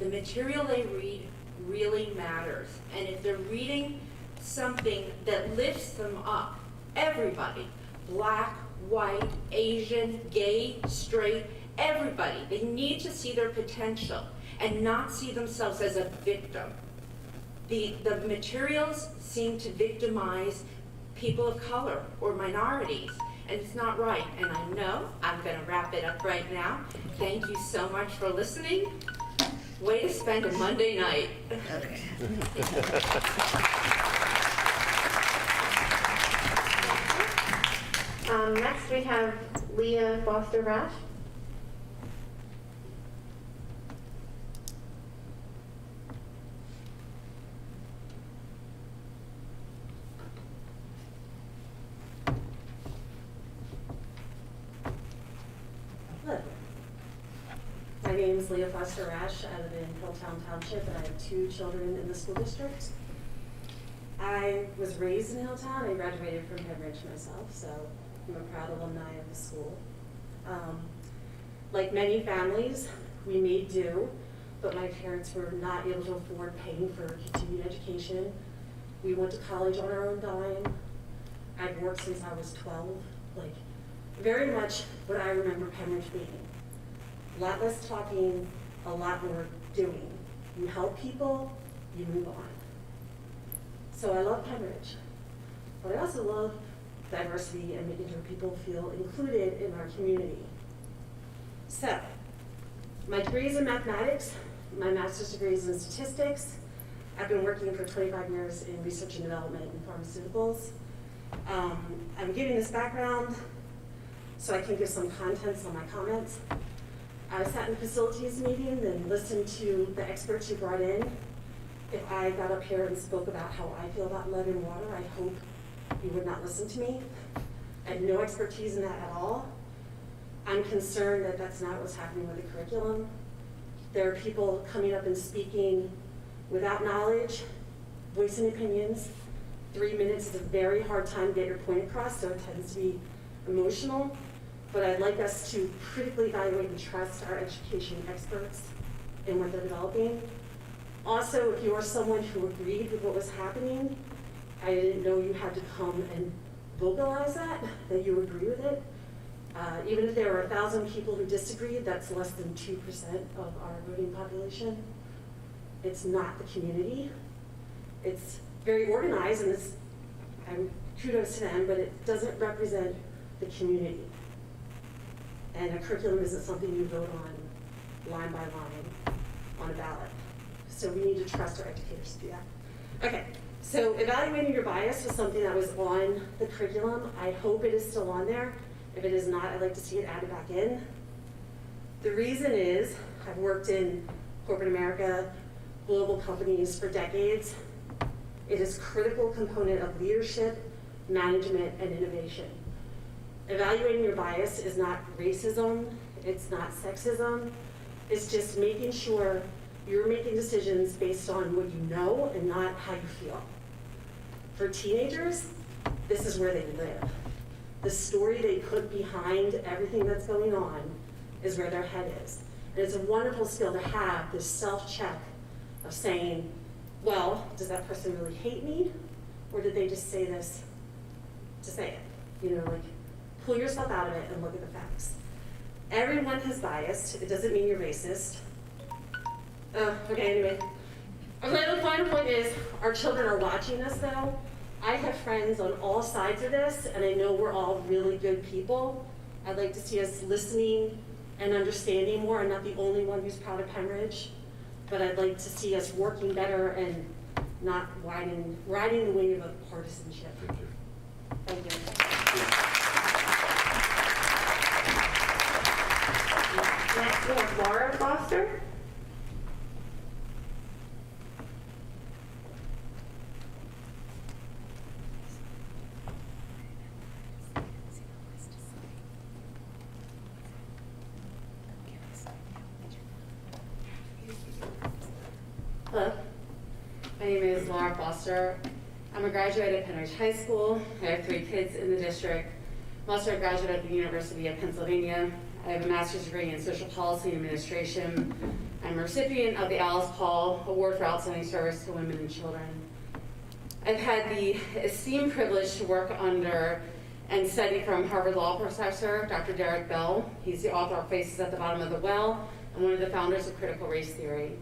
The material they read really matters. And if they're reading something that lifts them up, everybody, Black, white, Asian, gay, straight, everybody, they need to see their potential and not see themselves as a victim. The materials seem to victimize people of color or minorities, and it's not right. And I know I'm going to wrap it up right now. Thank you so much for listening. Way to spend a Monday night. Okay. Next we have Leah Foster Rash. Hello. My name is Leah Foster Rash. I live in Hilltown Township, and I have 2 children in the school district. I was raised in Hilltown. I graduated from Pembridge myself, so I'm a proud alumni of the school. Like many families, we made do, but my parents were not able to afford paying for continued education. We went to college on our own dime. I've worked since I was 12. Like, very much what I remember Pembridge being. A lot less talking, a lot more doing. You help people, you move on. So I love Pembridge, but I also love diversity and making sure people feel included in our community. So, my degree is in mathematics, my master's degree is in statistics. I've been working for 25 years in research and development in pharmaceuticals. I'm giving this background so I can give some contents on my comments. I sat in the facilities meeting and listened to the experts you brought in. if I got up here and spoke about how I feel about lead and water, I hope you would not listen to me. I have no expertise in that at all. I'm concerned that that's not what's happening with the curriculum. There are people coming up and speaking without knowledge, voicing opinions. 3 minutes is a very hard time to get your point across, so it tends to be emotional. But I'd like us to critically evaluate and trust our education experts in what they're developing. Also, if you are someone who agreed with what was happening, I didn't know you had to come and vocalize that you agree with it. Even if there were 1,000 people who disagreed, that's less than 2% of our voting population. It's not the community. It's very organized, and kudos to them, but it doesn't represent the community. And a curriculum isn't something you vote on line by line on a ballot. So we need to trust our educators to do that. Okay, so evaluating your bias was something that was on the curriculum. I hope it is still on there. If it is not, I'd like to see it added back in. The reason is, I've worked in corporate America, global companies for decades. It is a critical component of leadership, management, and innovation. Evaluating your bias is not racism, it's not sexism, it's just making sure you're making decisions based on what you know and not how you feel. For teenagers, this is where they live. The story they put behind everything that's going on is where their head is. And it's a wonderful skill to have, this self-check of saying, well, does that person really hate me? Or did they just say this to say it? You know, like, pull yourself out of it and look at the facts. Everyone has bias. It doesn't mean you're racist. Okay, anyway. The final point is, our children are watching us though. I have friends on all sides of this, and I know we're all really good people. I'd like to see us listening and understanding more. I'm not the only one who's proud of Pembridge, but I'd like to see us working better and not riding the wave of partisanship. Thank you. Thank you. Next, we have Laura Foster. Hello, my name is Laura Foster. I'm a graduate of Pembridge High School. I have 3 kids in the district. I'm also a graduate at the University of Pennsylvania. I have a master's degree in social policy and administration. I'm a recipient of the Alice Paul Award for Outstanding Service to Women and Children. I've had the esteemed privilege to work under and study from Harvard Law professor, Dr. Derek Bell. He's the author of Faces at the Bottom of the Well and one of the founders of critical race theory.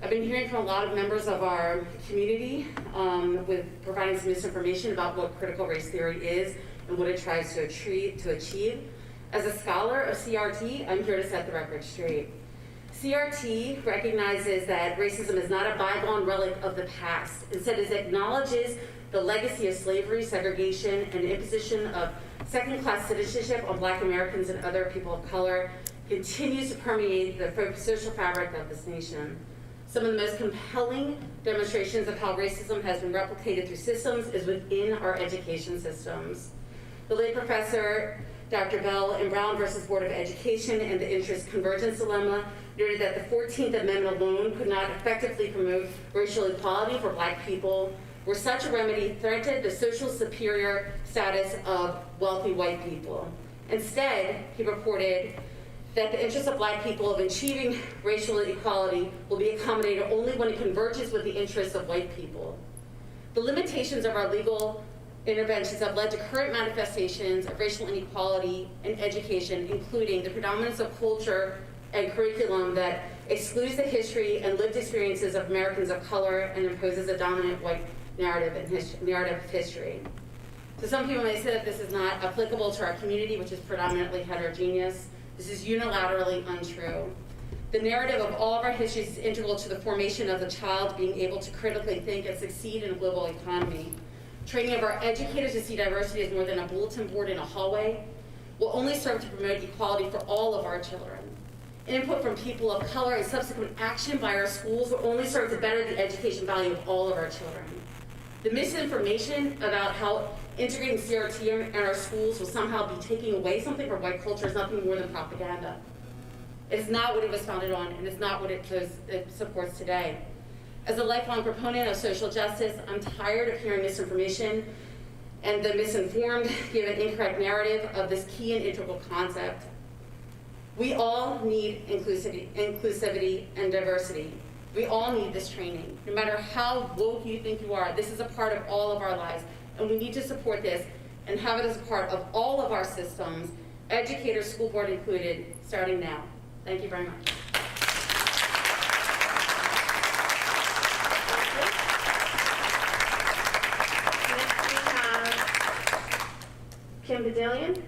I've been hearing from a lot of members of our community with providing some misinformation about what critical race theory is and what it tries to achieve. As a scholar of CRT, I'm here to set the record straight. CRT recognizes that racism is not a bygone relic of the past. Instead, it acknowledges the legacy of slavery, segregation, and imposition of second-class citizenship on Black Americans and other people of color continues to permeate the social fabric of this nation. Some of the most compelling demonstrations of how racism has been replicated through systems is within our education systems. The late Professor Dr. Bell in Brown versus Board of Education and the Interest Convergence Dilemma noted that the 14th Amendment alone could not effectively promote racial equality for Black people, where such a remedy threatened the social superior status of wealthy white people. Instead, he reported that the interests of Black people of achieving racial equality will be accommodated only when it converges with the interests of white people. The limitations of our legal interventions have led to current manifestations of racial inequality in education, including the predominance of culture and curriculum that excludes the history and lived experiences of Americans of color and imposes a dominant white narrative of history. So some people may say that this is not applicable to our community, which is predominantly heterogeneous. This is unilaterally untrue. The narrative of all of our histories is integral to the formation of the child being able to critically think and succeed in a global economy. Training of our educators to see diversity as more than a bulletin board in a hallway will only serve to promote equality for all of our children. input from people of color, and subsequent action by our schools will only serve to better the education value of all of our children. The misinformation about how integrating CRT in our schools will somehow be taking away something from white culture is nothing more than propaganda. It's not what it was founded on, and it's not what it supports today. As a lifelong proponent of social justice, I'm tired of hearing misinformation and the misinformed give an incorrect narrative of this key and integral concept. We all need inclusivity and diversity. We all need this training. No matter how woke you think you are, this is a part of all of our lives, and we need to support this and have it as a part of all of our systems, educators, school board included, starting now. Thank you very much. Next we have Kim Badillion.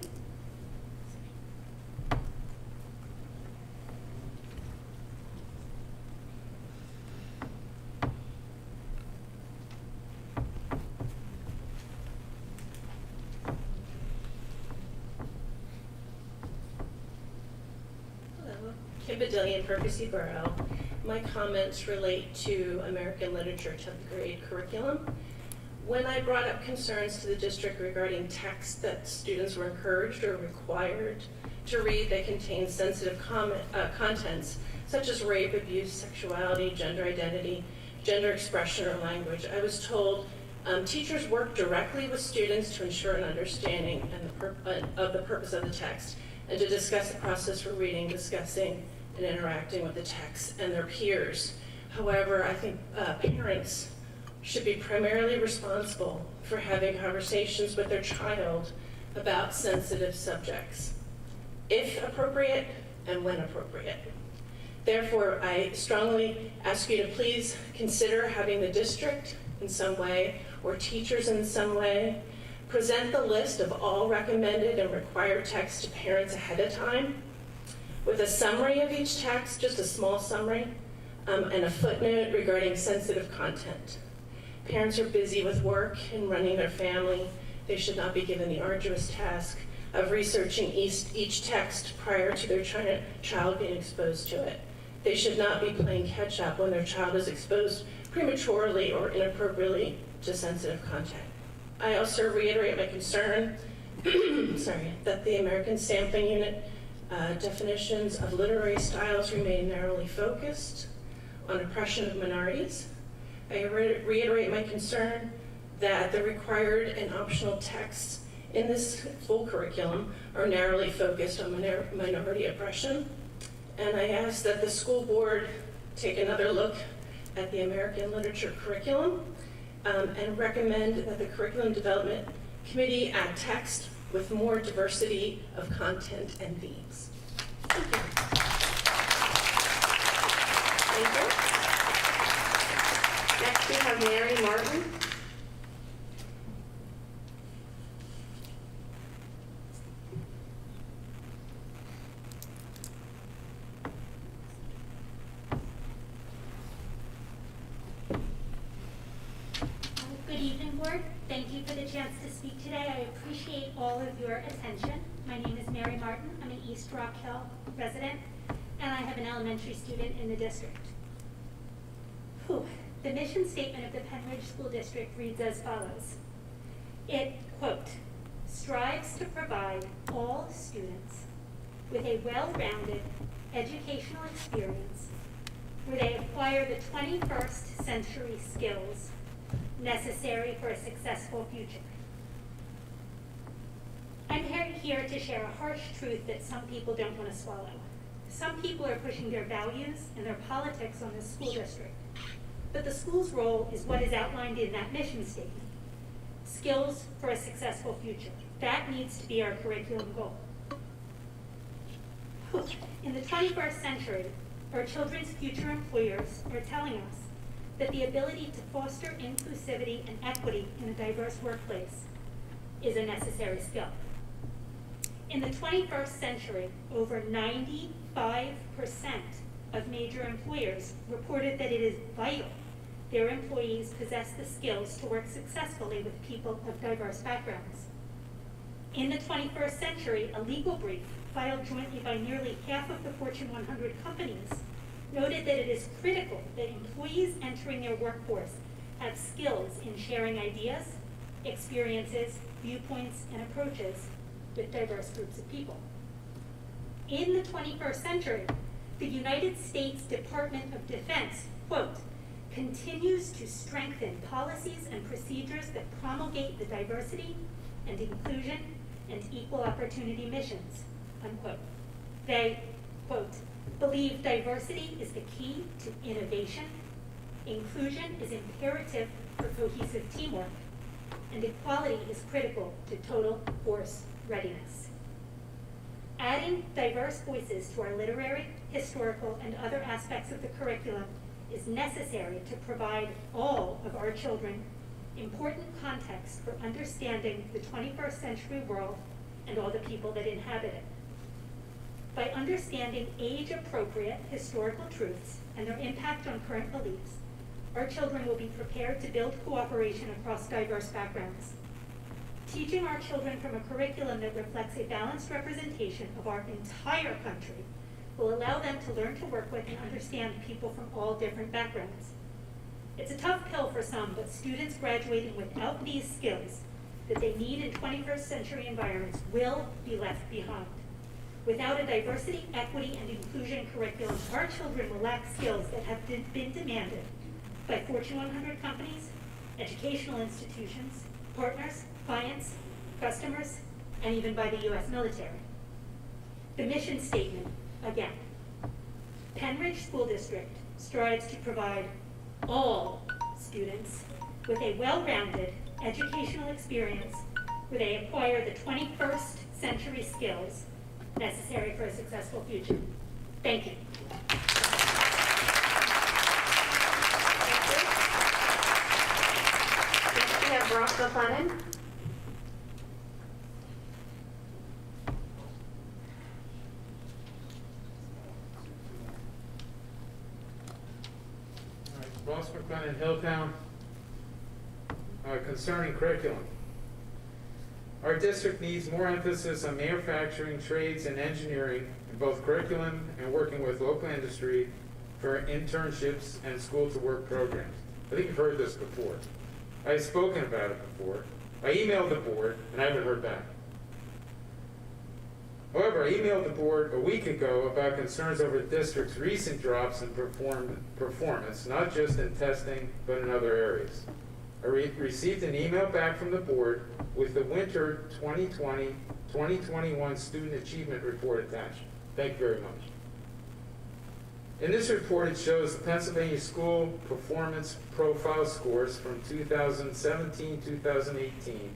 Kim Badillion, Percy Borough. My comments relate to American Literature 10th grade curriculum. When I brought up concerns to the district regarding texts that students were encouraged or required to read that contain sensitive contents, such as rape, abuse, sexuality, gender identity, gender expression, or language, I was told teachers work directly with students to ensure an understanding of the purpose of the text, and to discuss the process for reading, discussing, and interacting with the text and their peers. However, I think parents should be primarily responsible for having conversations with their child about sensitive subjects, if appropriate and when appropriate. Therefore, I strongly ask you to please consider having the district in some way, or teachers in some way, present the list of all recommended and required texts to parents ahead of time, with a summary of each text, just a small summary, and a footnote regarding sensitive content. Parents are busy with work and running their family. They should not be given the arduous task of researching each text prior to their child being exposed to it. They should not be playing catch up when their child is exposed prematurely or inappropriately to sensitive content. I also reiterate my concern that the American Sampling Unit definitions of literary styles remain narrowly focused on oppression of minorities. I reiterate my concern that the required and optional texts in this full curriculum are narrowly focused on minority oppression. And I ask that the school board take another look at the American Literature curriculum and recommend that the Curriculum Development Committee add text with more diversity of content and themes. Thank you. Thank you. Next we have Mary Martin. Good evening, board. Thank you for the chance to speak today. I appreciate all of your attention. My name is Mary Martin. I'm an East Rock Hill resident, and I have an elementary student in the district. The mission statement of the Penridge School District reads as follows. It, quote, strives to provide all students with a well-rounded educational experience where they acquire the 21st century skills necessary for a successful future. I'm here to share a harsh truth that some people don't want to swallow. Some people are pushing their values and their politics on the school district. But the school's role is what is outlined in that mission statement. Skills for a successful future. That needs to be our curriculum goal. In the 21st century, our children's future employers are telling us that the ability to foster inclusivity and equity in a diverse workplace is a necessary skill. In the 21st century, over 95% of major employers reported that it is vital their employees possess the skills to work successfully with people of diverse backgrounds. In the 21st century, a legal brief filed jointly by nearly half of the Fortune 100 companies, noted that it is critical that employees entering their workforce have skills in sharing ideas, experiences, viewpoints, and approaches with diverse groups of people. In the 21st century, the United States Department of Defense, quote, continues to strengthen policies and procedures that promulgate the diversity and inclusion and equal opportunity missions, unquote. They, quote, believe diversity is the key to innovation, inclusion is imperative for cohesive teamwork, and equality is critical to total force readiness. Adding diverse voices to our literary, historical, and other aspects of the curriculum is necessary to provide all of our children important context for understanding the 21st century world and all the people that inhabit it. By understanding age-appropriate historical truths and their impact on current beliefs, our children will be prepared to build cooperation across diverse backgrounds. Teaching our children from a curriculum that reflects a balanced representation of our entire country will allow them to learn to work with and understand people from all different backgrounds. It's a tough pill for some, but students graduating without these skills that they need in 21st century environments will be left behind. Without a diversity, equity, and inclusion curriculum, our children will lack skills that have been demanded by Fortune 100 companies, educational institutions, partners, clients, customers, and even by the U.S. military. The mission statement, again. Penridge School District strives to provide all students with a well-rounded educational experience where they acquire the 21st century skills necessary for a successful future. Thank you. Next we have Ross McLennan. Ross McLennan, Hilltown, concerning curriculum. Our district needs more emphasis on manufacturing, trades, and engineering in both curriculum and working with local industry for internships and school-to-work programs. I think you've heard this before. I've spoken about it before. I emailed the board, and I haven't heard back. However, I emailed the board a week ago about concerns over the district's recent drops in performance, not just in testing, but in other areas. I received an email back from the board with the winter 2020-2021 Student Achievement Report attached. Thank you very much. In this report, it shows the Pennsylvania School Performance Profile scores from 2017-2018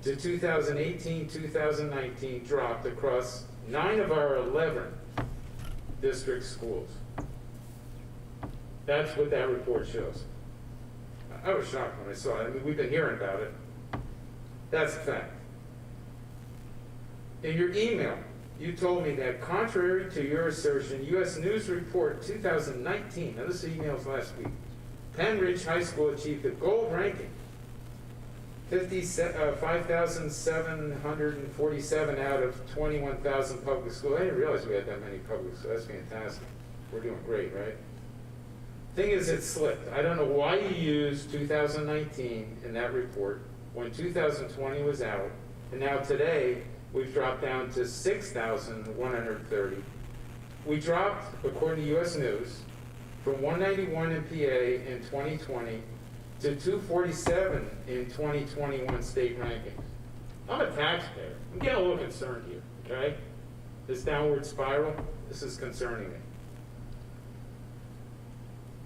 to 2018-2019 dropped across 9 of our 11 district schools. That's what that report shows. I was shocked when I saw it. I mean, we've been hearing about it. That's a fact. In your email, you told me that contrary to your assertion, U.S. News Report 2019, now this email was last week, Penridge High School achieved a gold ranking, 5,747 out of 21,000 public schools. I didn't realize we had that many public schools. That's fantastic. We're doing great, right? Thing is, it slipped. I don't know why you used 2019 in that report when 2020 was out, and now today we've dropped down to 6,130. We dropped, according to U.S. News, from 191 in PA in 2020 to 247 in 2021 state rankings. I'm a taxpayer. I'm getting a little concerned here, okay? This downward spiral, this is concerning me.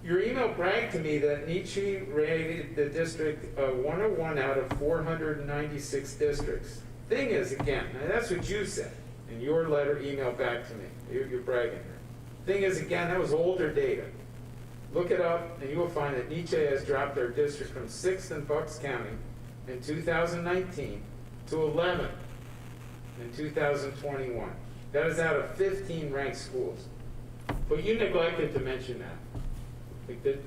Your email bragged to me that Nietzsche rated the district 101 out of 496 districts. Thing is, again, and that's what you said in your letter email back to me. You're bragging here. Thing is, again, that was older data. Look it up, and you will find that Nietzsche has dropped our district from 6th in Bucks County in 2019 to 11th in 2021. That is out of 15 ranked schools. But you neglected to mention that. Like the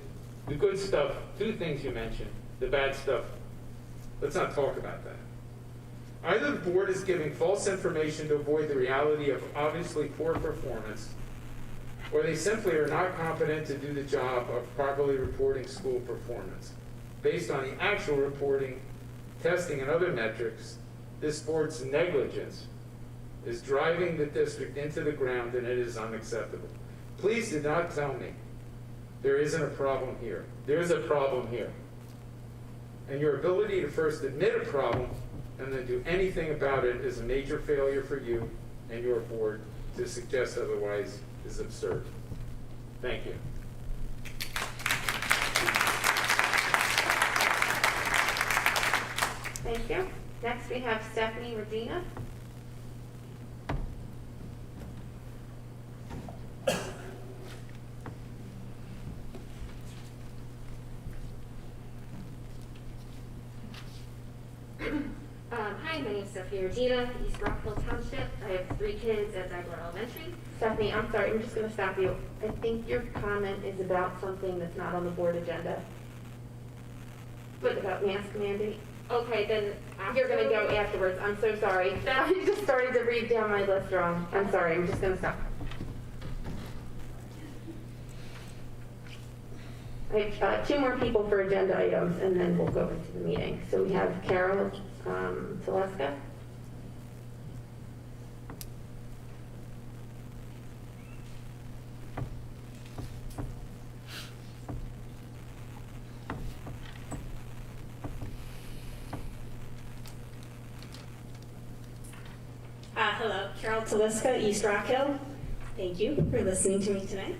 good stuff, 2 things you mentioned, the bad stuff, let's not talk about that. Either the board is giving false information to avoid the reality of obviously poor performance, or they simply are not competent to do the job of properly reporting school performance. Based on the actual reporting, testing, and other metrics, this board's negligence is driving the district into the ground, and it is unacceptable. Please do not tell me there isn't a problem here. There's a problem here. And your ability to first admit a problem and then do anything about it is a major failure for you and your board. To suggest otherwise is absurd. Thank you. Thank you. Next, we have Stephanie Regina. Hi, my name is Stephanie Regina, East Rockville Township. I have 3 kids at Dagmar Elementary. Stephanie, I'm sorry, I'm just going to stop you. I think your comment is about something that's not on the board agenda. What about mask mandate? Okay, then You're going to go afterwards. I'm so sorry. I just started to read down my list wrong. I'm sorry. I'm just going to stop. I have 2 more people for agenda items, and then we'll go into the meeting. So we have Carol Teleska. Hello, Carol Teleska, East Rock Hill. Thank you for listening to me tonight.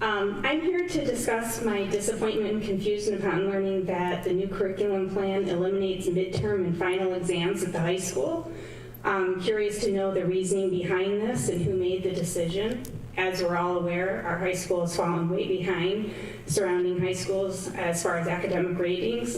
I'm here to discuss my disappointment and confusion upon learning that the new curriculum plan eliminates midterm and final exams at the high school. I'm curious to know the reasoning behind this and who made the decision. As we're all aware, our high school has fallen way behind surrounding high schools as far as academic ratings,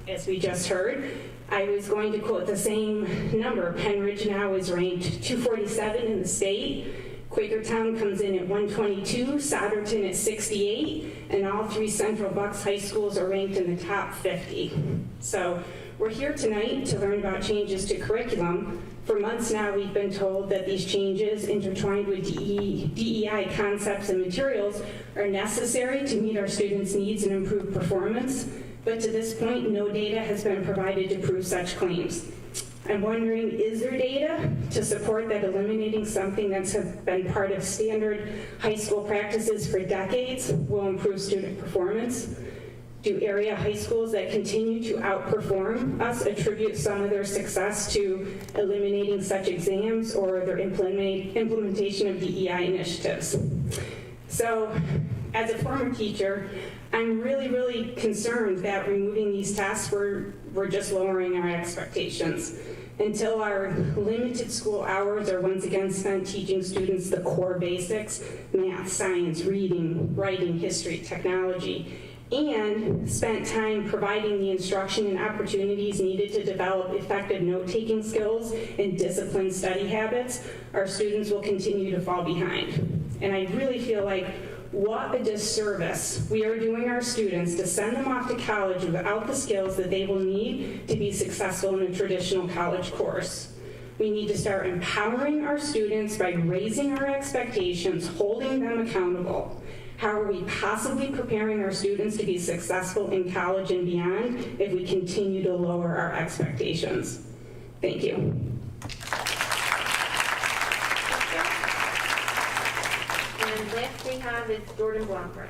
as we just heard. I was going to quote the same number. Penridge now is ranked 247 in the state. Quakertown comes in at 122, Solderton at 68, and all 3 Central Bucks high schools are ranked in the top 50. So we're here tonight to learn about changes to curriculum. For months now, we've been told that these changes, intertwined with DEI concepts and materials, are necessary to meet our students' needs and improve performance. But to this point, no data has been provided to prove such claims. I'm wondering, is there data to support that eliminating something that's been part of standard high school practices for decades will improve student performance? Do area high schools that continue to outperform us attribute some of their success to eliminating such exams or their implementation of DEI initiatives? So, as a former teacher, I'm really concerned that removing these tasks, we're just lowering our expectations. Until our limited school hours are once again spent teaching students the core basics, math, science, reading, writing, history, technology, and spent time providing the instruction and opportunities needed to develop effective note-taking skills and disciplined study habits, our students will continue to fall behind. And I really feel like what a disservice we are doing our students to send them off to college without the skills that they will need to be successful in a traditional college course. We need to start empowering our students by raising our expectations, holding them accountable. How are we possibly preparing our students to be successful in college and beyond if we continue to lower our expectations? Thank you. And last we have is Jordan Blomgren.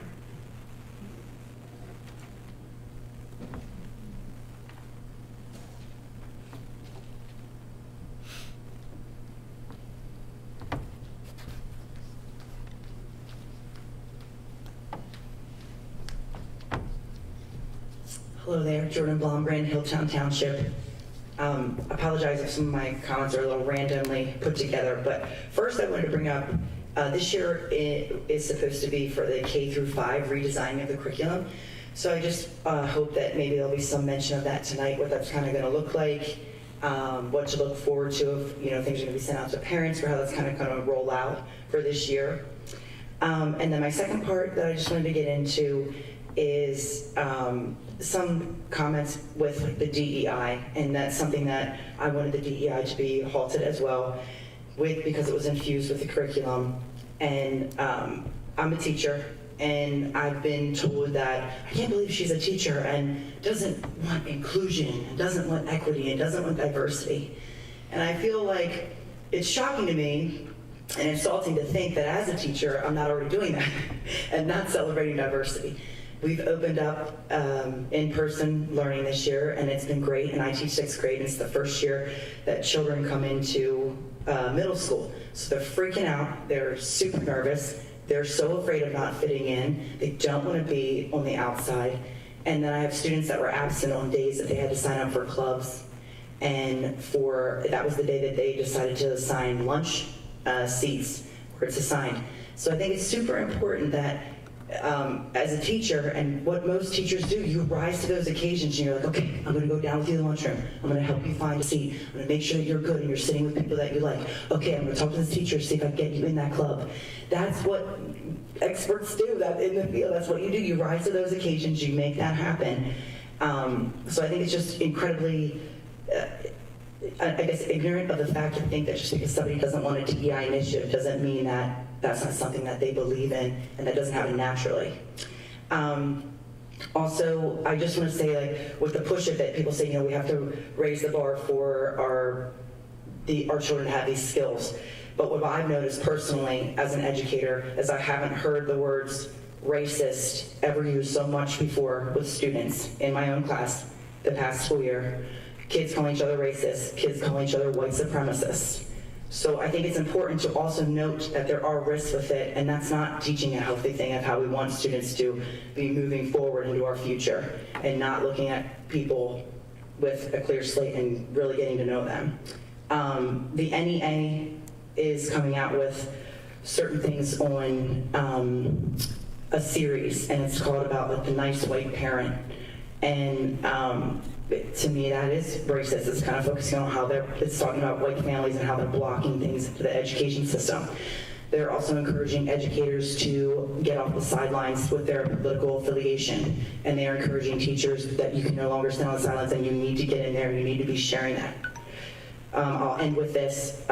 Hello there, Jordan Blomgren, Hilltown Township. Apologize if some of my comments are a little randomly put together, but first I wanted to bring up this year is supposed to be for the K through 5 redesigning of the curriculum. So I just hope that maybe there'll be some mention of that tonight, what that's kind of going to look like, what to look forward to if things are going to be sent out to parents for how that's kind of going to roll out for this year. And then my second part that I just wanted to get into is some comments with the DEI, and that's something that I wanted the DEI to be halted as well, because it was infused with the curriculum. And I'm a teacher, and I've been told that I can't believe she's a teacher and doesn't want inclusion, and doesn't want equity, and doesn't want diversity. And I feel like it's shocking to me and insulting to think that as a teacher, I'm not already doing that and not celebrating diversity. We've opened up in-person learning this year, and it's been great, and I teach 6th grade, and it's the first year that children come into middle school. So they're freaking out, they're super nervous, they're so afraid of not fitting in, they don't want to be on the outside. And then I have students that were absent on days that they had to sign up for clubs, and that was the day that they decided to assign lunch seats where it's assigned. So I think it's super important that as a teacher, and what most teachers do, you rise to those occasions and you're like, okay, I'm gonna go down with you to the lunchroom. I'm gonna help you find a seat. I'm gonna make sure that you're good and you're sitting with people that you like. Okay, I'm gonna talk to the teacher, see if I can get you in that club. That's what experts do that in the field. That's what you do. You rise to those occasions, you make that happen. So I think it's just incredibly, I guess, ignorant of the fact to think that just because somebody doesn't want a DEI initiative doesn't mean that that's not something that they believe in and that doesn't happen naturally. Also, I just want to say, like, with the push of it, people say, you know, we have to raise the bar for our children to have these skills. But what I've noticed personally as an educator is I haven't heard the words racist ever used so much before with students in my own class the past school year. Kids calling each other racist, kids calling each other white supremacists. So I think it's important to also note that there are risks with it, and that's not teaching a healthy thing of how we want students to be moving forward into our future and not looking at people with a clear slate and really getting to know them. The NEA is coming out with certain things on a series, and it's called about like the nice white parent. And to me, that is racist. It's kind of focusing on how it's talking about white families and how they're blocking things to the education system. They're also encouraging educators to get off the sidelines with their political affiliation, and they are encouraging teachers that you can no longer stand on the sidelines and you need to get in there, you need to be sharing that. I'll end with this.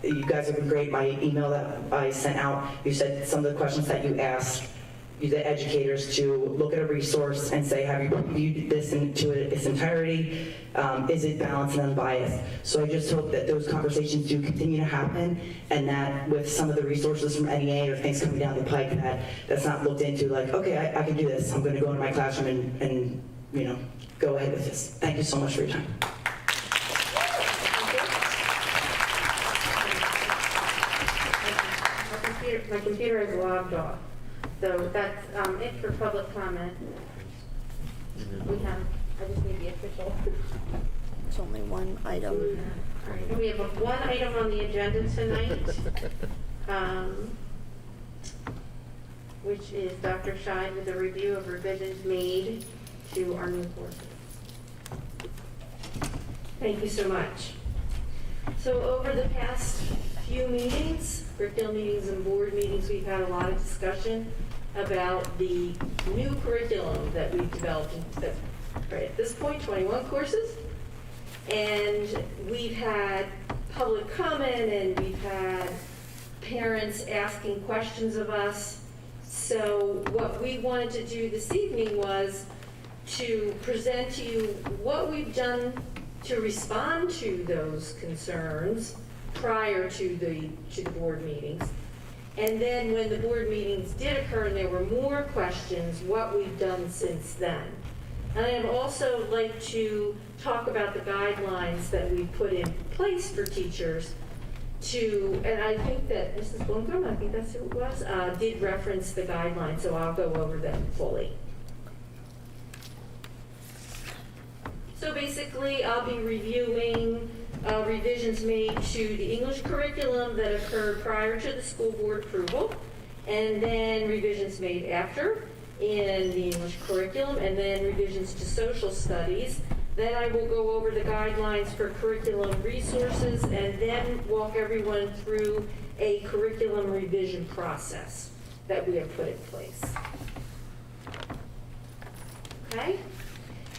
You guys have been great. My email that I sent out, you said some of the questions that you asked the educators to look at a resource and say, have you reviewed this into its entirety? Is it balanced and unbiased? So I just hope that those conversations do continue to happen, and that with some of the resources from NEA or things coming down the pike, that's not looked into like, okay, I can do this. I'm going to go into my classroom and you know, go ahead with this. Thank you so much for your time. My computer is logged off. So that's it for public comment. I just need the official. It's only one item. All right, we have one item on the agenda tonight, which is Dr. Shine with a review of revisions made to our new courses. Thank you so much. So over the past few meetings, curriculum meetings and board meetings, we've had a lot of discussion about the new curriculum that we've developed. Right at this point, 21 courses. And we've had public comment and we've had parents asking questions of us. So what we wanted to do this evening was to present to you what we've done to respond to those concerns prior to the board meetings. And then when the board meetings did occur and there were more questions, what we've done since then. And I'd also like to talk about the guidelines that we put in place for teachers and I think that Mrs. Blumgren, I think that's who it was, did reference the guidelines, so I'll go over them fully. So basically, I'll be reviewing revisions made to the English curriculum that occurred prior to the school board approval, and then revisions made after in the English curriculum, and then revisions to social studies. Then I will go over the guidelines for curriculum resources, and then walk everyone through a curriculum revision process that we have put in place. Okay.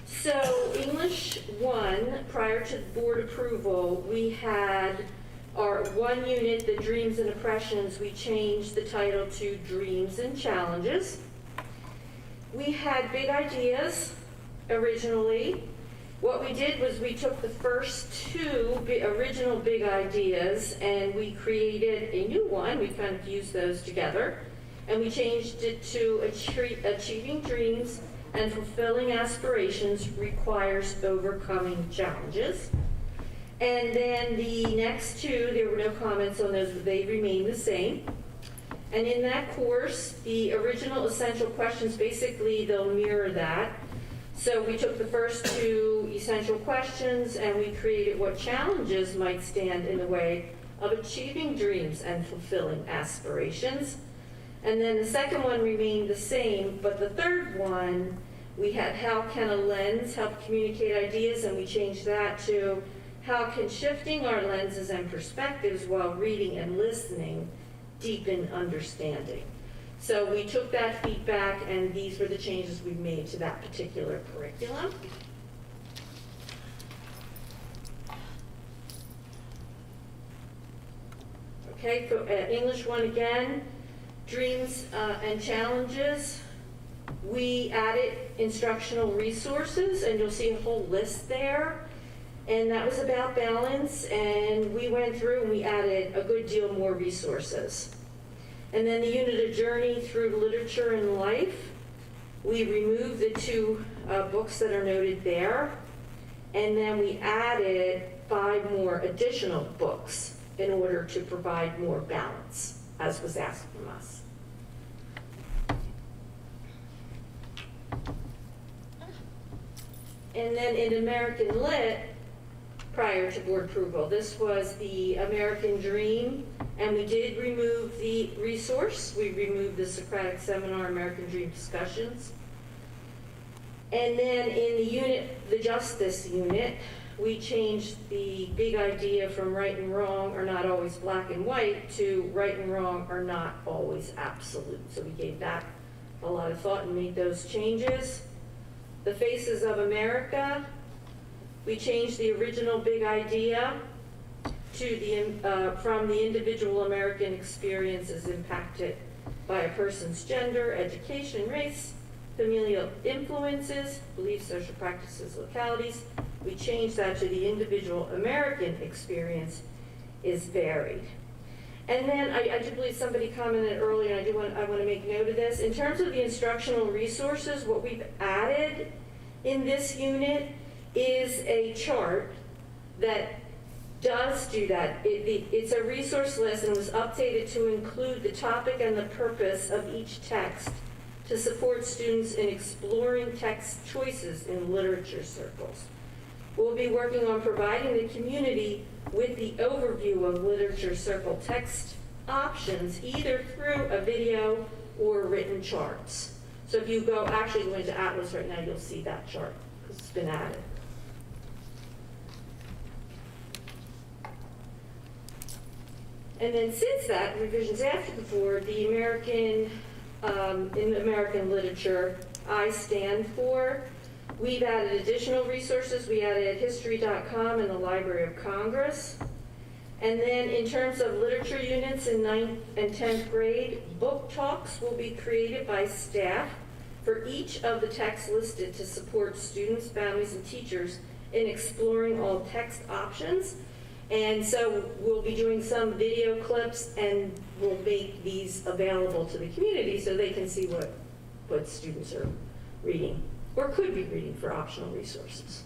So English 1, prior to board approval, we had our one unit, the Dreams and Impressions, we changed the title to Dreams and Challenges. We had big ideas originally. What we did was we took the first two original big ideas and we created a new one. We kind of fused those together. And we changed it to Achieving Dreams and Fulfilling Aspirations Requires Overcoming Challenges. And then the next two, there were no comments on those, but they remain the same. And in that course, the original essential questions, basically they'll mirror that. So we took the first two essential questions and we created what challenges might stand in the way of achieving dreams and fulfilling aspirations. And then the second one remained the same, but the third one, we had how can a lens help communicate ideas, and we changed that to how can shifting our lenses and perspectives while reading and listening deepen understanding. So we took that feedback and these were the changes we made to that particular curriculum. Okay, for English 1 again, Dreams and Challenges. We added instructional resources and you'll see a whole list there. And that was about balance, and we went through and we added a good deal more resources. And then the unit of Journey Through Literature and Life, we removed the two books that are noted there, and then we added 5 more additional books in order to provide more balance, as was asked from us. And then in American Lit, prior to board approval, this was the American Dream, and we did remove the resource. We removed the Socratic Seminar, American Dream Discussions. And then in the unit, the Justice unit, we changed the big idea from right and wrong are not always black and white to right and wrong are not always absolute. So we gave that a lot of thought and made those changes. The Faces of America, we changed the original big idea to the from the individual American experiences impacted by a person's gender, education, race, familial influences, beliefs, social practices, localities. We changed that to the individual American experience is varied. And then I do believe somebody commented earlier, and I want to make note of this. In terms of the instructional resources, what we've added in this unit is a chart that does do that. It's a resource list and was updated to include the topic and the purpose of each text to support students in exploring text choices in literature circles. We'll be working on providing the community with the overview of literature circle text options, either through a video or written charts. So if you actually go into Atlas right now, you'll see that chart because it's been added. And then since that, revisions after the board, the American, in American literature, I stand for, we've added additional resources. We added history.com and the Library of Congress. And then in terms of literature units in 9th and 10th grade, book talks will be created by staff for each of the texts listed to support students, families, and teachers in exploring all text options. And so we'll be doing some video clips and we'll make these available to the community so they can see what students are reading or could be reading for optional resources.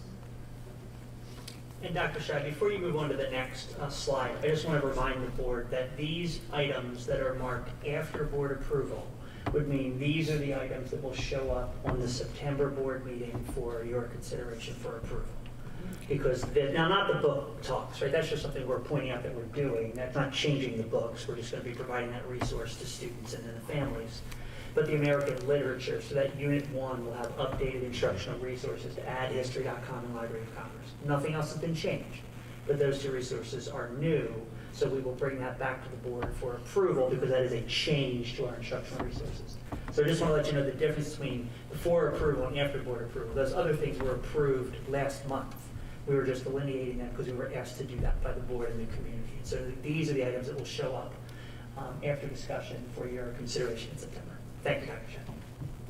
And Dr. Scheid, before you move on to the next slide, I just want to remind the board that these items that are marked after board approval would mean these are the items that will show up on the September board meeting for your consideration for approval. Because, now not the book talks, right? That's just something we're pointing out that we're doing. That's not changing the books. We're just going to be providing that resource to students and then the families. But the American literature, so that Unit 1 will have updated instructional resources to add history.com and Library of Congress. Nothing else has been changed, but those two resources are new, so we will bring that back to the board for approval because that is a change to our instructional resources. So I just want to let you know the difference between before approval and after board approval. Those other things were approved last month. We were just delineating them because we were asked to do that by the board and the community. So these are the items that will show up after discussion for your consideration in September. Thank you, Dr. Shen.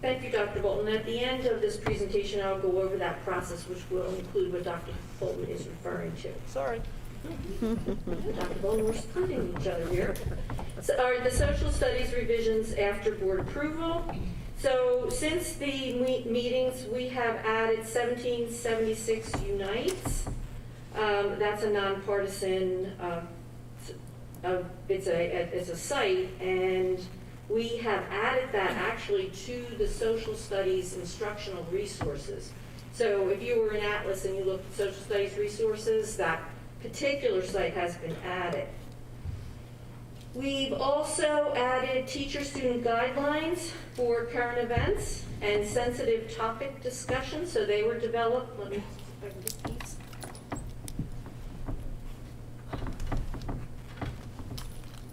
Thank you, Dr. Bolton. At the end of this presentation, I'll go over that process, which will include what Dr. Bolton is referring to. Sorry. Dr. Bolton, we're splitting each other here. So, all right, the social studies revisions after board approval. So since the meetings, we have added 1776 Unites. That's a nonpartisan, it's a site, and we have added that actually to the social studies instructional resources. So if you were in Atlas and you looked at social studies resources, that particular site has been added. We've also added teacher-student guidelines for current events and sensitive topic discussion. So they were developed. Let me see if I can get these.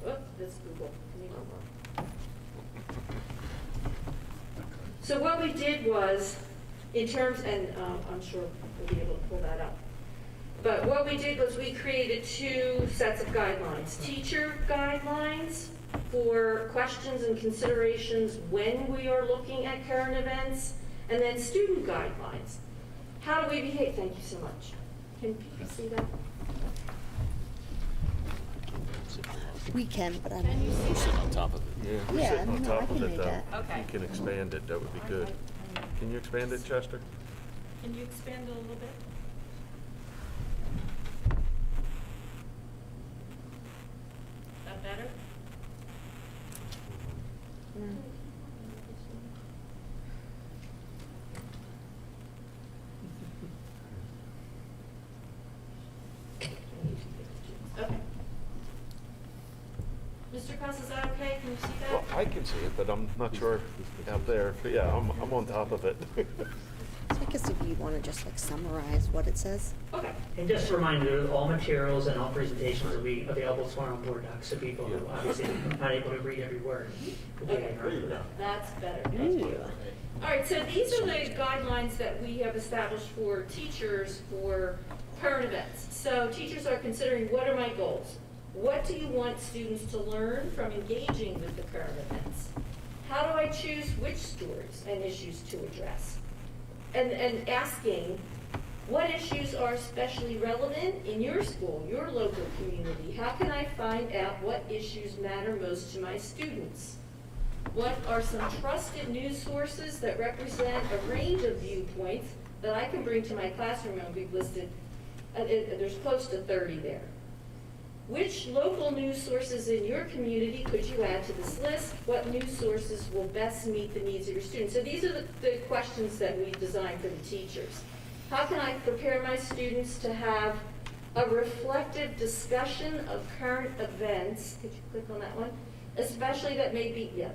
Oh, that's Google. Give me one more. So what we did was, in terms, and I'm sure we'll be able to pull that up. But what we did was we created two sets of guidelines. Teacher guidelines for questions and considerations when we are looking at current events, and then student guidelines. How do we behave? Thank you so much. Can people see that? We can, but I'm. Can you see We're sitting on top of it. Yeah, we're Yeah, sitting on no, top I of can it read though. that. Okay. You can expand it, that would be good. Can you expand it, Chester? Can you expand it a little bit? That better? Okay. Mr. Krause, is that okay? Can you see that? Well, I can see it, but I'm not sure out there. But yeah, I'm on top of it. So I guess if you want to just like summarize what it says. Okay. And just a reminder, all materials and all presentations will be available tomorrow on board docs, so people who obviously are not able to read every word will be Okay. able to read that. That's better. All right, so these are the guidelines that we have established for teachers for current events. So teachers are considering, what are my goals? What do you want students to learn from engaging with the current events? How do I choose which stories and issues to address? And asking, what issues are especially relevant in your school, your local community? How can I find out what issues matter most to my students? What are some trusted news sources that represent a range of viewpoints that I can bring to my classroom? And we've listed, there's close to 30 there. Which local news sources in your community could you add to this list? What news sources will best meet the needs of your students? So these are the questions that we designed for the teachers. How can I prepare my students to have a reflective discussion of current events? Could you click on that one? Especially that may be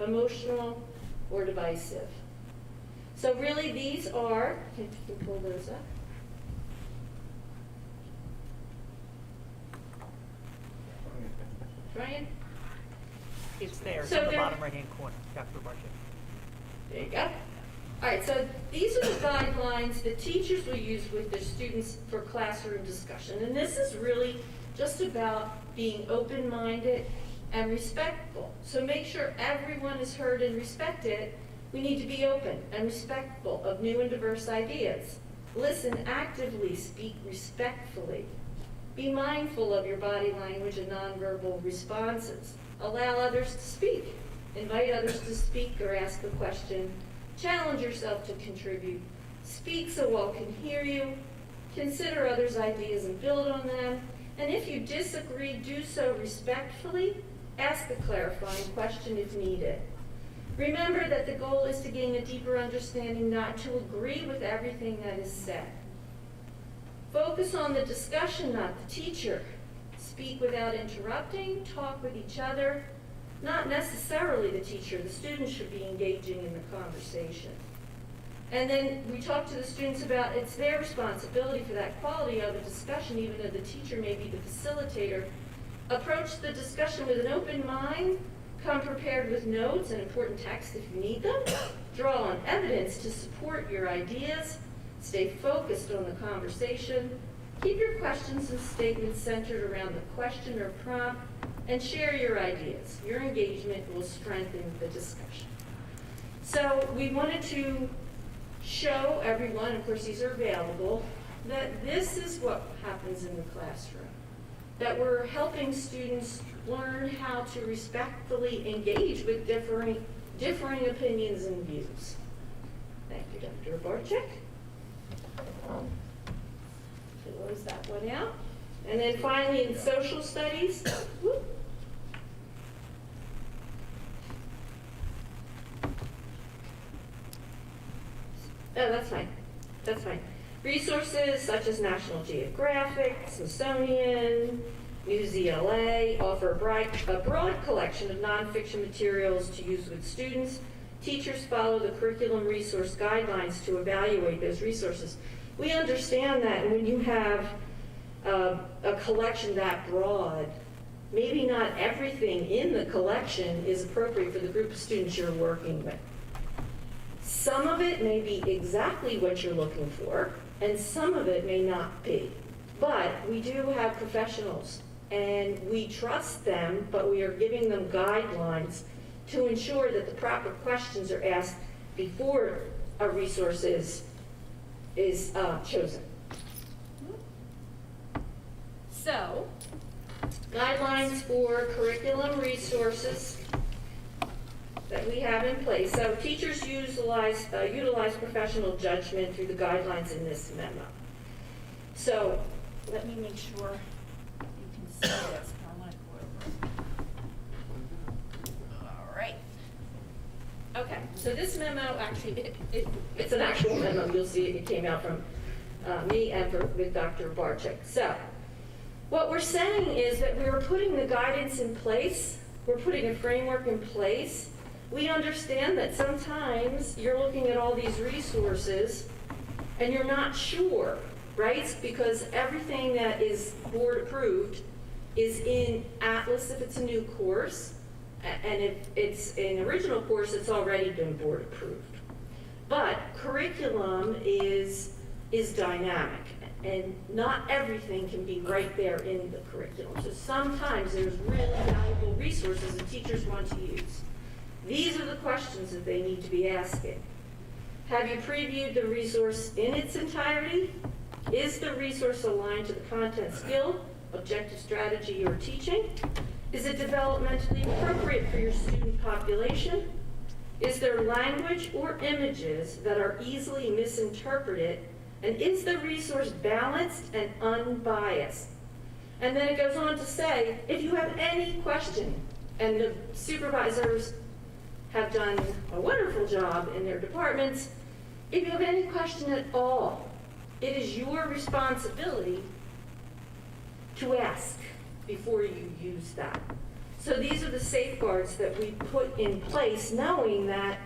emotional or divisive. So really these are, can you pull those up? Brian? It's there, it's So in the there- bottom right-hand corner, Dr. Barsham. There you go. All right, so these are the guidelines that teachers will use with their students for classroom discussion. And this is really just about being open-minded and respectful. So make sure everyone is heard and respected. We need to be open and respectful of new and diverse ideas. Listen actively, speak respectfully. Be mindful of your body language and nonverbal responses. Allow others to speak. Invite others to speak or ask a question. Challenge yourself to contribute. Speak so all can hear you. Consider others' ideas and build on them. And if you disagree, do so respectfully. Ask a clarifying question if needed. Remember that the goal is to gain a deeper understanding, not to agree with everything that is said. Focus on the discussion, not the teacher. Speak without interrupting, talk with each other, not necessarily the teacher. The students should be engaging in the conversation. And then we talk to the students about it's their responsibility for that quality of the discussion, even though the teacher may be the facilitator. Approach the discussion with an open mind Come prepared with notes and important text if you need them. Draw on evidence to support your ideas. Stay focused on the conversation. Keep your questions and statements centered around the question or prompt, and share your ideas. Your engagement will strengthen the discussion. So we wanted to show everyone, of course these are available, that this is what happens in the classroom. That we're helping students learn how to respectfully engage with differing opinions and views. Thank you, Dr. Barczyk. Close that one out. And then finally in social studies, whoop. Oh, that's fine. That's fine. Resources such as National Geographic, Smithsonian, NewsELA offer a broad collection of nonfiction materials to use with students. Teachers follow the curriculum resource guidelines to evaluate those resources. We understand that when you have a collection that broad, maybe not everything in the collection is appropriate for the group of students you're working with. Some of it may be exactly what you're looking for, and some of it may not be. But we do have professionals, and we trust them, but we are giving them guidelines to ensure that the proper questions are asked before a resource is chosen. So, guidelines for curriculum resources that we have in place. So teachers utilize professional judgment through the guidelines in this memo. So let me make sure you can see this. I want to go over. All right. Okay, so this memo actually, it's an actual memo. You'll see it came out from me and with Dr. Barczyk. So what we're saying is that we were putting the guidance in place. We're putting a framework in place. We understand that sometimes you're looking at all these resources and you're not sure, right? Because everything that is board approved is in Atlas if it's a new course, and if it's an original course, it's already been board approved. But curriculum is dynamic, and not everything can be right there in the curriculum. So sometimes there's really valuable resources that teachers want to use. These are the questions that they need to be asking. Have you previewed the resource in its entirety? Is the resource aligned to the content, skill, objective, strategy, or teaching? Is it developmentally appropriate for your student population? Is there language or images that are easily misinterpreted? And is the resource balanced and unbiased? And then it goes on to say, if you have any question, and the supervisors have done a wonderful job in their departments, if you have any question at all, it is your responsibility to ask before you use that. So these are the safeguards that we put in place, knowing that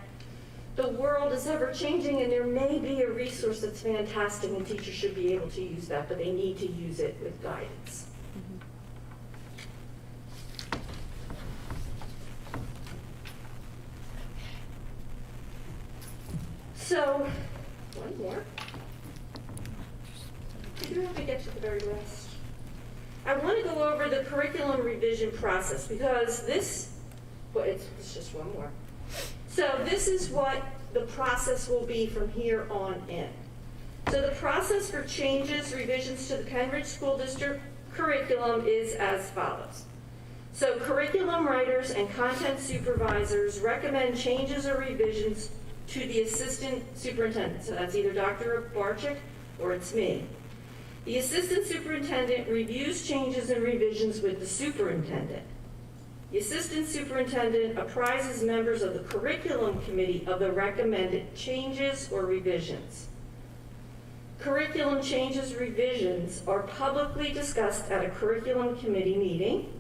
the world is ever changing and there may be a resource that's fantastic and teachers should be able to use that, but they need to use it with guidance. So, one more. I do have to get to the very last. I want to go over the curriculum revision process because it's just one more. So this is what the process will be from here on in. So the process for changes, revisions to the Pennridge School District curriculum is as follows. So curriculum writers and content supervisors recommend changes or revisions to the assistant superintendent. So that's either Dr. Barczyk or it's me. The assistant superintendent reviews changes and revisions with the superintendent. The assistant superintendent apprises members of the curriculum committee of the recommended changes or revisions. Curriculum changes revisions are publicly discussed at a curriculum committee meeting.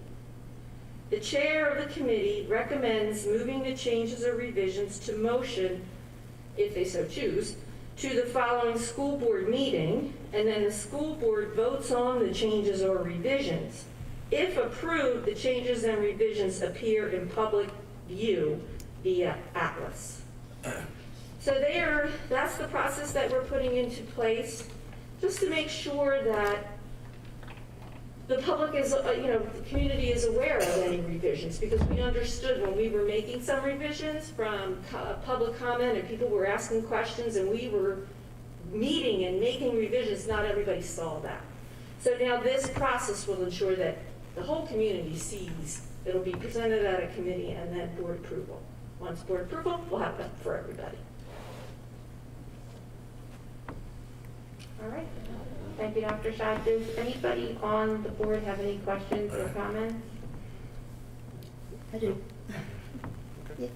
The chair of the committee recommends moving the changes or revisions to motion, if they so choose, to the following school board meeting, and then the school board votes on the changes or revisions. If approved, the changes and revisions appear in public view via Atlas. So that's the process that we're putting into place, just to make sure that the public is, the community is aware of any revisions, because we understood when we were making some revisions from public comment and people were asking questions and we were meeting and making revisions, not everybody saw that. So now this process will ensure that the whole community sees, it'll be presented at a committee and then board approval. Once board approval, we'll have that for everybody. All right. Thank you, Dr. Scheid. Does anybody on the board have any questions or comments? I do. Yeah.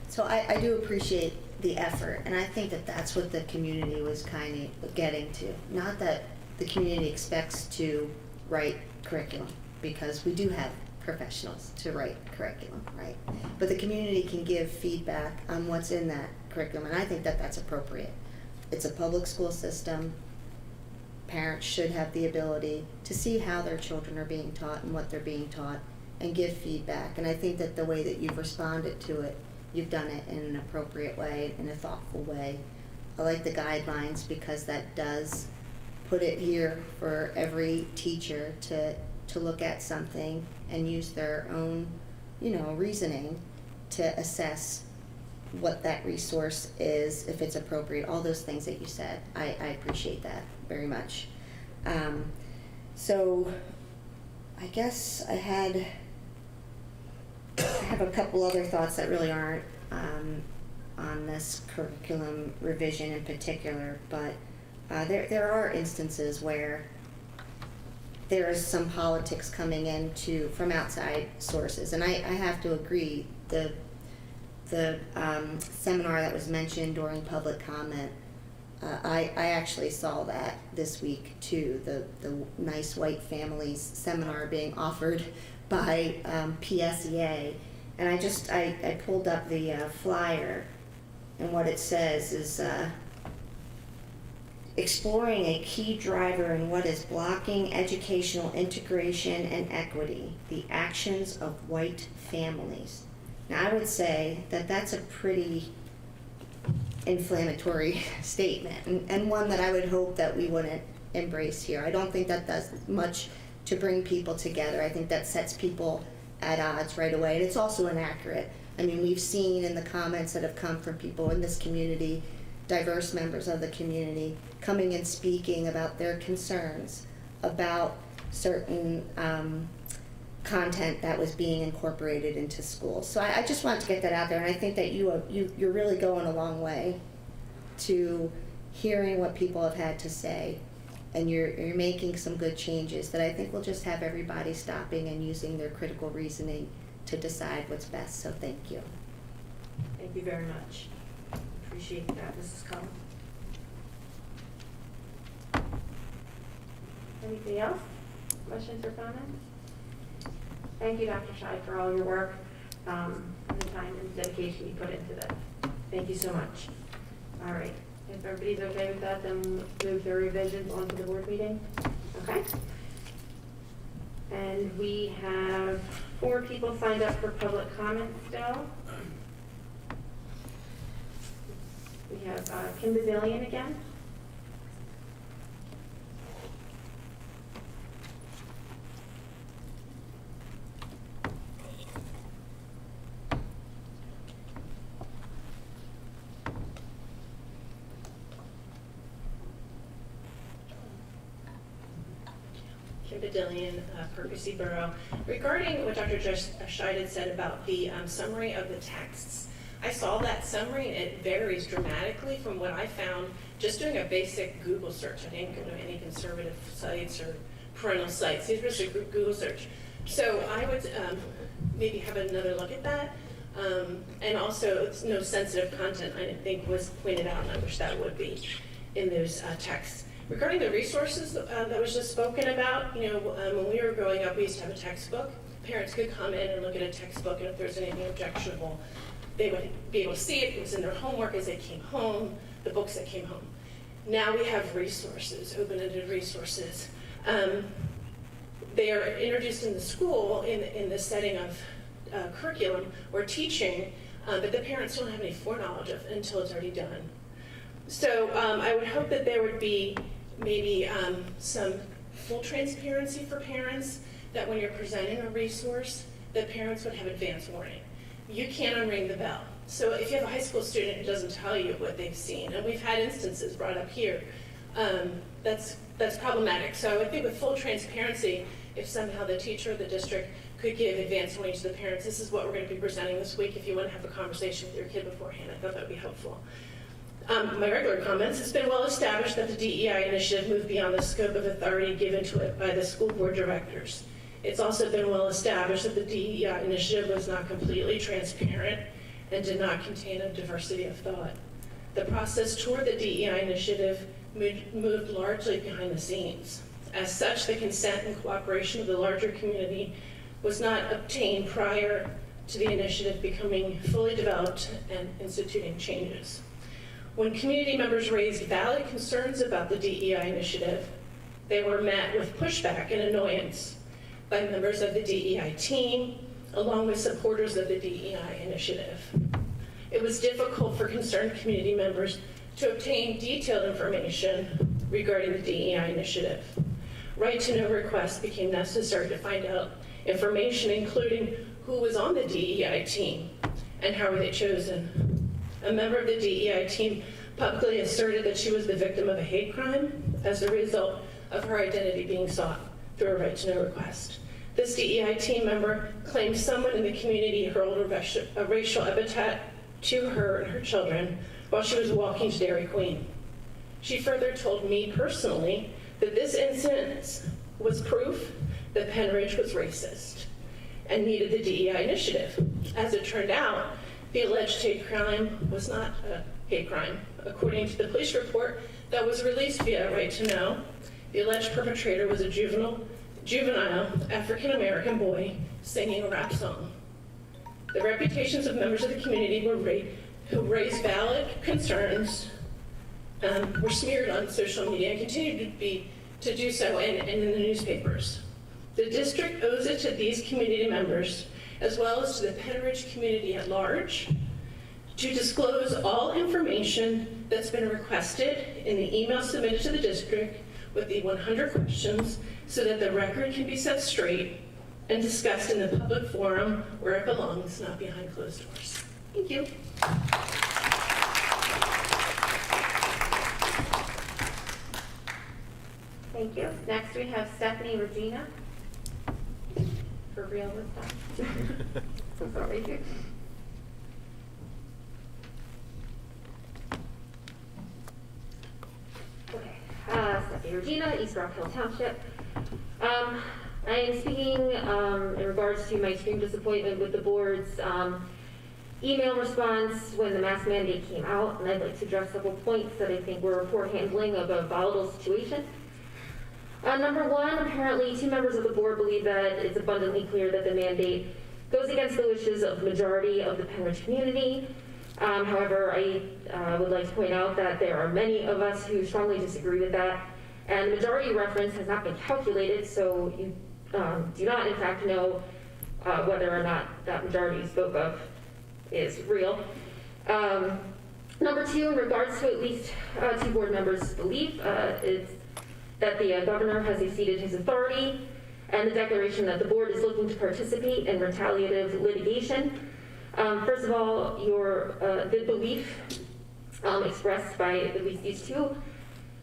So I do appreciate the effort, and I think that that's what the community was kind of getting to. Not that the community expects to write curriculum, because we do have professionals to write curriculum, right? But the community can give feedback on what's in that curriculum, and I think that that's appropriate. It's a public school system. Parents should have the ability to see how their children are being taught and what they're being taught and give feedback. And I think that the way that you've responded to it, you've done it in an appropriate way, in a thoughtful way. I like the guidelines because that does put it here for every teacher to look at something and use their own, reasoning to assess what that resource is, if it's appropriate, all those things that you said. I appreciate that very much. So I guess I have a couple other thoughts that really aren't on this curriculum revision in particular, but there are instances where there is some politics coming in from outside sources, and I have to agree. The seminar that was mentioned during public comment, I actually saw that this week too, the Nice White Families seminar being offered by PSEA, and I pulled up the flyer, and what it says is exploring a key driver in what is blocking educational integration and equity, the actions of white families. Now, I would say that that's a pretty inflammatory statement, and one that I would hope that we wouldn't embrace here. I don't think that does much to bring people together. I think that sets people at odds right away, and it's also inaccurate. I mean, we've seen in the comments that have come from people in this community, diverse members of the community, coming and speaking about their concerns about certain content that was being incorporated into schools. So I just wanted to get that out there, and I think that you're really going a long way to hearing what people have had to say, and you're making some good changes that I think will just have everybody stopping and using their critical reasoning to decide what's best. So thank you. Thank you very much. Appreciate that, Mrs. Cullen. Anything else? Questions or comments? Thank you, Dr. Scheid, for all your work, and the time and dedication you put into this. Thank you so much. All right. If everybody's okay with that, then we'll move the revisions onto the board meeting. Okay. And we have 4 people signed up for public comment still. We have Kim Bazillion again. Kim Badillion, Percy Borough. Regarding what Dr. Scheid had said about the summary of the texts, I saw that summary and it varies dramatically from what I found just doing a basic Google search. I didn't go to any conservative sites or parental sites. These were just a Google search. So I would maybe have another look at that. And also, no sensitive content, I think, was pointed out, and I wish that would be in those texts. Regarding the resources that was just spoken about, when we were growing up, we used to have a textbook. Parents could come in and look at a textbook, and if there's anything objectionable, they would be able to see it. It was in their homework as they came home, the books that came home. Now we have resources, open-ended resources. They are introduced in the school in the setting of curriculum or teaching that the parents don't have any foreknowledge of until it's already done. So I would hope that there would be maybe some full transparency for parents, that when you're presenting a resource, that parents would have advance warning. You can't unring the bell. So if you have a high school student who doesn't tell you what they've seen, and we've had instances brought up here, that's problematic. So I think with full transparency, if somehow the teacher or the district could give advance warning to the parents, this is what we're going to be presenting this week, if you want to have a conversation with your kid beforehand, I thought that would be helpful. My regular comments, it's been well established that the DEI initiative moved beyond the scope of authority given to it by the school board directors. It's also been well established that the DEI initiative was not completely transparent and did not contain a diversity of thought. The process toward the DEI initiative moved largely behind the scenes. As such, the consent and cooperation of the larger community was not obtained prior to the initiative becoming fully developed and instituting changes. When community members raised valid concerns about the DEI initiative, they were met with pushback and annoyance by members of the DEI team, along with supporters of the DEI initiative. It was difficult for concerned community members to obtain detailed information regarding the DEI initiative. Right to know requests became necessary to find out information, including who was on the DEI team and how were they chosen. A member of the DEI team publicly asserted that she was the victim of a hate crime as a result of her identity being sought through a right to know request. This DEI team member claimed someone in the community hurled a racial epithet to her and her children while she was walking to Dairy Queen. She further told me personally that this incident was proof that Penn Ridge was racist and needed the DEI initiative. As it turned out, the alleged hate crime was not a hate crime. According to the police report that was released via Right to Know, the alleged perpetrator was a juvenile African-American boy singing a rap song. The reputations of members of the community who raised valid concerns were smeared on social media and continue to do so and in the newspapers. The district owes it to these community members, as well as to the Penn Ridge community at large, to disclose all information that's been requested in the email submitted to the district with the 100 questions so that the record can be set straight and discussed in the public forum where it belongs, not behind closed doors. Thank you. Thank you. Next, we have Stephanie Regina. For real this time. So sorry. Okay. Stephanie Regina, East Rock Hill Township. I am speaking in regards to my extreme disappointment with the board's email response when the mask mandate came out, and I'd like to address several points that I think were poor handling of a volatile situation. Number one, apparently 2 members of the board believe that it's abundantly clear that the mandate goes against the wishes of the majority of the Penn Ridge community. However, I would like to point out that there are many of us who strongly disagree with that, and the majority reference has not been calculated, so you do not in fact know whether or not that majority you spoke of is real. Number 2, in regards to at least 2 board members' belief, is that the governor has exceeded his authority, and the declaration that the board is looking to participate in retaliative litigation. First of all, the belief expressed by at least these 2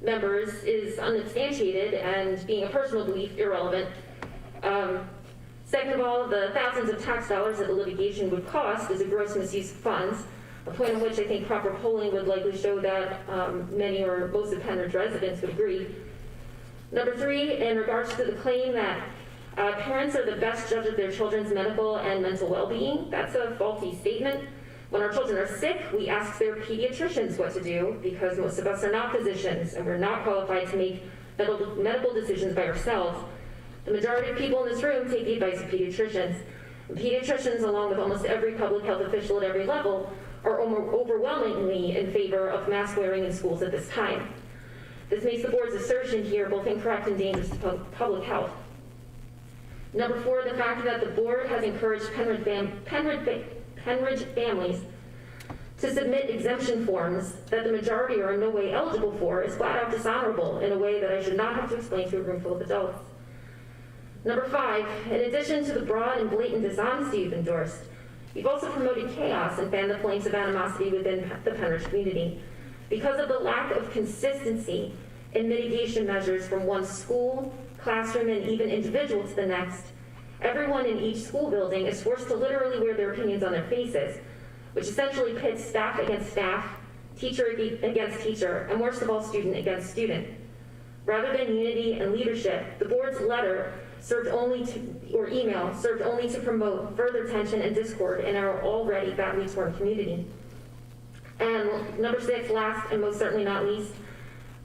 members is unsubstantiated and, being a personal belief, irrelevant. Second of all, the thousands of tax dollars that the litigation would cost is a gross misuse of funds, a point on which I think proper polling would likely show that many or most of Penn Ridge residents would agree. Number 3, in regards to the claim that parents are the best judge of their children's medical and mental well-being, that's a faulty statement. When our children are sick, we ask their pediatricians what to do, because most of us are not physicians and we're not qualified to make medical decisions by ourselves. The majority of people in this room take the advice of pediatricians. And pediatricians, along with almost every public health official at every level, are overwhelmingly in favor of mask wearing in schools at this time. This makes the board's assertion here both incorrect and dangerous to public health. Number 4, the fact that the board has encouraged Penridge families to submit exemption forms that the majority are in no way eligible for is flat out dishonorable in a way that I should not have to explain to a room full of adults. Number 5, in addition to the broad and blatant dishonesty you've endorsed, you've also promoted chaos and fanned the flames of animosity within the Penridge community. Because of the lack of consistency in mitigation measures from one school, classroom, and even individual to the next, everyone in each school building is forced to literally wear their opinions on their faces, which essentially pits staff against staff, teacher against teacher, and worst of all, student against student. Rather than unity and leadership, the board's letter email served only to promote further tension and discord in our already badly torn community. And number 6, last and most certainly not least,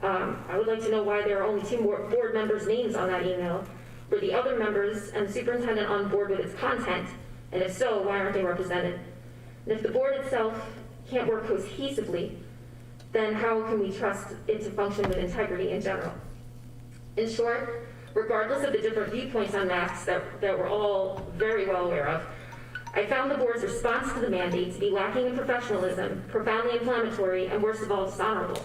I would like to know why there are only 2 more board members' names on that email. Were the other members and the superintendent on board with its content? And if so, why aren't they represented? And if the board itself can't work cohesively, then how can we trust it to function with integrity in general? In short, regardless of the different viewpoints on masks that we're all very well aware of, I found the board's response to the mandate to be lacking in professionalism, profoundly inflammatory, and worst of all, dishonorable.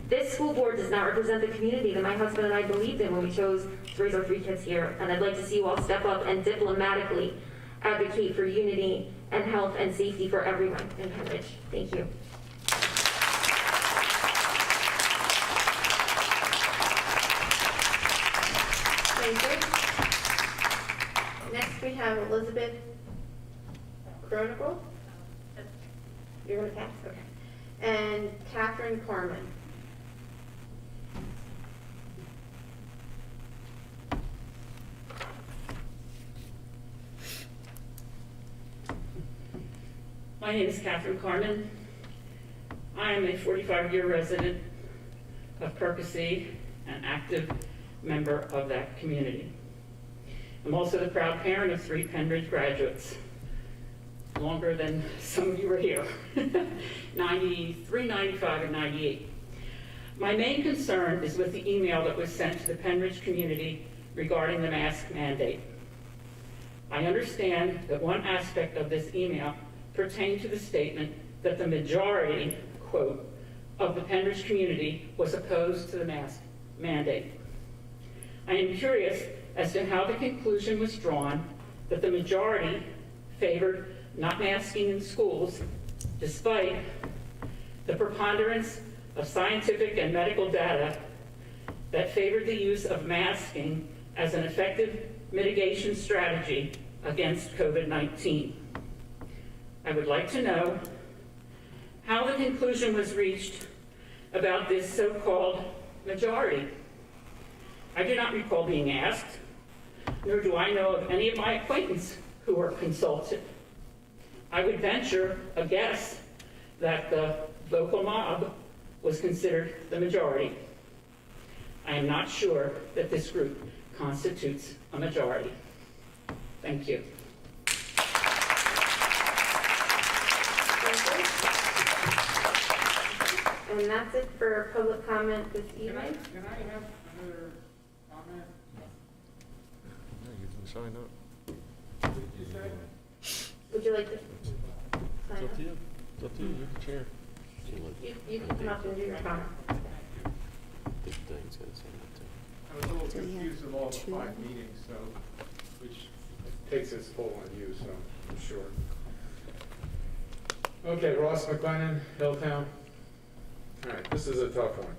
This school board does not represent the community that my husband and I believed in when we chose to raise our 3 kids here, and I'd like to see you all step up and diplomatically advocate for unity and health and safety for everyone in Penridge. Thank you. Thank you. Next, we have Elizabeth Cronagel. You're going to pass? Okay. And Catherine Carmen. My name is Catherine Carmen. I am a 45-year resident of Percy, an active member of that community. I'm also the proud parent of 3 Penridge graduates, longer than some of you were here, 93, 95, and 98. My main concern is with the email that was sent to the Penridge community regarding the mask mandate. I understand that one aspect of this email pertained to the statement that the majority, quote, of the Penridge community was opposed to the mask mandate. I am curious as to how the conclusion was drawn that the majority favored not masking in schools, despite the preponderance of scientific and medical data that favored the use of masking as an effective mitigation strategy against COVID-19. I would like to know how the conclusion was reached about this so-called majority. I do not recall being asked, nor do I know of any of my acquaintances who were consulted. I would venture a guess that the local mob was considered the majority. I am not sure that this group constitutes a majority. Thank you. And that's it for public comment this evening. Can I have another comment? Yeah, you can sign up. What did you say? Would you like to It's sign up up? to you. It's up to you. You're the chair. You can come up and do your comment. This thing's gonna send it to. I was a little Do we have confused of all the 2? 5 meetings, so, which takes its toll on you, so I'm sure. Okay, Ross McLennan, Hilltown. All right, this is a tough one.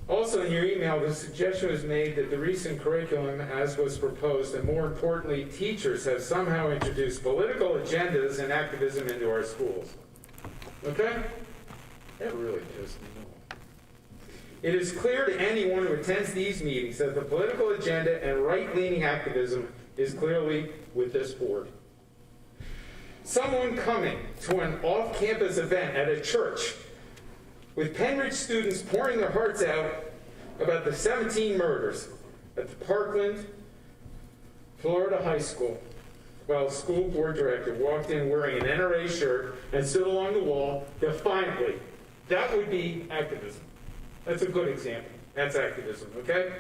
Also in your email, the suggestion was made that the recent curriculum, as was proposed, and more importantly, teachers have somehow introduced political agendas and activism into our schools. Okay? That really pissed me off. It is clear to anyone who attends these meetings that the political agenda and right-leaning activism is clearly with this board. Someone coming to an off-campus event at a church with Penridge students pouring their hearts out about the 17 murders at the Parkland, Florida high school, while the school board director walked in wearing an NRA shirt and stood along the wall defiantly. That would be activism. That's a good example. That's activism, okay?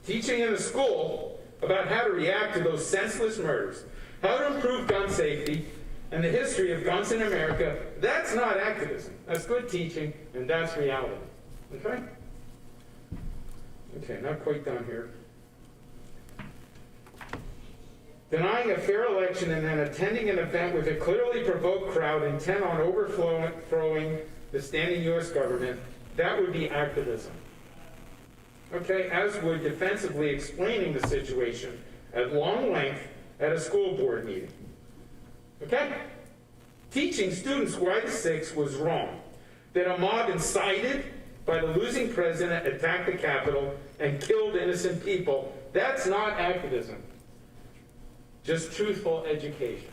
teaching in the school about how to react to those senseless murders, how to improve gun safety, and the history of guns in America, that's not activism. That's good teaching, and that's reality. Okay? Okay, not quite done here. Denying a fair election and then attending an event with a clearly provoked crowd intent on overthrowing the standing U.S. government, that would be activism. Okay, as would defensively explaining the situation at long length at a school board meeting. Okay? Teaching students why the 6th was wrong, that a mob incited by the losing president attacked the Capitol and killed innocent people, that's not activism. Just truthful education.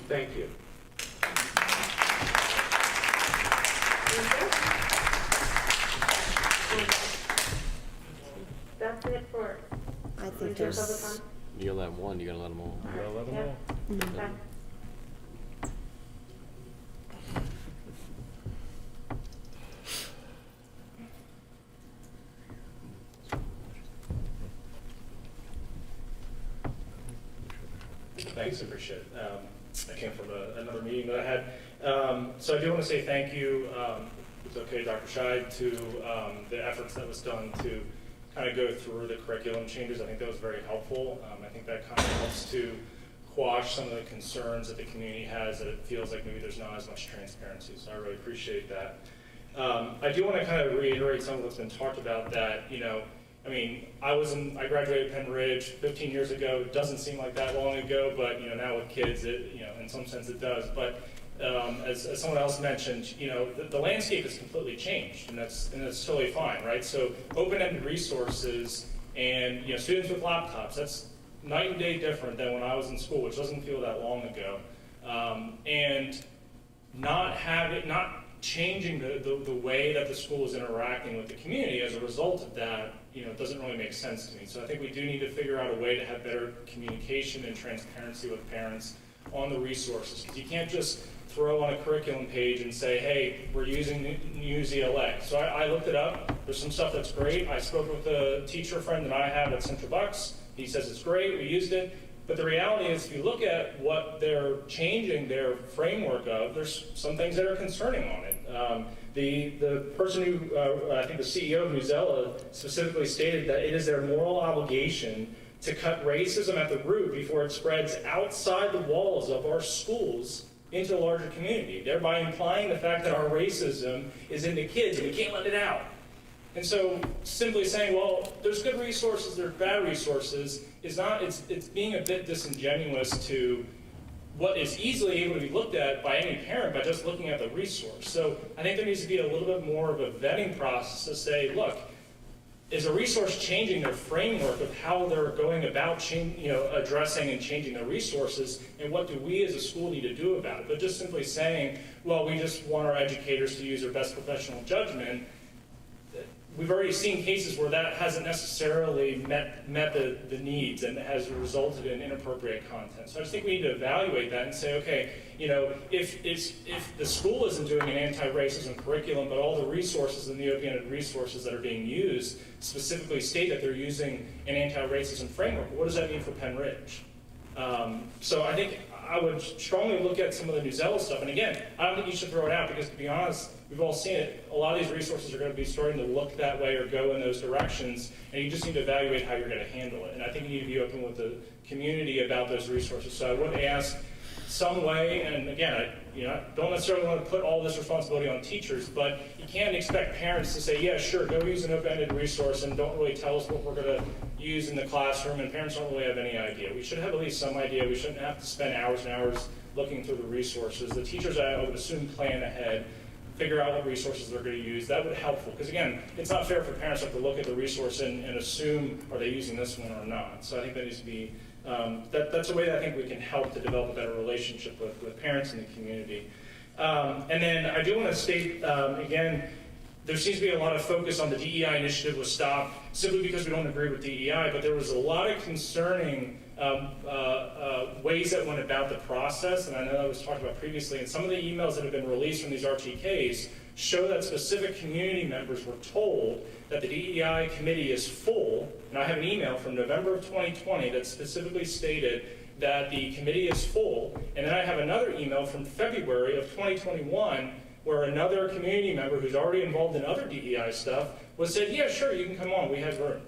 Thank you. That's it for. I think public there's. comment? You're gonna let them one, you're gonna let them all. You gotta let 'em all. Mhm. Okay. Thanks, I appreciate it. I came from another meeting that I had. So I do want to say thank you, if it's okay, Dr. Scheid, to the efforts that was done to kind of go through the curriculum changes. I think that was very helpful. I think that kind of helps to quash some of the concerns that the community has, that it feels like maybe there's not as much transparency. So I really appreciate that. I do want to kind of reiterate some of what's been talked about, that, you know, I mean, I graduated Penn Ridge 15 years ago. It doesn't seem like that long ago, but, you know, now with kids, it, you know, in some sense it does. But as someone else mentioned, you know, the landscape has completely changed, and that's totally fine, right? So open-ended resources and, you know, students with laptops, that's night and day different than when I was in school, which doesn't feel that long ago. And not changing the way that the school is interacting with the community as a result of that, you know, it doesn't really make sense to me. So I think we do need to figure out a way to have better communication and transparency with parents on the resources. Because you can't just throw on a curriculum page and say, hey, we're using NewsELA. So I looked it up. There's some stuff that's great. I spoke with a teacher friend that I have at Central Bucks. He says it's great. We used it. But the reality is, if you look at what they're changing their framework of, there's some things that are concerning on it. The person who, I think the CEO of NewsELA specifically stated that it is their moral obligation to cut racism at the root before it spreads outside the walls of our schools into the larger community, thereby implying the fact that our racism is in the kids and we can't let it out. And so simply saying, well, there's good resources, there's bad resources, it's being a bit disingenuous to what is easily able to be looked at by any parent by just looking at the resource. So I think there needs to be a little bit more of a vetting process to say, look, is a resource changing their framework of how they're going about addressing and changing their resources, and what do we as a school need to do about it? But just simply saying, well, we just want our educators to use their best professional judgment, we've already seen cases where that hasn't necessarily met the needs and has resulted in inappropriate content. So I just think we need to evaluate that and say, okay, you know, if the school isn't doing an anti-racism curriculum, but all the resources and the open-ended resources that are being used specifically state that they're using an anti-racism framework, what does that mean for Penn Ridge? So I think I would strongly look at some of the NewsELA stuff. And again, I don't think you should throw it out, because to be honest, we've all seen it. A lot of these resources are going to be starting to look that way or go in those directions, and you just need to evaluate how you're going to handle it. And I think you need to be open with the community about those resources. So I would ask some way, and again, I don't necessarily want to put all this responsibility on teachers, but you can't expect parents to say, yeah, sure, go use an open-ended resource and don't really tell us what we're going to use in the classroom, and parents don't really have any idea. We should have at least some idea. We shouldn't have to spend hours and hours looking through the resources. The teachers, I would assume, plan ahead, figure out what resources they're going to use. That would be helpful, because again, it's not fair for parents to have to look at the resource and assume, are they using this one or not? So I think that needs to be, that's a way that I think we can help to develop a better relationship with parents in the community. And then I do want to state, again, there seems to be a lot of focus on the DEI initiative was stopped simply because we don't agree with DEI, but there was a lot of concerning ways that went about the process, and I know that was talked about previously, and some of the emails that have been released from these RTKs show that specific community members were told that the DEI committee is full, and I have an email from November of 2020 that specifically stated that the committee is full, and then I have another email from February of 2021 where another community member who's already involved in other DEI stuff was said, yeah, sure, you can come on, we have room.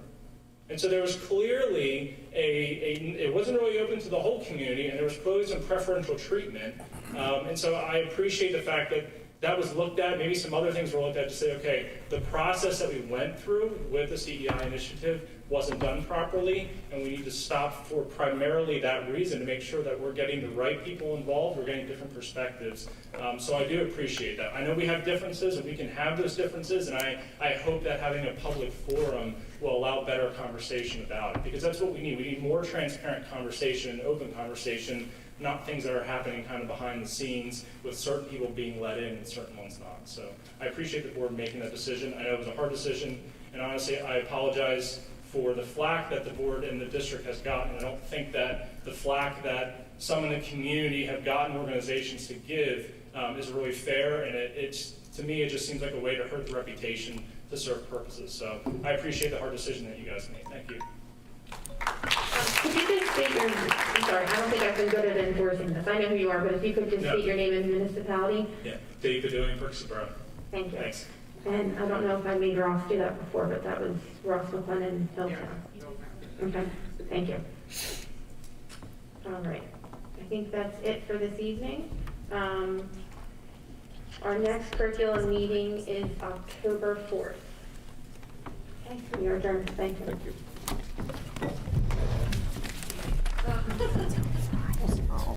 And so there was clearly it wasn't really open to the whole community, and there was clearly some preferential treatment. And so I appreciate the fact that that was looked at, maybe some other things were looked at to say, okay, the process that we went through with the CEI initiative wasn't done properly, and we need to stop for primarily that reason to make sure that we're getting the right people involved, we're getting different perspectives. So I do appreciate that. I know we have differences, and we can have those differences, and I hope that having a public forum will allow better conversation about it, because that's what we need. We need more transparent conversation, open conversation, not things that are happening kind of behind the scenes with certain people being let in and certain ones not. So I appreciate the board making that decision. I know it was a hard decision, and honestly, I apologize for the flack that the board and the district has gotten. I don't think that the flack that some in the community have gotten organizations to give is really fair, and it's to me, it just seems like a way to hurt the reputation to serve purposes. So I appreciate the hard decision that you guys made. Thank you. Could you just state your, I'm sorry, I don't think I've been good at enforcing this. I know who you are, but if you could just state your name and municipality. Yeah, Dave Bedoing, Percy Borough. Thank you. Thanks. And I don't know if I made Ross do that before, but that was Ross McLennan, Hilltown. Okay, thank you. All right, I think that's it for this evening. Our next curriculum meeting is October 4th. Okay, we are adjourned. Thank you. Thank you.